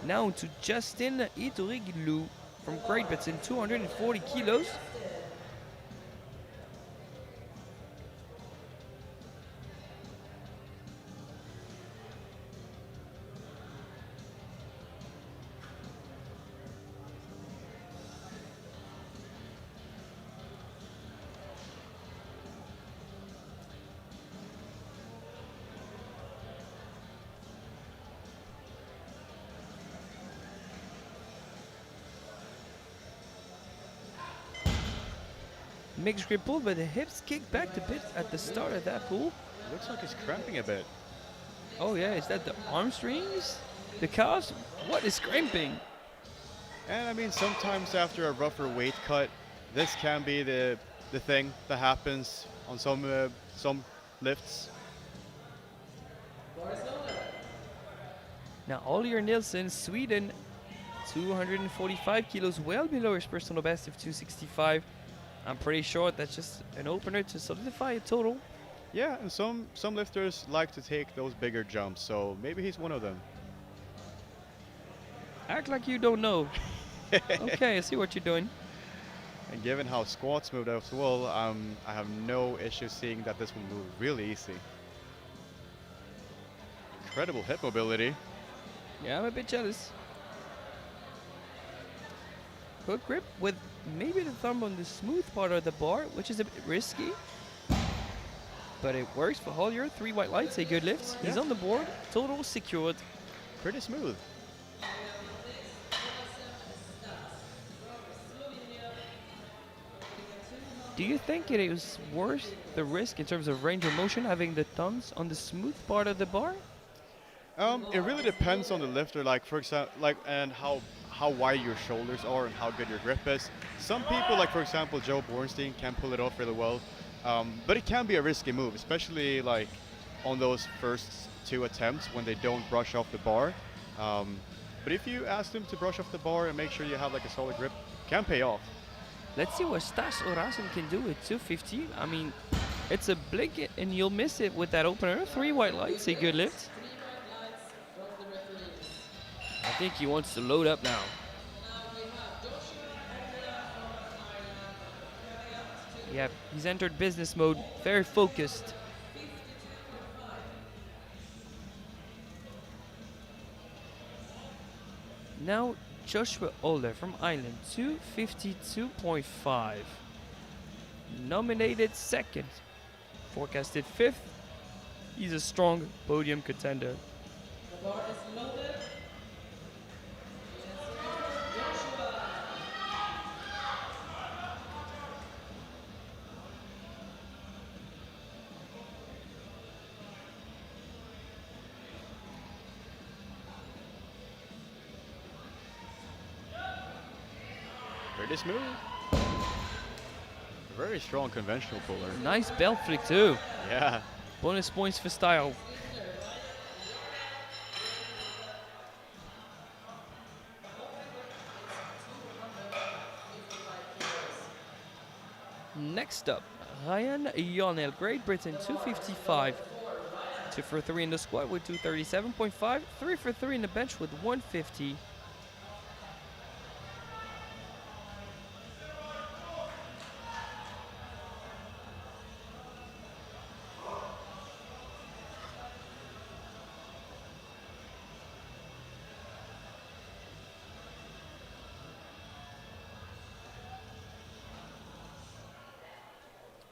Now to Justin Ituriglu from Great Britain, 240 kilos. Mixed grip pull, but the hips kick back a bit at the start of that pull. Looks like he's cramping a bit. Oh yeah, is that the hamstrings? The calves? What is cramping? And I mean, sometimes after a rougher weight cut, this can be the thing that happens on some lifts. Now Oliver Nilsson, Sweden, 245 kilos, well below his personal best of 265. I'm pretty sure that's just an opener to solidify a total. Yeah, and some lifters like to take those bigger jumps, so maybe he's one of them. Act like you don't know. Okay, I see what you're doing. And given how squats moved as well, I have no issue seeing that this will move really easy. Incredible hip mobility. Yeah, I'm a bit jealous. Hook grip with maybe the thumb on the smooth part of the bar, which is a bit risky. But it works for Hollier. 3 white lights, a good lift. He's Yeah. on the board, total secured. Pretty smooth. Do you think it is worth the risk in terms of range of motion having the thumbs on the smooth part of the bar? It really depends on the lifter, like for example, and how wide your shoulders are and how good your grip is. Some people, like for example Joe Bornstein, can pull it off really well, but it can be a risky move, especially like on those first 2 attempts when they don't brush off the bar. But if you ask them to brush off the bar and make sure you have like a solid grip, can pay off. Let's see what Stas Orasen can do with 250. I mean, it's a blink and you'll miss it with that opener. 3 white lights, a good lift. I think he wants to load up now. Yeah, he's entered business mode, very focused. Now Joshua Older from Ireland, 252.5. Nominated second, forecasted 5th. He's a strong podium contender. Pretty smooth. Very strong conventional puller. Nice belt flick too. Yeah. Bonus points for style. Next up, Ryan Yonel, Great Britain, 255. 2 for 3 in the squat with 237.5. 3 for 3 in the bench with 150.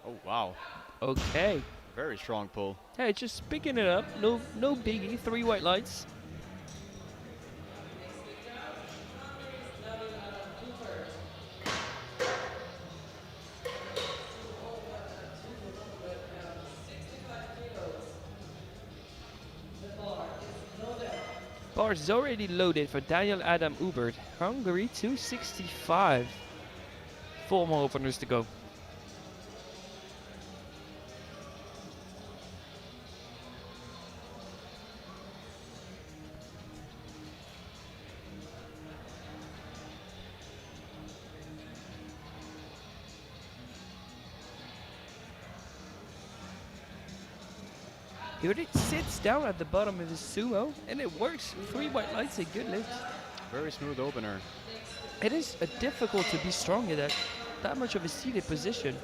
Oh wow. Okay. Very strong pull. Hey, just picking it up. No biggie. 3 white lights. Bar is already loaded for Daniel Adam Ubert. Hungary 265. 4 more openers to go. He already sits down at the bottom of his sumo, and it works. 3 white lights, a good lift. Very smooth opener. It is difficult to be strong in that much of a seated position.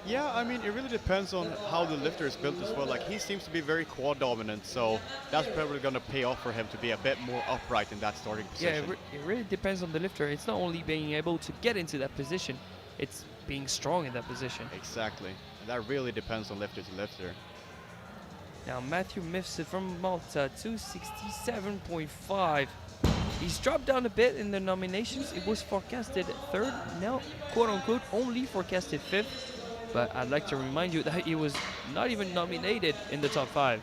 Yeah, I mean, it really depends on how the lifter is built as well. Like, he seems to be very quad dominant, so that's probably going to pay off for him to be a bit more upright in that starting Yeah, position. it really depends on the lifter. It's not only being able to get into that position, it's being strong in that position. Exactly. And that really depends on lifter to lifter. Now Matthew Mifsud from Malta, 267.5. He's dropped down a bit in the nominations. It was forecasted 3rd, now quote unquote only forecasted 5th. But I'd like to remind you that he was not even nominated in the top 5.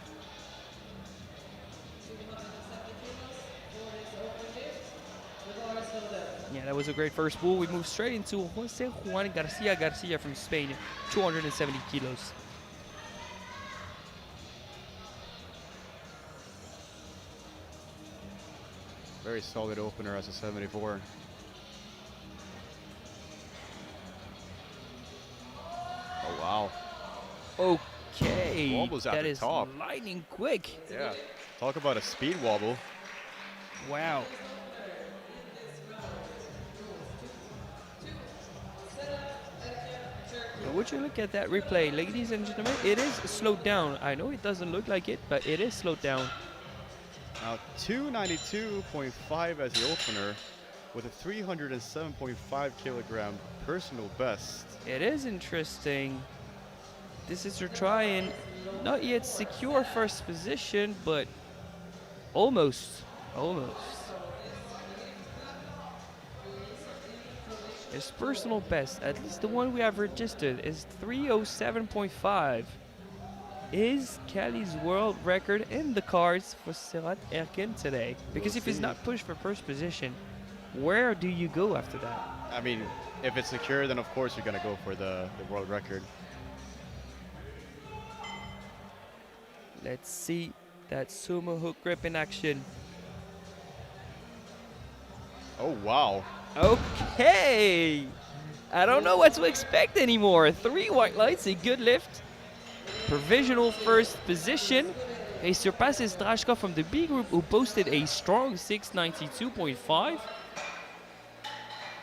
Yeah, that was a great first pull. We move straight into Jose Juan Garcia from Spain, 270 kilos. Very solid opener as a 74. Oh, wow. Okay, Wobbles at that the is top. lightning quick. Yeah. Talk about a speed wobble. Wow. Now, would you look at that replay, ladies and gentlemen? It is slowed down. I know it doesn't look like it, but it is slowed down. Now 292.5 as the opener with a 307.5 kilogram personal best. It is interesting. This is to try and not yet secure first position, but almost. His personal best, at least the one we have registered, is 307.5. Is Cali's world record in the cards for Serhat Erkin today? Because if he's not pushed for first position, where do you go after that? I mean, if it's secure, then of course you're going to go for the world record. Let's see that sumo hook grip in action. Oh, wow. Okay! I don't know what to expect anymore. 3 white lights, a good lift. Provisional first position. He surpasses Drashkov from the B group, who posted a strong 692.5.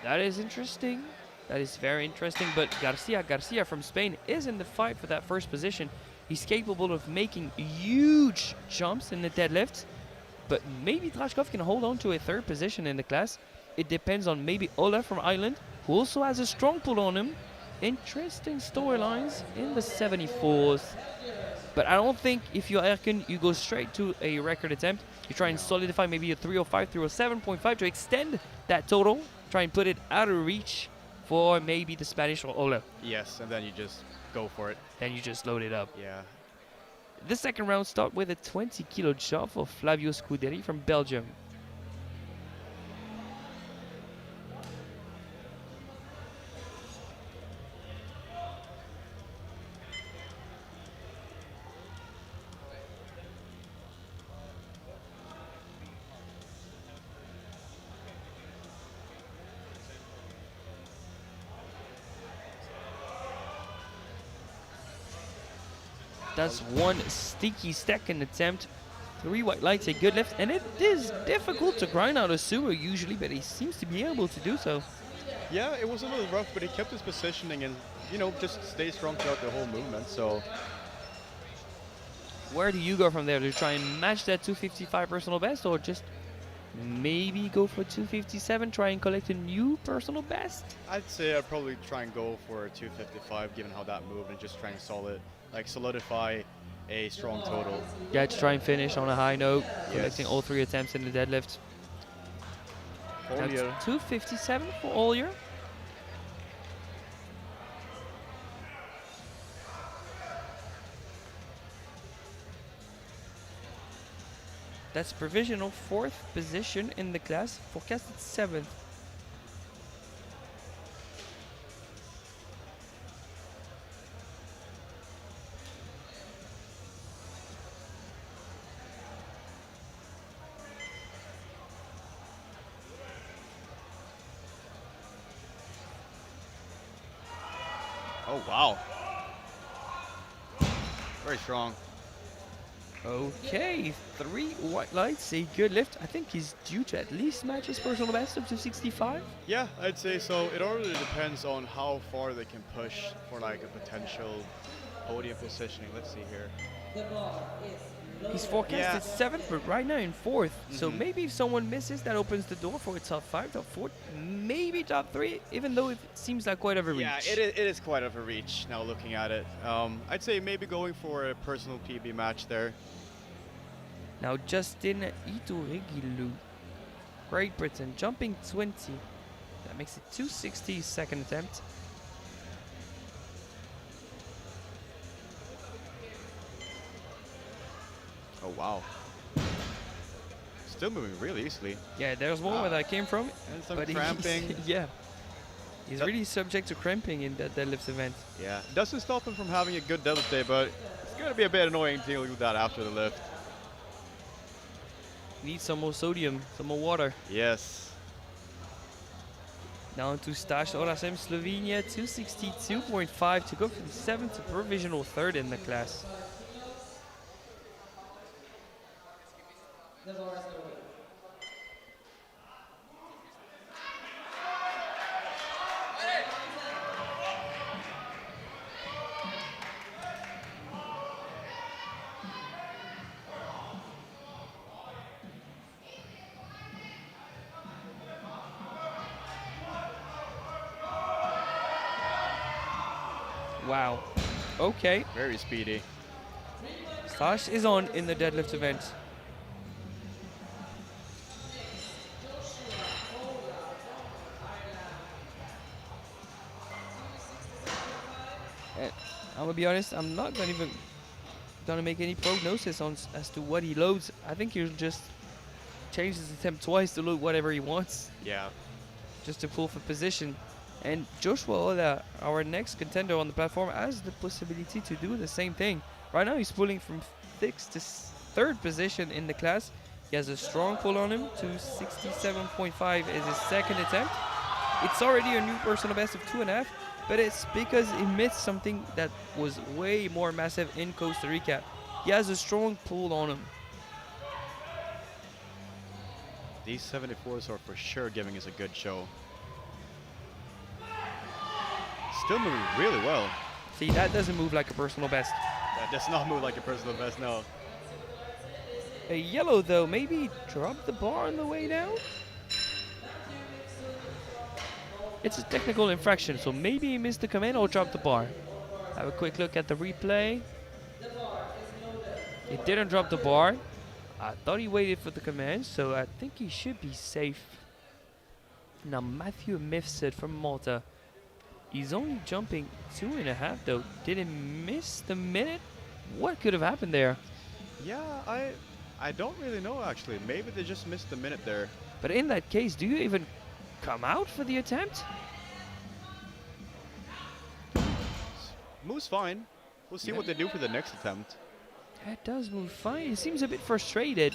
That is interesting. That is very interesting. But Garcia from Spain is in the fight for that first position. He's capable of making huge jumps in the deadlift. But maybe Drashkov can hold on to a third position in the class. It depends on maybe Ola from Ireland, who also has a strong pull on him. Interesting storylines in the 74s. But I don't think if you're Erkin, you go straight to a record attempt. You try and solidify maybe a 305, 307.5 to extend that total. Try and put it out of reach for maybe the Spanish or Ola. Yes, and then you just go for it. Then you just load it up. Yeah. The second round start with a 20 kilo jump for Flavio Scuderi from Belgium. That's one sticky second attempt. 3 white lights, a good lift. And it is difficult to grind out a sumo usually, but he seems to be able to do so. Yeah, it was a little rough, but he kept his positioning and, just stay strong throughout the whole movement. So, where do you go from there? Do you try and match that 255 personal best, or just maybe go for 257, try and collect a new personal best? I'd say I'd probably try and go for a 255, given how that moved, and just try and solidify a strong total. Yeah, to try and finish on a high note, Yes. collecting all 3 attempts in the deadlift. That's Ollier. 257 for Ollier. That's provisional 4th position in the class, forecasted 7th. Oh, wow. Very strong. Okay, 3 white lights, a good lift. I think he's due to at least match his personal best of 265. Yeah, I'd say so. It all really depends on how far they can push for like a potential podium positioning. Let's see here. He's forecasted 7th, but right now in 4th. So Mhm. maybe if someone misses, that opens the door for a top 5, top 4, maybe top 3, even though it seems like quite of a reach. Yeah, it is quite of a reach now looking at it. I'd say maybe going for a personal PB match there. Now Justin Ituregilu, Great Britain, jumping 20. That makes it 260 second attempt. wow. Still moving really easily. Yeah, there's one where that came from. And some But cramping. yeah. He's That- really subject to cramping in that deadlift event. Yeah, doesn't stop him from having a good deadlift day, but it's going to be a bit annoying dealing with that after the lift. Needs some more sodium, some more water. Yes. Down to Stas Orasem, Slovenia, 262.5 to go from 7th to provisional 3rd in the class. Wow. Okay. Very speedy. Stas is on in the deadlift event. And I'm gonna be honest, I'm not gonna make any prognosis on as to what he loads. I think he'll just change his attempt twice to load whatever he wants, Yeah. just to pull for position. And Joshua Ola, our next contender on the platform, has the possibility to do the same thing. Right now he's pulling from 6th to 3rd position in the class. He has a strong pull on him to 67.5 is his second attempt. It's already a new personal best of 2.5, but it's because he missed something that was way more massive in Costa Rica. He has a strong pull on him. These 74s are for sure giving us a good show. Still moving really well. See, that doesn't move like a personal best. That does not move like a personal best, no. A yellow though, maybe drop the bar on the way down? It's a technical infraction, so maybe he missed the command or dropped the bar. Have a quick look at the replay. He didn't drop the bar. I thought he waited for the command, so I think he should be safe. Now Matthew Mifsud from Malta. He's only jumping 2.5 though. Did he miss the minute? What could have happened there? Yeah, I don't really know actually. Maybe they just missed the minute there. But in that case, do you even come out for the attempt? Moves fine. We'll see what they do for the next attempt. That does move fine. He seems a bit frustrated.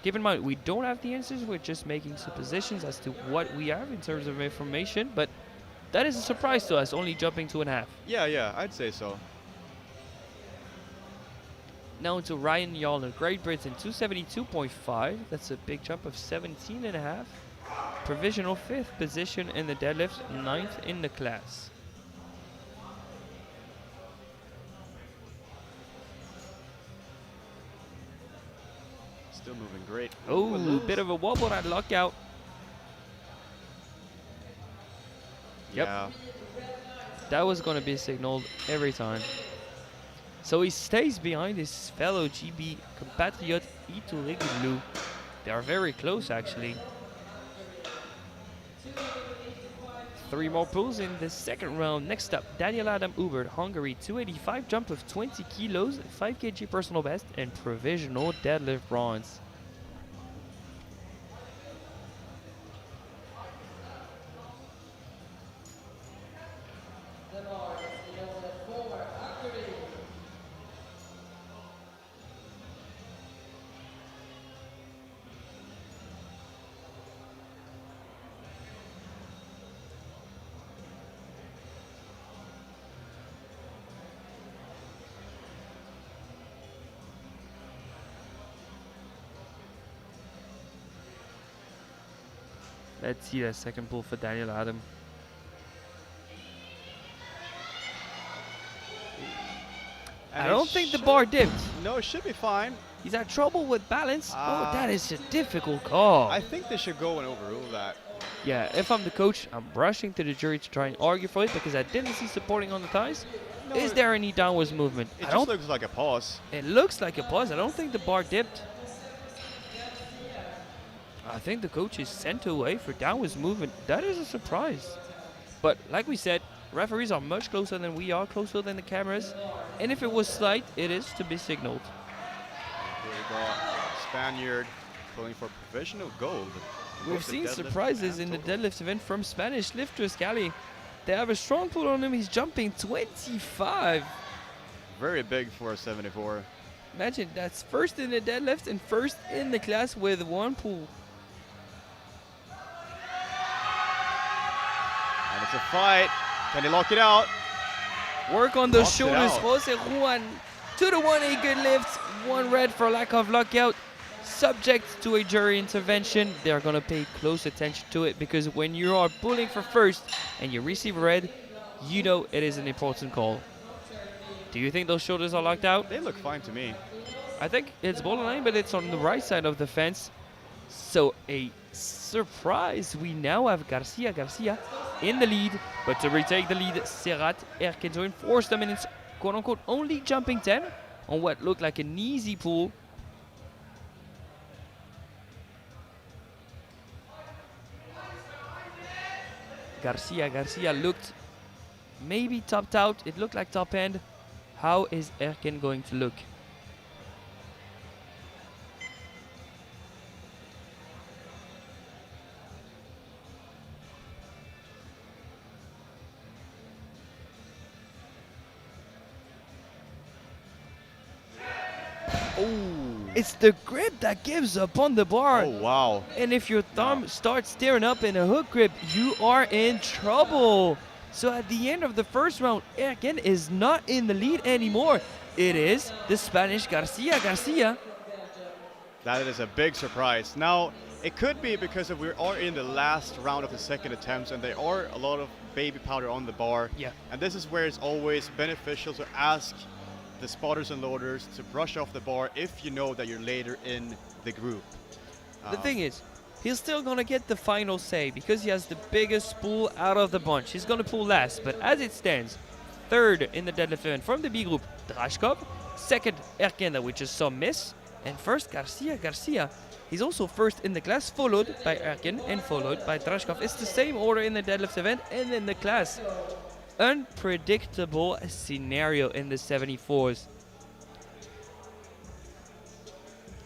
Keep in mind, we don't have the answers. We're just making suppositions as to what we have in terms of information. But that is a surprise to us, only jumping 2.5. Yeah, I'd say so. Now to Ryan Yallner, Great Britain, 272.5. That's a big jump of 17.5. Provisional 5th position in the deadlift, 9th in the class. Still moving great. Oh, a bit of a wobble at lockout. Yep. Yeah. That was going to be signaled every time. So he stays behind his fellow GB compatriot Ituregulu. They are very close actually. 3 more pulls in the second round. Next up, Daniel Adam Ubert, Hungary, 285, jump of 20 kilos, 5 kg personal best, and provisional deadlift bronze. Let's see that second pull for Daniel Adam. And I it don't think the should- bar dipped. No, it should be fine. He's had trouble with balance. Ah. Oh, that is a difficult call. I think they should go and overrule that. Yeah, if I'm the coach, I'm rushing to the jury to try and argue for it because I didn't see supporting on the thighs. No, Is there any downwards movement? It I just don't. looks like a pause. It looks like a pause. I don't think the bar dipped. I think the coach is sent away for downwards movement. That is a surprise. But like we said, referees are much closer than we are, closer than the cameras. And if it was slight, it is to be signaled. the Spaniard pulling for provisional gold. We've Both the seen deadlift surprises and in the total. deadlift event from Spanish lifters, Cali. They have a strong pull on him. He's jumping 25. Very big for a 74. Imagine, that's first in the deadlift and first in the class with one pull. And it's a fight. Can he lock it out? Work on those Locks it shoulders. out. Jose Juan to the 1A good lift. One red for lack of lockout. Subject to a jury intervention. They're going to pay close attention to it because when you are pulling for first and you receive a red, you know it is an important call. Do you think those shoulders are locked out? They look fine to me. I think it's borderline, but it's on the right side of the fence. So a surprise. We now have Garcia in the lead, but to retake the lead, Serrat Erkin to enforce the minutes, quote unquote, only jumping 10 on what looked like an easy pull. Garcia looked maybe topped out. It looked like top end. How is Erkin going to look? Oh. It's the grip that gives up on the bar. Oh, wow. And if your thumb starts tearing up in a hook grip, you are in trouble. So at the end of the first round, Erkin is not in the lead anymore. It is the Spanish Garcia. That is a big surprise. Now, it could be because we are in the last round of the second attempts and there are a lot of baby powder on the bar. Yeah. And this is where it's always beneficial to ask the spotters and loaders to brush off the bar if you know that you're later in the group. The thing is, he's still gonna get the final say because he has the biggest pull out of the bunch. He's gonna pull last, but as it stands, third in the deadlift event from the B group, Drashkov. Second, Erkin, that we just saw miss. And first, Garcia. He's also first in the class, followed by Erkin and followed by Drashkov. It's the same order in the deadlift event and in the class. Unpredictable scenario in the 74s.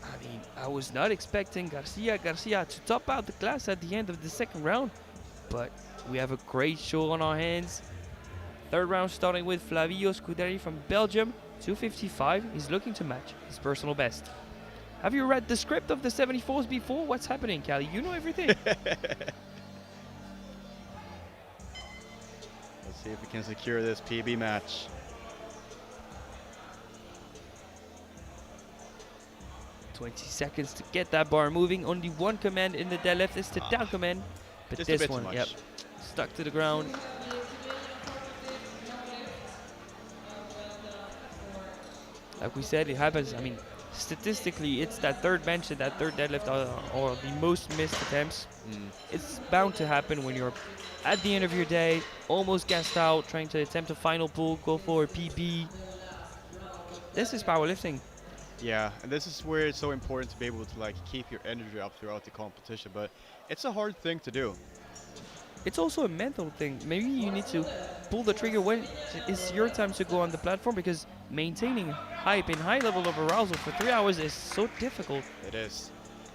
I mean, I was not expecting Garcia to top out the class at the end of the second round, but we have a great show on our hands. Third round starting with Flavio Scuderi from Belgium, 255. He's looking to match his personal best. Have you read the script of the 74s before? What's happening, Cali? You know everything. Let's see if we can secure this PB match. "20 seconds to get that bar moving. Only one command in the deadlift is the down command. But Just a this bit too one, much. yep, stuck to the ground. Like we said, it happens. I mean, statistically, it's that third bench and that third deadlift are the most missed attempts. It's bound to happen when you're at the end of your day, almost gassed out, trying to attempt a final pull, go for a PB. This is powerlifting. Yeah, and this is where it's so important to be able to like keep your energy up throughout the competition, but it's a hard thing to do. It's also a mental thing. Maybe you need to pull the trigger when it's your time to go on the platform, because maintaining hype and high level of arousal for 3 hours is so difficult. It is.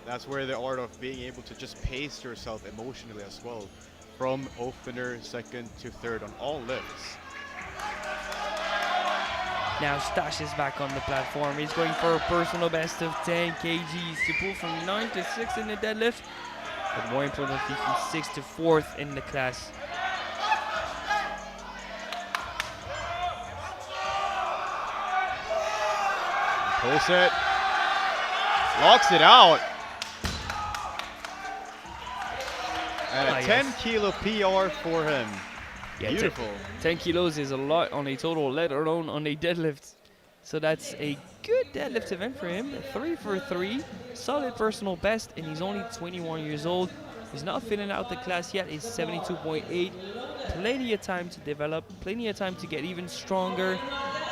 That's where the art of being able to just pace yourself emotionally as well, from opener, second to third on all lifts. Now Stash is back on the platform. He's going for a personal best of 10 kgs to pull from 9 to 6 in the deadlift, but more importantly from 6 to 4th in the class. Pulls it. Locks it out. And a 10 kilo PR for him. Yeah, Beautiful. 10 kilos is a lot on a total, let alone on a deadlift. So that's a good deadlift event for him. 3 for 3, solid personal best, and he's only 21 years old. He's not filling out the class yet. He's 72.8. Plenty of time to develop, plenty of time to get even stronger.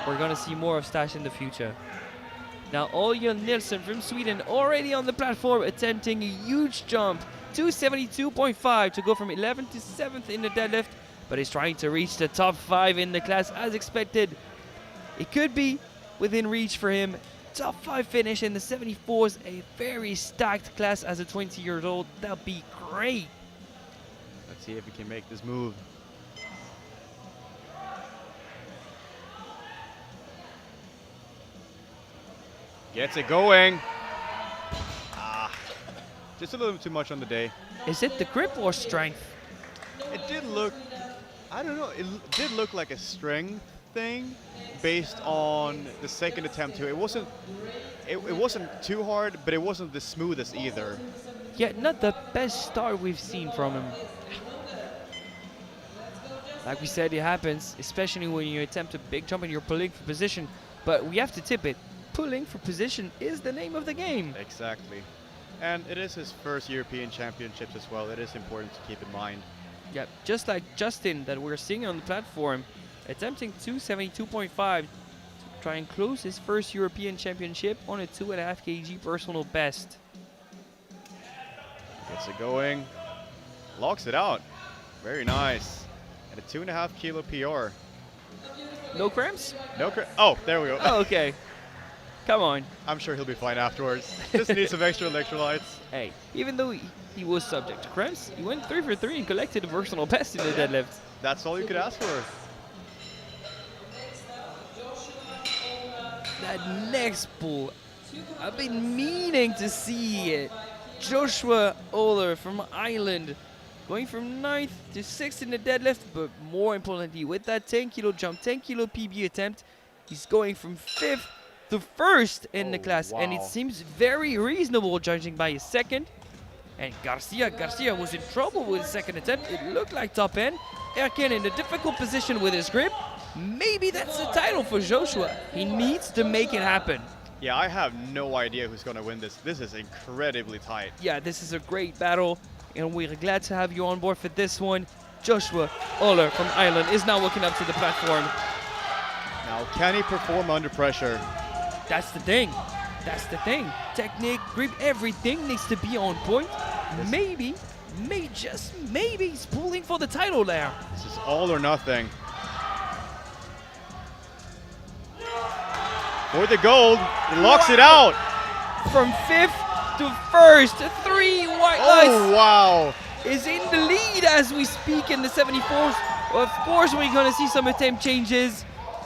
We're gonna see more of Stash in the future. Now Olja Nilsson from Sweden already on the platform, attempting a huge jump. 272.5 to go from 11th to 7th in the deadlift, but he's trying to reach the top 5 in the class as expected. It could be within reach for him top 5 finish in the 74s, a very stacked class as a 20-year-old. That'll be great. Let's see if he can make this move. Gets it going. Just a little too much on the day. Is it the grip or strength? It did look, I don't know, did look like a strength thing based on the second attempt too. It wasn't too hard, but it wasn't the smoothest either. Yeah, not the best start we've seen from him. Like we said, it happens, especially when you attempt a big jump and you're pulling for position. But we have to tip it. Pulling for position is the name of the game. Exactly. And it is his first European Championships as well. It is important to keep in mind. Yeah, just like Justin that we're seeing on the platform, attempting 272.5 to try and close his first European Championship on a 2.5 kg personal best. Gets it going. Locks it out. Very nice. And a 2.5 kilo PR. No cramps? No cramps. Oh, there we go. Oh, okay. Come on. I'm sure he'll be fine afterwards. Just needs some extra electrolytes. Hey, even though he was subject to cramps, he went 3 for 3 and collected a personal best in the deadlift. That's all you could ask for. That next pull, I've been meaning to see it. Joshua Oler from Ireland, going from 9th to 6th in the deadlift, but more importantly, with that 10 kilo jump, 10 kilo PB attempt, he's going from 5th to 1st in the class, and it wow. seems very reasonable judging by his second. And Garcia was in trouble with his second attempt. It looked like top end. Erkin in a difficult position with his grip. Maybe that's the title for Joshua. He needs to make it happen. Yeah, I have no idea who's going to win this. This is incredibly tight. Yeah, this is a great battle, and we're glad to have you on board for this one. Joshua Oler from Ireland is now walking up to the platform. Now, can he perform under pressure? That's the thing. That's the thing. Technique, grip, everything needs to be on point. Maybe, just maybe he's pulling for the title there. This is all or nothing. For the gold, he locks it out. From 5th to 1st, 3 white lights. Oh, wow. Is in the lead as we speak in the 74s. Of course, we're going to see some attempt changes.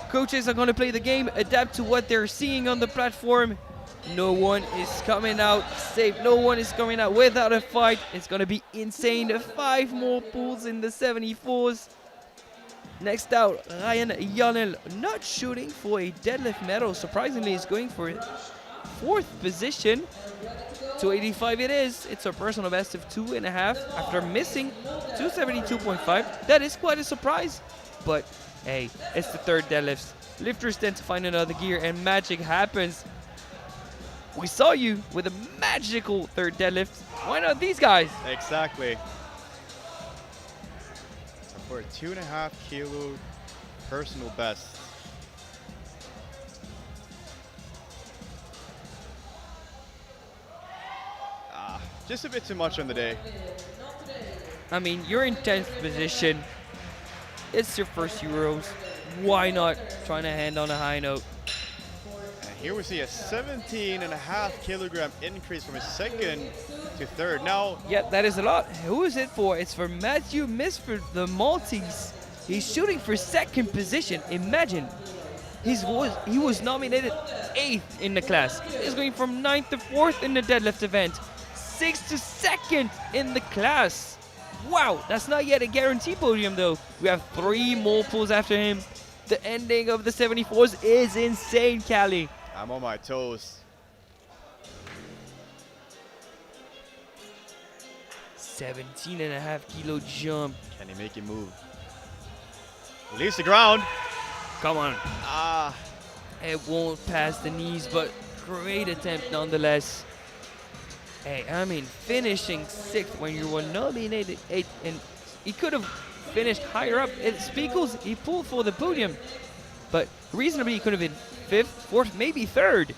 Coaches are going to play the game, adapt to what they're seeing on the platform. No one is coming out safe. No one is coming out without a fight. It's going to be insane. 5 more pulls in the 74s. Next out, Ryan Janel, not shooting for a deadlift medal. Surprisingly, he's going for 4th position. 285 it is. It's a personal best of 2.5 after missing 272.5. That is quite a surprise. But hey, it's the 3rd deadlifts. Lifters tend to find another gear and magic happens. We saw you with a magical 3rd deadlift. Why not these guys? Exactly. For a 2.5 kilo personal best. Just a bit too much on the day. I mean, you're in 10th position. It's your first Euros. Why not trying to hand on a high note? And here we see a 17.5 kilogram increase from his 2nd to 3rd. Now, Yeah, that is a lot. Who is it for? It's for Matthew Misford, the Maltese. He's shooting for 2nd position. Imagine. He was nominated 8th in the class. He's going from 9th to 4th in the deadlift event. 6th to 2nd in the class. Wow, that's not yet a guaranteed podium though. We have 3 more pulls after him. The ending of the 74s is insane, Callie. I'm on my toes. 17.5 kilo jump. Can he make it move? Leaves the ground. Come on. Ah, It won't pass the knees, but great attempt nonetheless. Hey, I mean, finishing 6th when you were nominated 8th, and he could have finished higher up. Spiegels, he pulled for the podium, but reasonably he could have been 5th, 4th, maybe 3rd.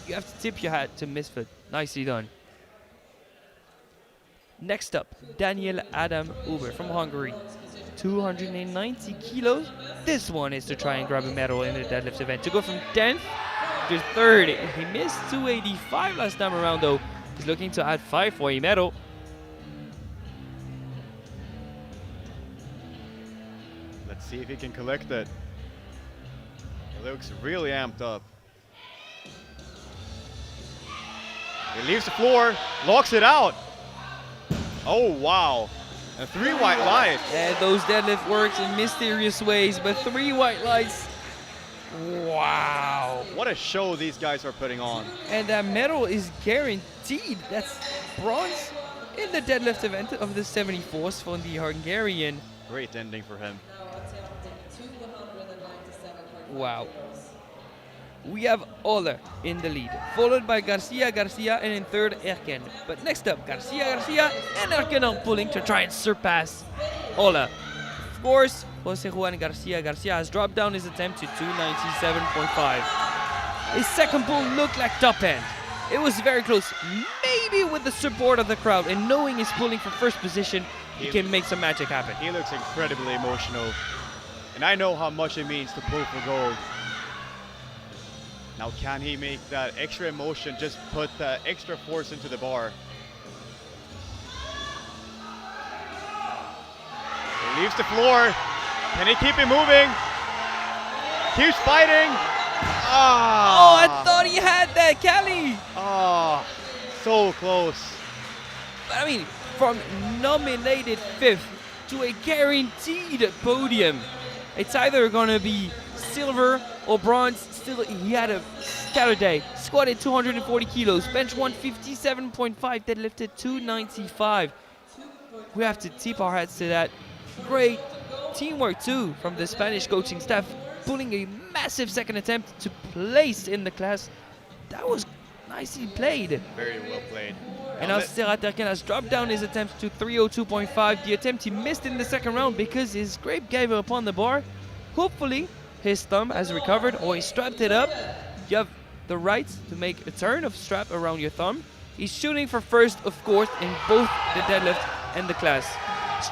You have to tip your hat to Misfit. Nicely done. Next up, Daniel Adam Uber from Hungary. 290 kilos. This one is to try and grab a medal in the deadlift event. To go from 10th after third. He missed 285 last time around though. He's looking to add 5 for a medal. Let's see if he can collect it. He looks really amped up. He leaves the floor, locks it out. Oh, wow. And 3 white lights. And those deadlift works in mysterious ways, but 3 white lights. Wow. What a show these guys are putting on. And that medal is guaranteed. That's bronze in the deadlift event of the 74s for the Hungarian. Great ending for him. Wow. We have Ola in the lead, followed by Garcia, and in third, Erken. But next up, Garcia, and Erken are pulling to try and surpass Ola. Of course, Jose Juan Garcia has dropped down his attempt to 297.5. His second pull looked like top end. It was very close, maybe with the support of the crowd, and knowing he's pulling for first position, he can make some magic happen. He looks incredibly emotional. And I know how much it means to pull for gold. Now can he make that extra emotion, just put that extra force into the bar? He leaves the floor. Can he keep it moving? Keeps fighting. Oh, I thought he had that, Cali. Ah, so close. I mean, from nominated 5th to a guaranteed podium. It's either going to be silver or bronze. Still, he had a stellar day. Squatted 240 kilos, bench 157.5, deadlifted 295. We have to tip our hats to that. Great teamwork too from the Spanish coaching staff, pulling a massive second attempt to place in the class. That was nicely played. Very well played. And now Serhat Erken has dropped down his attempt to 302.5. The attempt he missed in the second round because his grip gave up on the bar. Hopefully, his thumb has recovered or he strapped it up. You have the right to make a turn of strap around your thumb. He's shooting for first, of course, in both the deadlift and the class.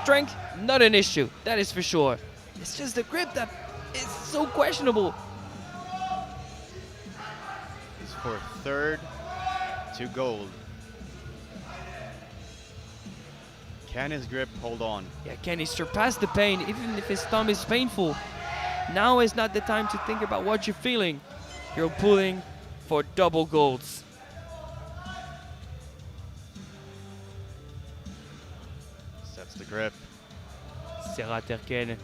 Strength, not an issue, that is for sure. It's just the grip that is so questionable. He's for third to gold. Can his grip hold on? Yeah, can he surpass the pain even if his thumb is painful? Now is not the time to think about what you're feeling. You're pulling for double golds. Sets the grip. Serhat Erken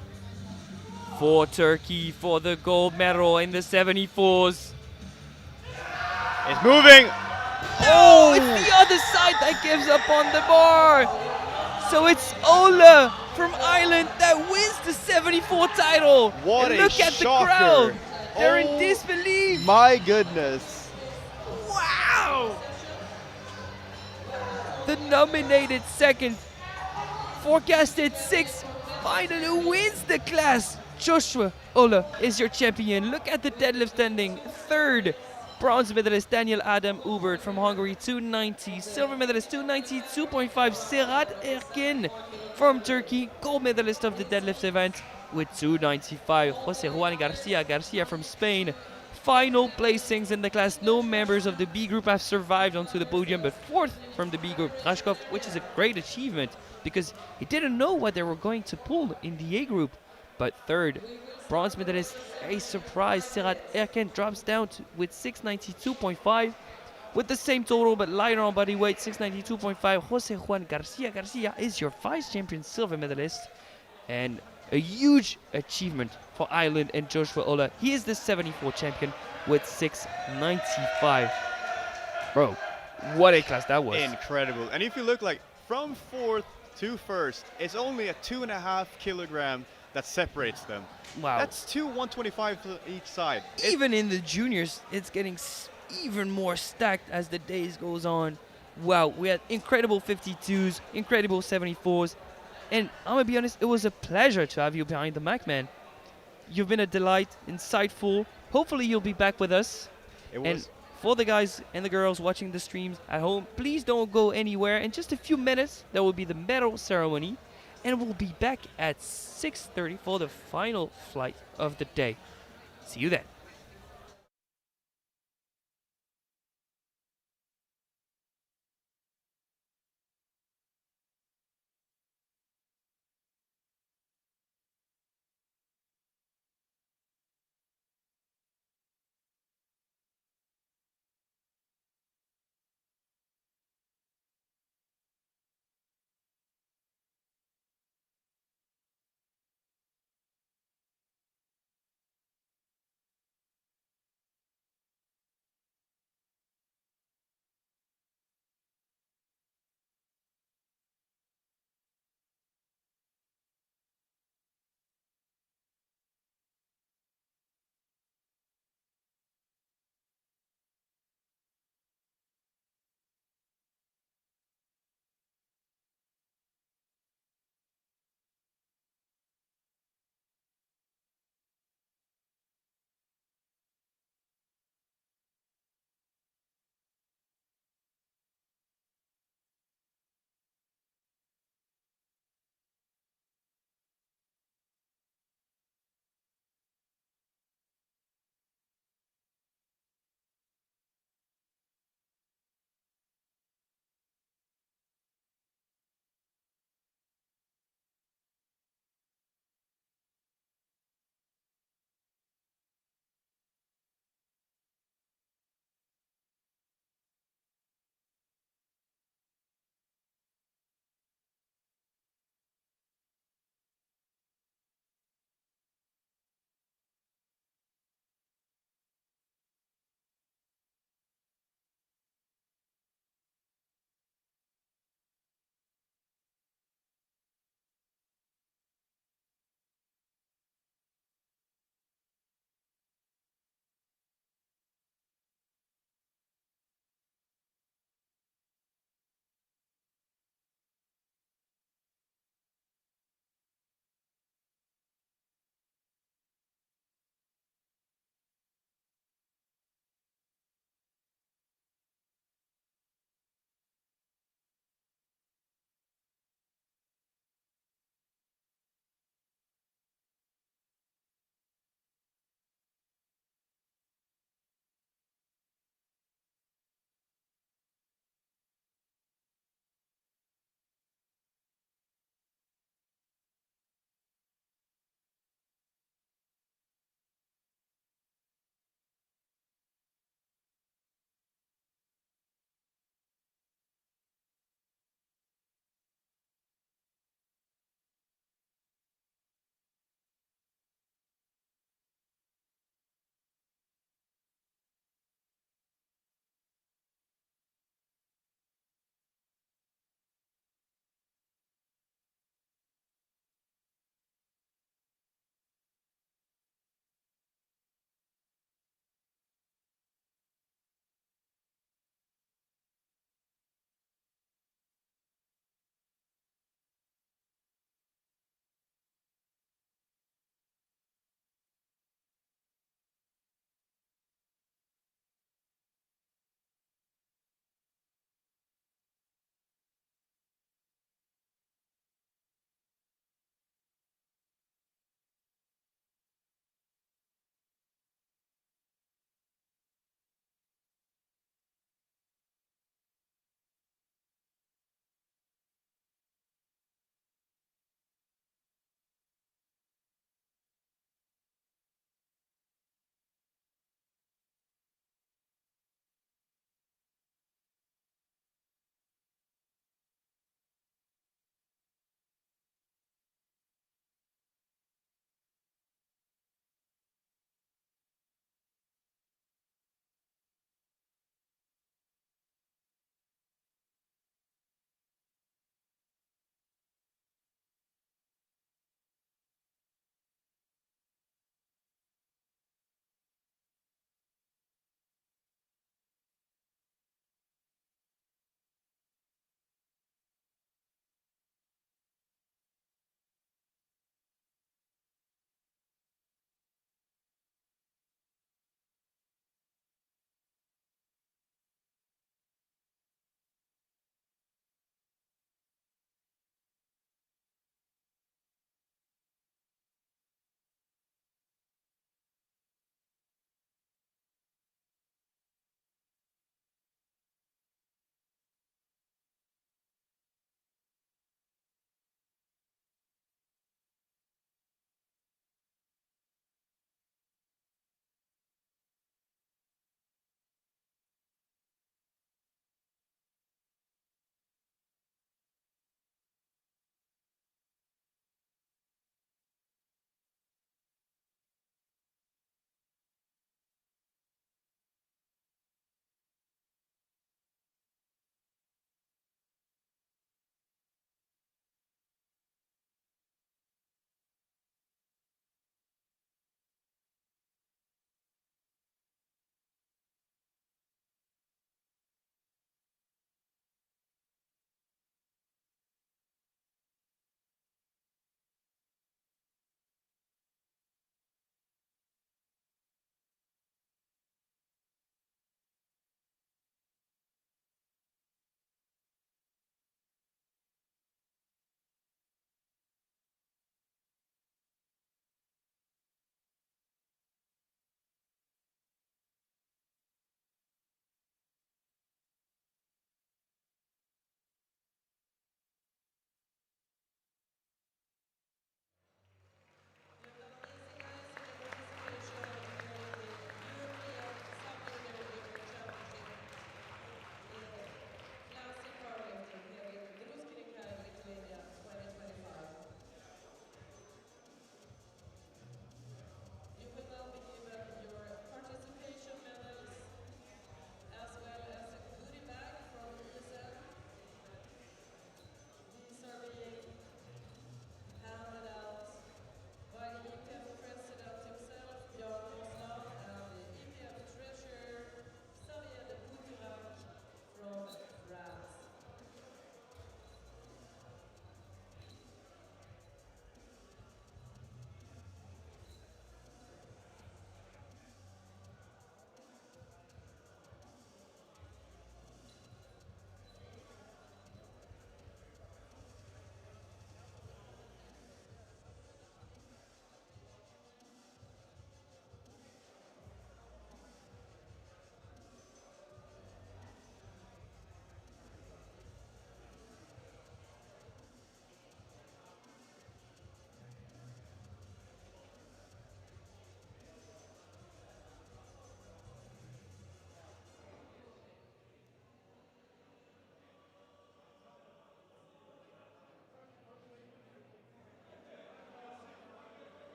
for Turkey for the gold medal in the 74s. It's moving. Oh, it's the other side that gives up on the bar. So it's Ola from Ireland that wins the 74 title. What and a look at shocker. the crowd. They're in Oh disbelief. My goodness. Wow. The nominated second, forecasted 6th, finally wins the class. Joshua Ola is your champion. Look at the deadlift standing. Third, bronze medalist Daniel Adam Ubert from Hungary, 290. Silver medalist 292.5, Serhat Erken from Turkey. Gold medalist of the deadlift event with 295. Jose Juan Garcia from Spain. Final placings in the class. No members of the B group have survived onto the podium, but fourth from the B group, Rashkov, which is a great achievement because he didn't know what they were going to pull in the A group. But third, bronze medalist, a surprise, Serhat Erken drops down with 692.5. With the same total but lighter on body weight, 692.5. Jose Juan Garcia is your vice champion silver medalist. And a huge achievement for Ireland and Joshua Ola. He is the 74 champion with 695. Bro, what a class that was. Incredible. And if you look like from fourth to first, it's only a 2.5 kilogram that separates them. Wow. That's 125 to each side. Even in the juniors, it's getting even more stacked as the days goes on. Wow, we had incredible 52s, incredible 74s. And I'm gonna be honest, it was a pleasure to have you behind the mic, man. You've been a delight, insightful. Hopefully you'll be back with us. It was. And for the guys and the girls watching the streams at home, please don't go anywhere. In just a few minutes, there will be the medal ceremony. And we'll be back at 6:30 for the final flight of the day. See you then.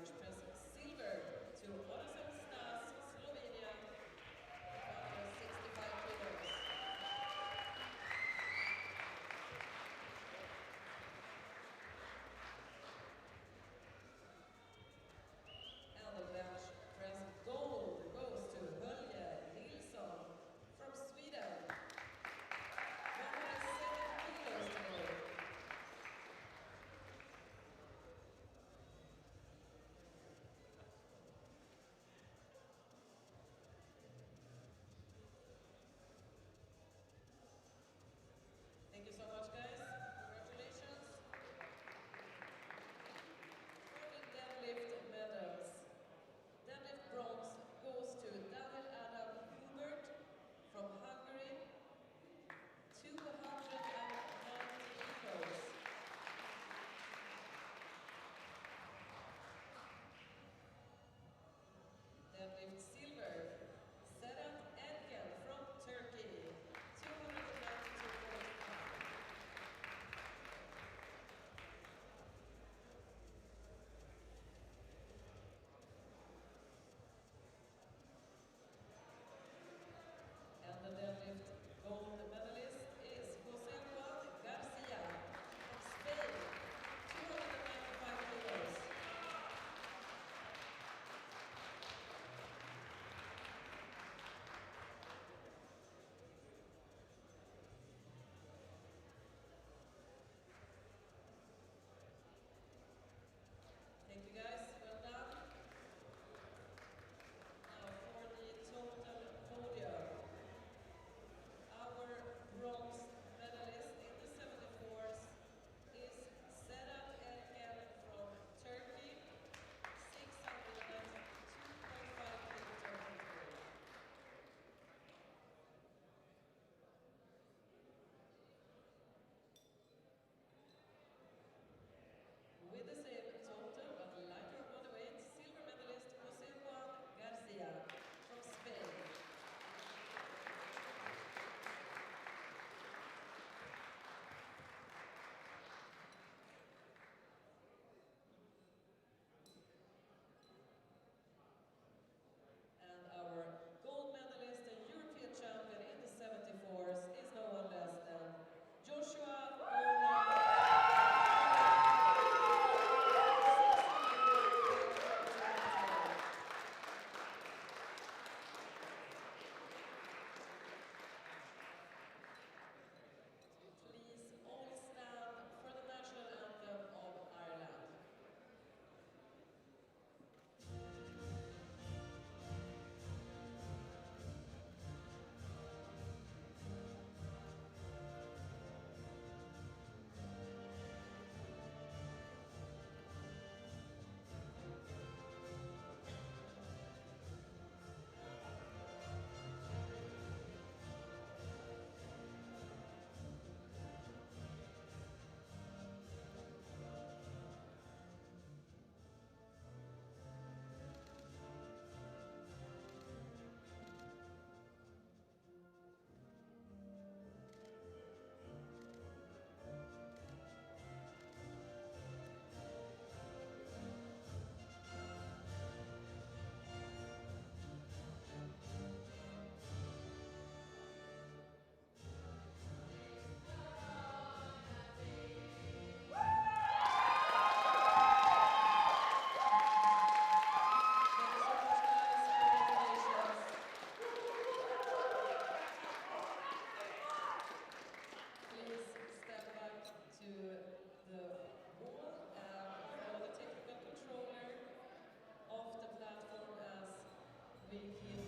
bench press silver to Orson Stas, Slovenia, 165 kilos. And the bench press gold goes to Hölje Nilsson from Sweden. 107 kilos today. Thank you so much, guys. Congratulations. For the deadlift medals, deadlift bronze goes to Daniel Adam Hubert from Hungary, 290 kilos. Deadlift silver, Sedat Erken from Turkey, 292 kilos. And the deadlift gold medalist is Jose Juan Garcia from Spain, 295 kilos. Thank you, guys. Well done. Now for the total podium. Our bronze medalist in the 74s is Sedat Erken from Turkey, 692.5 kilos. With the same total but lighter body weight, silver medalist Jose Juan Garcia from Spain. And our gold medalist and European champion in the 74s is no one less than Joshua Ola. Please all stand for the national anthem of Ireland. Thank you so much, guys. Congratulations. Please step back to the wall and follow the technical controller off the platform as we keep